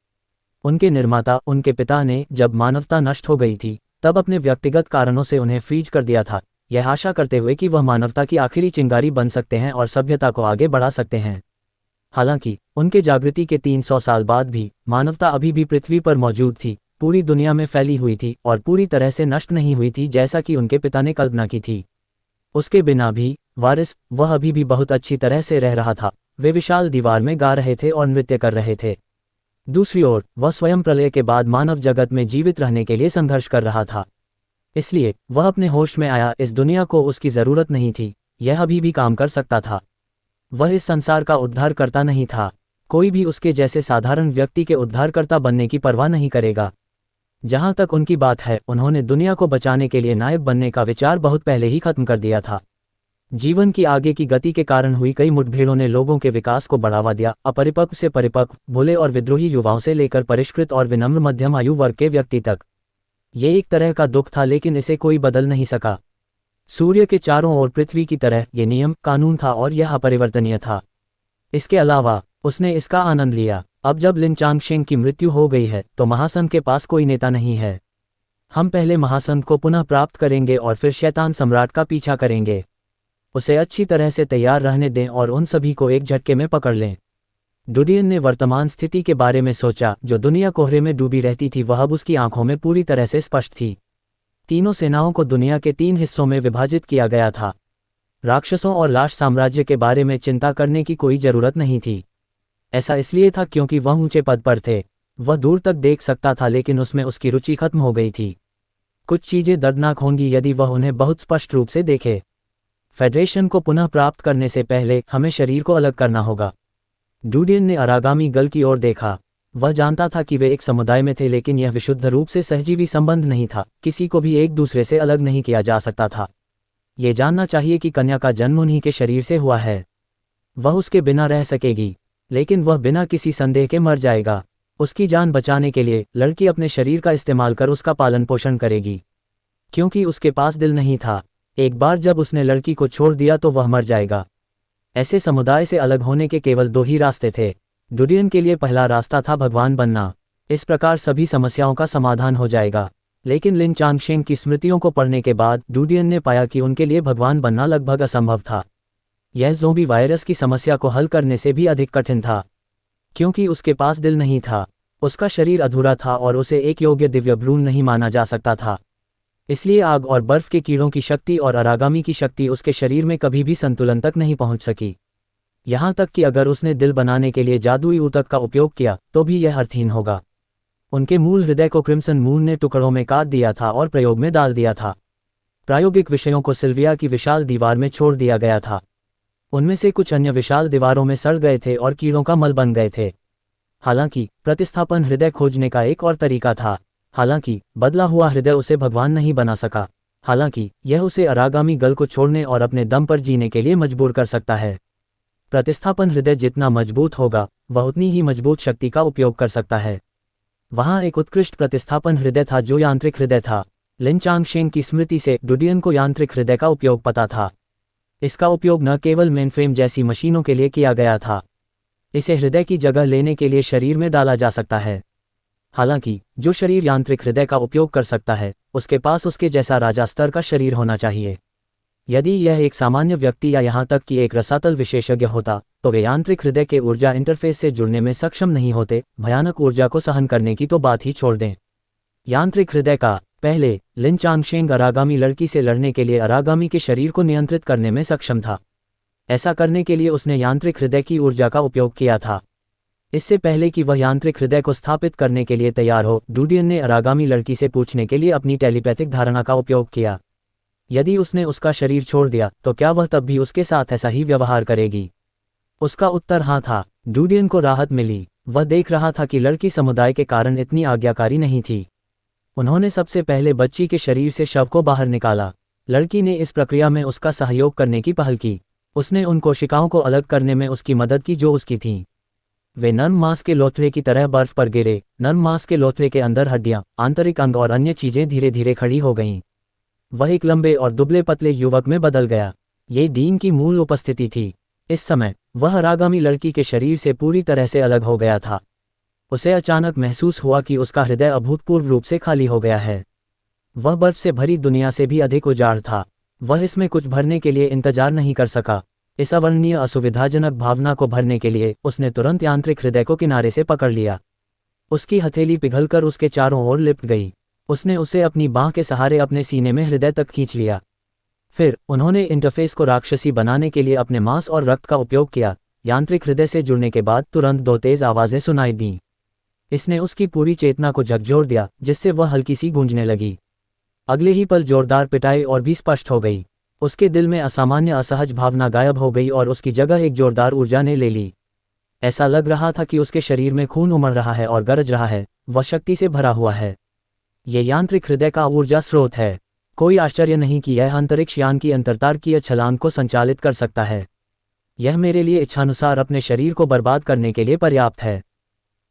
उनके निर्माता, उनके पिता ने जब मानवता नष्ट हो गई थी तब अपने व्यक्तिगत कारणों से उन्हें फ्रीज कर दिया था, यह आशा करते हुए कि वह मानवता की आखिरी चिंगारी बन सकते हैं और सभ्यता को आगे बढ़ा सकते हैं। हालांकि उनके जागृति के 300 साल बाद भी मानवता अभी भी पृथ्वी पर मौजूद थी, पूरी दुनिया में फैली हुई थी और पूरी तरह से नष्ट नहीं हुई थी जैसा कि उनके पिता ने कल्पना की थी। उसके बिना भी वारिस, वह अभी भी बहुत अच्छी तरह से रह रहा था। वे विशाल दीवार में गा रहे थे और नृत्य कर रहे थे। दूसरी ओर वह स्वयं प्रलय के बाद मानव जगत में जीवित रहने के लिए संघर्ष कर रहा था। इसलिए वह अपने होश में आया, इस दुनिया को उसकी जरूरत नहीं थी, यह अभी भी काम कर सकता था। वह इस संसार का उद्धारकर्ता नहीं था। कोई भी उसके जैसे साधारण व्यक्ति के उद्धारकर्ता बनने की परवाह नहीं करेगा। जहां तक उनकी बात है, उन्होंने दुनिया को बचाने के लिए नायक बनने का विचार बहुत पहले ही खत्म कर दिया था। जीवन की आगे की गति के कारण हुई कई मुठभेड़ों ने लोगों के विकास को बढ़ावा दिया, अपरिपक्व से परिपक्व, भोले और विद्रोही युवाओं से लेकर परिष्कृत और विनम्र मध्यम आयु वर्ग के व्यक्ति तक। ये एक तरह का दुख था, लेकिन इसे कोई बदल नहीं सका। सूर्य के चारों ओर पृथ्वी की तरह ये नियम कानून था और यह अपरिवर्तनीय था। इसके अलावा उसने इसका आनंद लिया। अब जब लिन चांगशेंग की मृत्यु हो गई है तो महासंघ के पास कोई नेता नहीं है। हम पहले महासंघ को पुनः प्राप्त करेंगे और फिर शैतान सम्राट का पीछा करेंगे। उसे अच्छी तरह से तैयार रहने दें और उन सभी को एक झटके में पकड़ लें। डुडियन ने वर्तमान स्थिति के बारे में सोचा। जो दुनिया कोहरे में डूबी रहती थी वह अब उसकी आंखों में पूरी तरह से स्पष्ट थी। तीनों सेनाओं को दुनिया के 3 हिस्सों में विभाजित किया गया था। राक्षसों और लाश साम्राज्य के बारे में चिंता करने की कोई जरूरत नहीं थी। ऐसा इसलिए था क्योंकि वह ऊंचे पद पर थे। वह दूर तक देख सकता था, लेकिन उसमें उसकी रुचि खत्म हो गई थी। कुछ चीजें दर्दनाक होंगी यदि वह उन्हें बहुत स्पष्ट रूप से देखे। फेडरेशन को पुनः प्राप्त करने से पहले हमें शरीर को अलग करना होगा। डुडियन ने अरागामी गल की ओर देखा। वह जानता था कि वे एक समुदाय में थे, लेकिन यह विशुद्ध रूप से सहजीवी संबंध नहीं था। किसी को भी एक दूसरे से अलग नहीं किया जा सकता था। ये जानना चाहिए कि कन्या का जन्म उन्हीं के शरीर से हुआ है। वह उसके बिना रह सकेगी, लेकिन वह बिना किसी संदेह के मर जाएगा। उसकी जान बचाने के लिए लड़की अपने शरीर का इस्तेमाल कर उसका पालन पोषण करेगी, क्योंकि उसके पास दिल नहीं था। एक बार जब उसने लड़की को छोड़ दिया तो वह मर जाएगा। ऐसे समुदाय से अलग होने के केवल 2 ही रास्ते थे। डुडियन के लिए पहला रास्ता था भगवान बनना। इस प्रकार सभी समस्याओं का समाधान हो जाएगा। लेकिन लिन चांगशेंग की स्मृतियों को पढ़ने के बाद डुडियन ने पाया कि उनके लिए भगवान बनना लगभग असंभव था। यह ज़ोंबी वायरस की समस्या को हल करने से भी अधिक कठिन था, क्योंकि उसके पास दिल नहीं था। उसका शरीर अधूरा था और उसे एक योग्य दिव्य भ्रूण नहीं माना जा सकता था। इसलिए आग और बर्फ के कीड़ों की शक्ति और अरागामी की शक्ति उसके शरीर में कभी भी संतुलन तक नहीं पहुंच सकी। यहाँ तक कि अगर उसने दिल बनाने के लिए जादुई ऊतक का उपयोग किया तो भी यह अर्थहीन होगा। उनके मूल हृदय को क्रिम्सन मून ने टुकड़ों में काट दिया था और प्रयोग में डाल दिया था। प्रायोगिक विषयों को सिल्विया की विशाल दीवार में छोड़ दिया गया था। उनमें से कुछ अन्य विशाल दीवारों में सड़ गए थे और कीड़ों का मल बन गए थे। हालांकि प्रतिस्थापन हृदय खोजने का एक और तरीका था। हालांकि बदला हुआ हृदय उसे भगवान नहीं बना सका। हालांकि यह उसे अरागामी गल को छोड़ने और अपने दम पर जीने के लिए मजबूर कर सकता है। प्रतिस्थापन हृदय जितना मजबूत होगा वह उतनी ही मजबूत शक्ति का उपयोग कर सकता है। वहाँ एक उत्कृष्ट प्रतिस्थापन हृदय था जो यांत्रिक हृदय था। लिन चांगशेंग की स्मृति से डुडियन को यांत्रिक हृदय का उपयोग पता था। इसका उपयोग न केवल मेनफ्रेम जैसी मशीनों के लिए किया गया था, इसे हृदय की जगह लेने के लिए शरीर में डाला जा सकता है। हालांकि जो शरीर यांत्रिक हृदय का उपयोग कर सकता है उसके पास उसके जैसा राजा स्तर का शरीर होना चाहिए। यदि यह एक सामान्य व्यक्ति या यहाँ तक कि एक रसातल विशेषज्ञ होता तो वे यांत्रिक हृदय के ऊर्जा इंटरफेस से जुड़ने में सक्षम नहीं होते। भयानक ऊर्जा को सहन करने की तो बात ही छोड़ दें। यांत्रिक हृदय का पहले लिन चांगशेंग अरागामी लड़की से लड़ने के लिए अरागामी के शरीर को नियंत्रित करने में सक्षम था। ऐसा करने के लिए उसने यांत्रिक हृदय की ऊर्जा का उपयोग किया था। इससे पहले कि वह यांत्रिक हृदय को स्थापित करने के लिए तैयार हो, डुडियन ने अरागामी लड़की से पूछने के लिए अपनी टेलीपैथिक धारणा का उपयोग किया। यदि उसने उसका शरीर छोड़ दिया तो क्या वह तब भी उसके साथ ऐसा ही व्यवहार करेगी? उसका उत्तर हाँ था। डुडियन को राहत मिली। वह देख रहा था कि लड़की समुदाय के कारण इतनी आज्ञाकारी नहीं थी। उन्होंने सबसे पहले बच्ची के शरीर से शव को बाहर निकाला। लड़की ने इस प्रक्रिया में उसका सहयोग करने की पहल की। उसने उन कोशिकाओं को अलग करने में उसकी मदद की जो उसकी थीं। वे नर्म मांस के लोथड़े की तरह बर्फ पर गिरे। नर्म मांस के लोथड़े के अंदर हड्डियां, आंतरिक अंग और अन्य चीजें धीरे धीरे खड़ी हो गईं। वह एक लंबे और दुबले पतले युवक में बदल गया। ये डीन की मूल उपस्थिति थी। इस समय वह अरागामी लड़की के शरीर से पूरी तरह से अलग हो गया था। उसे अचानक महसूस हुआ कि उसका हृदय अभूतपूर्व रूप से खाली हो गया है। वह बर्फ से भरी दुनिया से भी अधिक उजाड़ था। वह इसमें कुछ भरने के लिए इंतजार नहीं कर सका। इस अवर्णनीय असुविधाजनक भावना को भरने के लिए उसने तुरंत यांत्रिक हृदय को किनारे से पकड़ लिया। उसकी हथेली पिघलकर उसके चारों ओर लिपट गई। उसने उसे अपनी बांह के सहारे अपने सीने में हृदय तक खींच लिया। फिर उन्होंने इंटरफेस को राक्षसी बनाने के लिए अपने मांस और रक्त का उपयोग किया। यांत्रिक हृदय से जुड़ने के बाद तुरंत 2 तेज आवाजें सुनाई दीं। इसने उसकी पूरी चेतना को झकझोर दिया, जिससे वह हल्की सी गूंजने लगी। अगले ही पल जोरदार पिटाई और भी स्पष्ट हो गई। उसके दिल में असामान्य असहज भावना गायब हो गई और उसकी जगह एक जोरदार ऊर्जा ने ले ली। ऐसा लग रहा था कि उसके शरीर में खून उमड़ रहा है और गरज रहा है। वह शक्ति से भरा हुआ है। ये यांत्रिक हृदय का ऊर्जा स्रोत है। कोई आश्चर्य नहीं कि यह अंतरिक्ष यान की अंतरतारकीय छलांग को संचालित कर सकता है। यह मेरे लिए इच्छानुसार अपने शरीर को बर्बाद करने के लिए पर्याप्त है।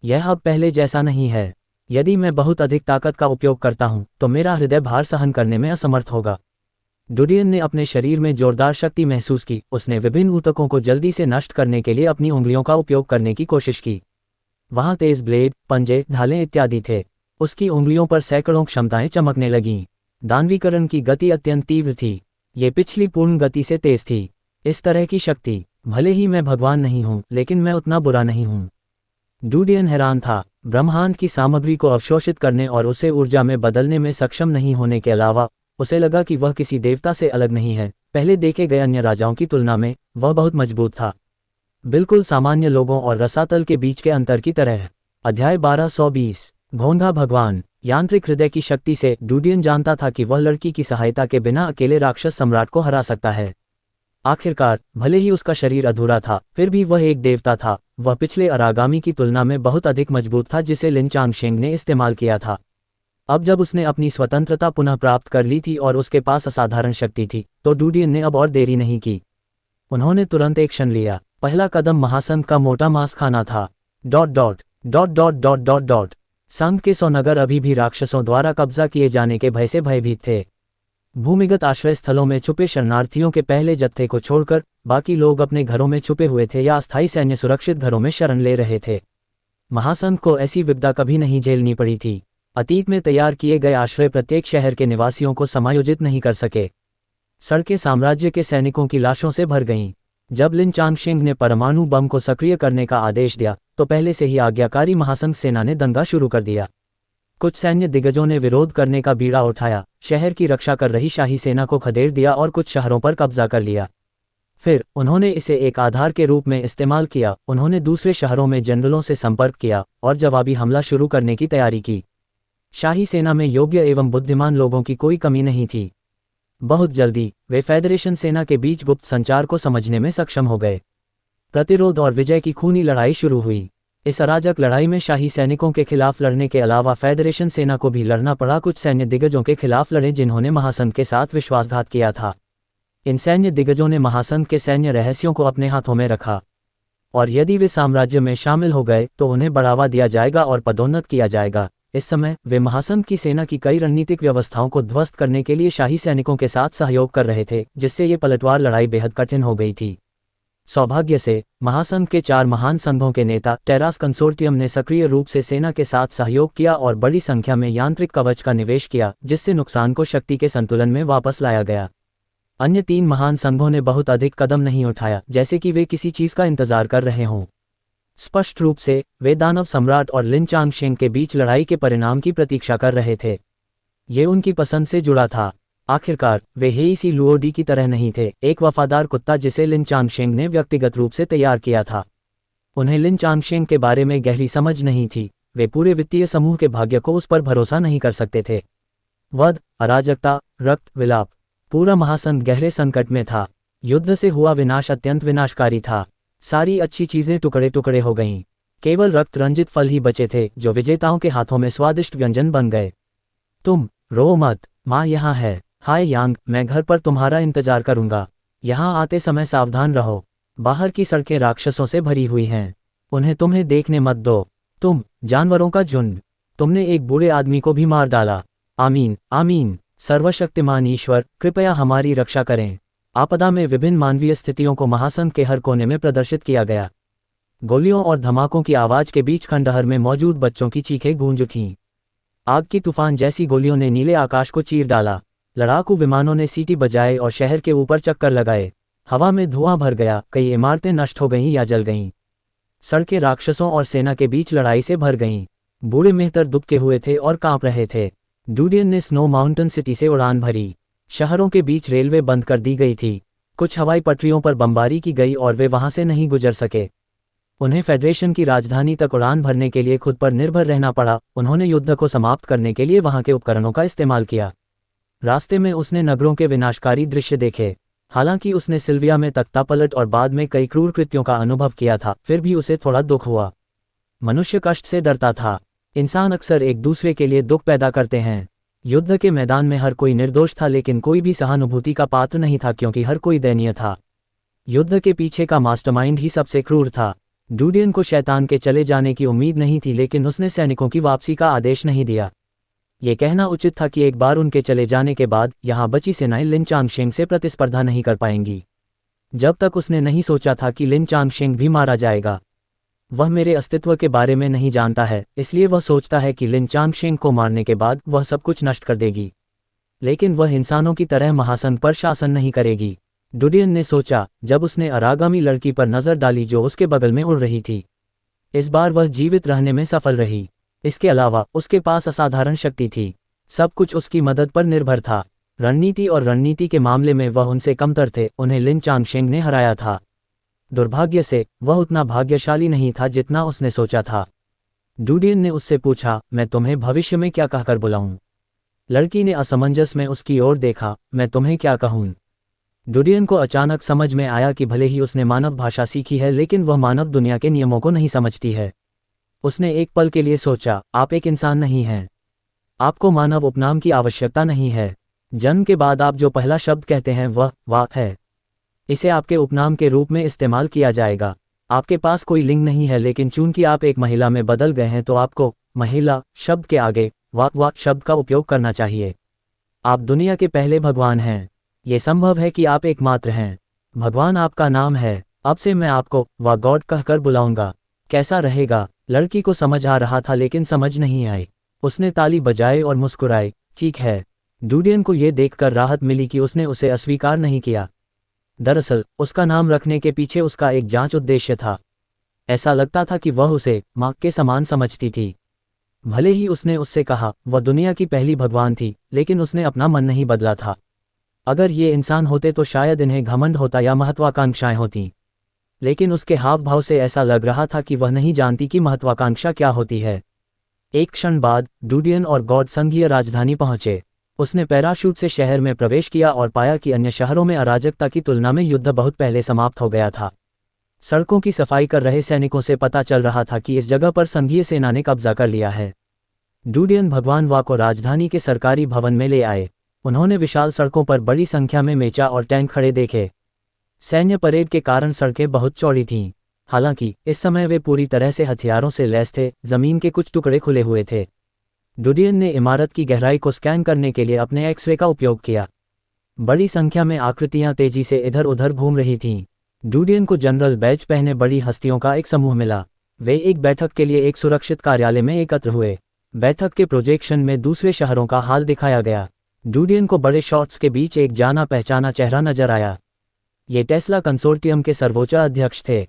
यह अब पहले जैसा नहीं है। यदि मैं बहुत अधिक ताकत का उपयोग करता हूं, तो मेरा हृदय भार सहन करने में असमर्थ होगा। डुडियन ने अपने शरीर में जोरदार शक्ति महसूस की। उसने विभिन्न ऊतकों को जल्दी से नष्ट करने के लिए अपनी उंगलियों का उपयोग करने की कोशिश की। वहां तेज ब्लेड, पंजे, ढालें इत्यादि थे। उसकी उंगलियों पर सैकड़ों क्षमताएं चमकने लगीं। दानवीकरण की गति अत्यंत तीव्र थी। ये पिछली पूर्ण गति से तेज थी। इस तरह की शक्ति, भले ही मैं भगवान नहीं हूं, लेकिन मैं उतना बुरा नहीं हूं। डुडियन हैरान था। ब्रह्मांड की सामग्री को अवशोषित करने और उसे ऊर्जा में बदलने में सक्षम नहीं होने के अलावा उसे लगा कि वह किसी देवता से अलग नहीं है। पहले देखे गए अन्य राजाओं की तुलना में वह बहुत मजबूत था, बिल्कुल सामान्य लोगों और रसातल के बीच के अंतर की तरह। अध्याय 1220 घोंघा भगवान। यांत्रिक हृदय की शक्ति से डुडियन जानता था कि वह लड़की की सहायता के बिना अकेले राक्षस सम्राट को हरा सकता है। आखिरकार, भले ही उसका शरीर अधूरा था, फिर भी वह एक देवता था। वह पिछले अरागामी की तुलना में बहुत अधिक मजबूत था जिसे लिन चांगशेंग ने इस्तेमाल किया था। अब जब उसने अपनी स्वतंत्रता पुनः प्राप्त कर ली थी और उसके पास असाधारण शक्ति थी, तो डुडियन ने अब और देरी नहीं की। उन्होंने तुरंत एक्शन लिया। पहला कदम महासंघ का मोटा मांस खाना था। संघ के 100 नगर अभी भी राक्षसों द्वारा कब्जा किए जाने के भय से भयभीत थे। भूमिगत आश्रय स्थलों में छुपे शरणार्थियों के पहले जत्थे को छोड़कर बाकी लोग अपने घरों में छुपे हुए थे या अस्थायी सैन्य सुरक्षित घरों में शरण ले रहे थे। महासंघ को ऐसी विपदा कभी नहीं झेलनी पड़ी थी। अतीत में तैयार किए गए आश्रय प्रत्येक शहर के निवासियों को समायोजित नहीं कर सके। सड़कें साम्राज्य के सैनिकों की लाशों से भर गईं। जब लिन चांगशेंग ने परमाणु बम को सक्रिय करने का आदेश दिया, तो पहले से ही आज्ञाकारी महासंघ सेना ने दंगा शुरू कर दिया। कुछ सैन्य दिग्गजों ने विरोध करने का बीड़ा उठाया, शहर की रक्षा कर रही शाही सेना को खदेड़ दिया और कुछ शहरों पर कब्जा कर लिया। फिर उन्होंने इसे एक आधार के रूप में इस्तेमाल किया। उन्होंने दूसरे शहरों में जनरलों से संपर्क किया और जवाबी हमला शुरू करने की तैयारी की। शाही सेना में योग्य एवं बुद्धिमान लोगों की कोई कमी नहीं थी। बहुत जल्दी वे फेडरेशन सेना के बीच गुप्त संचार को समझने में सक्षम हो गए। प्रतिरोध और विजय की खूनी लड़ाई शुरू हुई। इस अराजक लड़ाई में शाही सैनिकों के खिलाफ लड़ने के अलावा फेडरेशन सेना को भी लड़ना पड़ा। कुछ सैन्य दिग्गजों के खिलाफ लड़े जिन्होंने महासंघ के साथ विश्वासघात किया था। इन सैन्य दिग्गजों ने महासंघ के सैन्य रहस्यों को अपने हाथों में रखा, और यदि वे साम्राज्य में शामिल हो गए तो उन्हें बढ़ावा दिया जाएगा और पदोन्नत किया जाएगा। इस समय वे महासंघ की सेना की कई रणनीतिक व्यवस्थाओं को ध्वस्त करने के लिए शाही सैनिकों के साथ सहयोग कर रहे थे, जिससे ये पलटवार लड़ाई बेहद कठिन हो गई थी। सौभाग्य से महासंघ के 4 महान संघों के नेता टेरास कंसोर्टियम ने सक्रिय रूप से सेना के साथ सहयोग किया और बड़ी संख्या में यांत्रिक कवच का निवेश किया, जिससे नुकसान को शक्ति के संतुलन में वापस लाया गया। अन्य 3 महान संघों ने बहुत अधिक कदम नहीं उठाया, जैसे कि वे किसी चीज का इंतजार कर रहे हों। स्पष्ट रूप से वे दानव सम्राट और लिन चांगशेंग के बीच लड़ाई के परिणाम की प्रतीक्षा कर रहे थे। ये उनकी पसंद से जुड़ा था। आखिरकार वे हेईसी लुओडी की तरह नहीं थे, एक वफादार कुत्ता जिसे लिन चांगशेंग ने व्यक्तिगत रूप से तैयार किया था। उन्हें लिन चांगशेंग के बारे में गहरी समझ नहीं थी। वे पूरे वित्तीय समूह के भाग्य को उस पर भरोसा नहीं कर सकते थे। वध, अराजकता, रक्त, विलाप, पूरा महासंघ गहरे संकट में था। युद्ध से हुआ विनाश अत्यंत विनाशकारी था। सारी अच्छी चीजें टुकड़े टुकड़े हो गईं। केवल रक्त रंजित फल ही बचे थे, जो विजेताओं के हाथों में स्वादिष्ट व्यंजन बन गए। तुम रो मत, माँ यहाँ है। हाय यांग, मैं घर पर तुम्हारा इंतजार करूंगा। यहाँ आते समय सावधान रहो। बाहर की सड़कें राक्षसों से भरी हुई हैं, उन्हें तुम्हें देखने मत दो। तुम जानवरों का झुंड, तुमने एक बूढ़े आदमी को भी मार डाला। आमीन आमीन। सर्वशक्तिमान ईश्वर, कृपया हमारी रक्षा करें। आपदा में विभिन्न मानवीय स्थितियों को महासंघ के हर कोने में प्रदर्शित किया गया। गोलियों और धमाकों की आवाज के बीच खंडहर में मौजूद बच्चों की चीखें गूंज उठीं। आग की तूफान जैसी गोलियों ने नीले आकाश को चीर डाला। लड़ाकू विमानों ने सीटी बजाए और शहर के ऊपर चक्कर लगाए। हवा में धुआं भर गया, कई इमारतें नष्ट हो गईं या जल गईं। सड़कें राक्षसों और सेना के बीच लड़ाई से भर गईं। बूढ़े मेहतर दुबके हुए थे और कांप रहे थे। डुडियन ने स्नो माउंटेन सिटी से उड़ान भरी। शहरों के बीच रेलवे बंद कर दी गई थी। कुछ हवाई पटरियों पर बमबारी की गई और वे वहां से नहीं गुजर सके। उन्हें फेडरेशन की राजधानी तक उड़ान भरने के लिए खुद पर निर्भर रहना पड़ा। उन्होंने युद्ध को समाप्त करने के लिए वहां के उपकरणों का इस्तेमाल किया। रास्ते में उसने नगरों के विनाशकारी दृश्य देखे। हालांकि उसने सिल्विया में तख्तापलट और बाद में कई क्रूर कृत्यों का अनुभव किया था, फिर भी उसे थोड़ा दुख हुआ। मनुष्य कष्ट से डरता था। इंसान अक्सर एक दूसरे के लिए दुख पैदा करते हैं। युद्ध के मैदान में हर कोई निर्दोष था, लेकिन कोई भी सहानुभूति का पात्र नहीं था क्योंकि हर कोई दयनीय था। युद्ध के पीछे का मास्टरमाइंड ही सबसे क्रूर था। डूडियन को शैतान के चले जाने की उम्मीद नहीं थी, लेकिन उसने सैनिकों की वापसी का आदेश नहीं दिया। ये कहना उचित था कि एक बार उनके चले जाने के बाद यहाँ बची सेनाएं लिन चांगशेंग से प्रतिस्पर्धा नहीं कर पाएंगी। जब तक उसने नहीं सोचा था कि लिन चांगशेंग भी मारा जाएगा। वह मेरे अस्तित्व के बारे में नहीं जानता है, इसलिए वह सोचता है कि लिन चांगशेंग को मारने के बाद वह सब कुछ नष्ट कर देगी, लेकिन वह इंसानों की तरह महासन पर शासन नहीं करेगी। डूडियन ने सोचा जब उसने अरागामी लड़की पर नज़र डाली जो उसके बगल में उड़ रही थी। इस बार वह जीवित रहने में सफल रही। इसके अलावा उसके पास असाधारण शक्ति थी। सब कुछ उसकी मदद पर निर्भर था। रणनीति और रणनीति के मामले में वह उनसे कमतर थे। उन्हें लिन चांगशेंग ने हराया था। दुर्भाग्य से वह उतना भाग्यशाली नहीं था जितना उसने सोचा था। डूडियन ने उससे पूछा, मैं तुम्हें भविष्य में क्या कहकर बुलाऊं? लड़की ने असमंजस में उसकी ओर देखा। मैं तुम्हें क्या कहूं? डूडियन को अचानक समझ में आया कि भले ही उसने मानव भाषा सीखी है, लेकिन वह मानव दुनिया के नियमों को नहीं समझती है। उसने एक पल के लिए सोचा, आप एक इंसान नहीं हैं। आपको मानव उपनाम की आवश्यकता नहीं है। जन्म के बाद आप जो पहला शब्द कहते हैं वह वाह है। इसे आपके उपनाम के रूप में इस्तेमाल किया जाएगा। आपके पास कोई लिंग नहीं है, लेकिन चूंकि आप एक महिला में बदल गए हैं तो आपको महिला शब्द के आगे वाक शब्द का उपयोग करना चाहिए। आप दुनिया के पहले भगवान हैं। ये संभव है कि आप एकमात्र हैं। भगवान आपका नाम है। अब से मैं आपको वाह गॉड कहकर बुलाऊंगा। कैसा रहेगा? लड़की को समझ आ रहा था, लेकिन समझ नहीं आई। उसने ताली बजाए और मुस्कुराई। ठीक है। डूडियन को यह देखकर राहत मिली कि उसने उसे अस्वीकार नहीं किया। दरअसल उसका नाम रखने के पीछे उसका एक जांच उद्देश्य था। ऐसा लगता था कि वह उसे माँ के समान समझती थी। भले ही उसने उससे कहा वह दुनिया की पहली भगवान थी, लेकिन उसने अपना मन नहीं बदला था। अगर ये इंसान होते तो शायद इन्हें घमंड होता या महत्वाकांक्षाएं होती, लेकिन उसके हाव भाव से ऐसा लग रहा था कि वह नहीं जानती कि महत्वाकांक्षा क्या होती है। एक क्षण बाद डूडियन और गॉड संघीय राजधानी पहुंचे। उसने पैराशूट से शहर में प्रवेश किया और पाया कि अन्य शहरों में अराजकता की तुलना में युद्ध बहुत पहले समाप्त हो गया था। सड़कों की सफाई कर रहे सैनिकों से पता चल रहा था कि इस जगह पर संघीय सेना ने कब्जा कर लिया है। डूडियन भगवान वा को राजधानी के सरकारी भवन में ले आए। उन्होंने विशाल सड़कों पर बड़ी संख्या में मेचा और टैंक खड़े देखे। सैन्य परेड के कारण सड़कें बहुत चौड़ी थीं। हालांकि इस समय वे पूरी तरह से हथियारों से लैस थे। जमीन के कुछ टुकड़े खुले हुए थे। डूडियन ने इमारत की गहराई को स्कैन करने के लिए अपने एक्सरे का उपयोग किया। बड़ी संख्या में आकृतियां तेजी से इधर उधर घूम रही थीं। डूडियन को जनरल बैज पहने बड़ी हस्तियों का एक समूह मिला। वे एक बैठक के लिए एक सुरक्षित कार्यालय में एकत्र हुए। बैठक के प्रोजेक्शन में दूसरे शहरों का हाल दिखाया गया। डूडियन को बड़े शॉट्स के बीच एक जाना पहचाना चेहरा नजर आया। ये टेस्ला कंसोर्टियम के सर्वोच्च अध्यक्ष थे।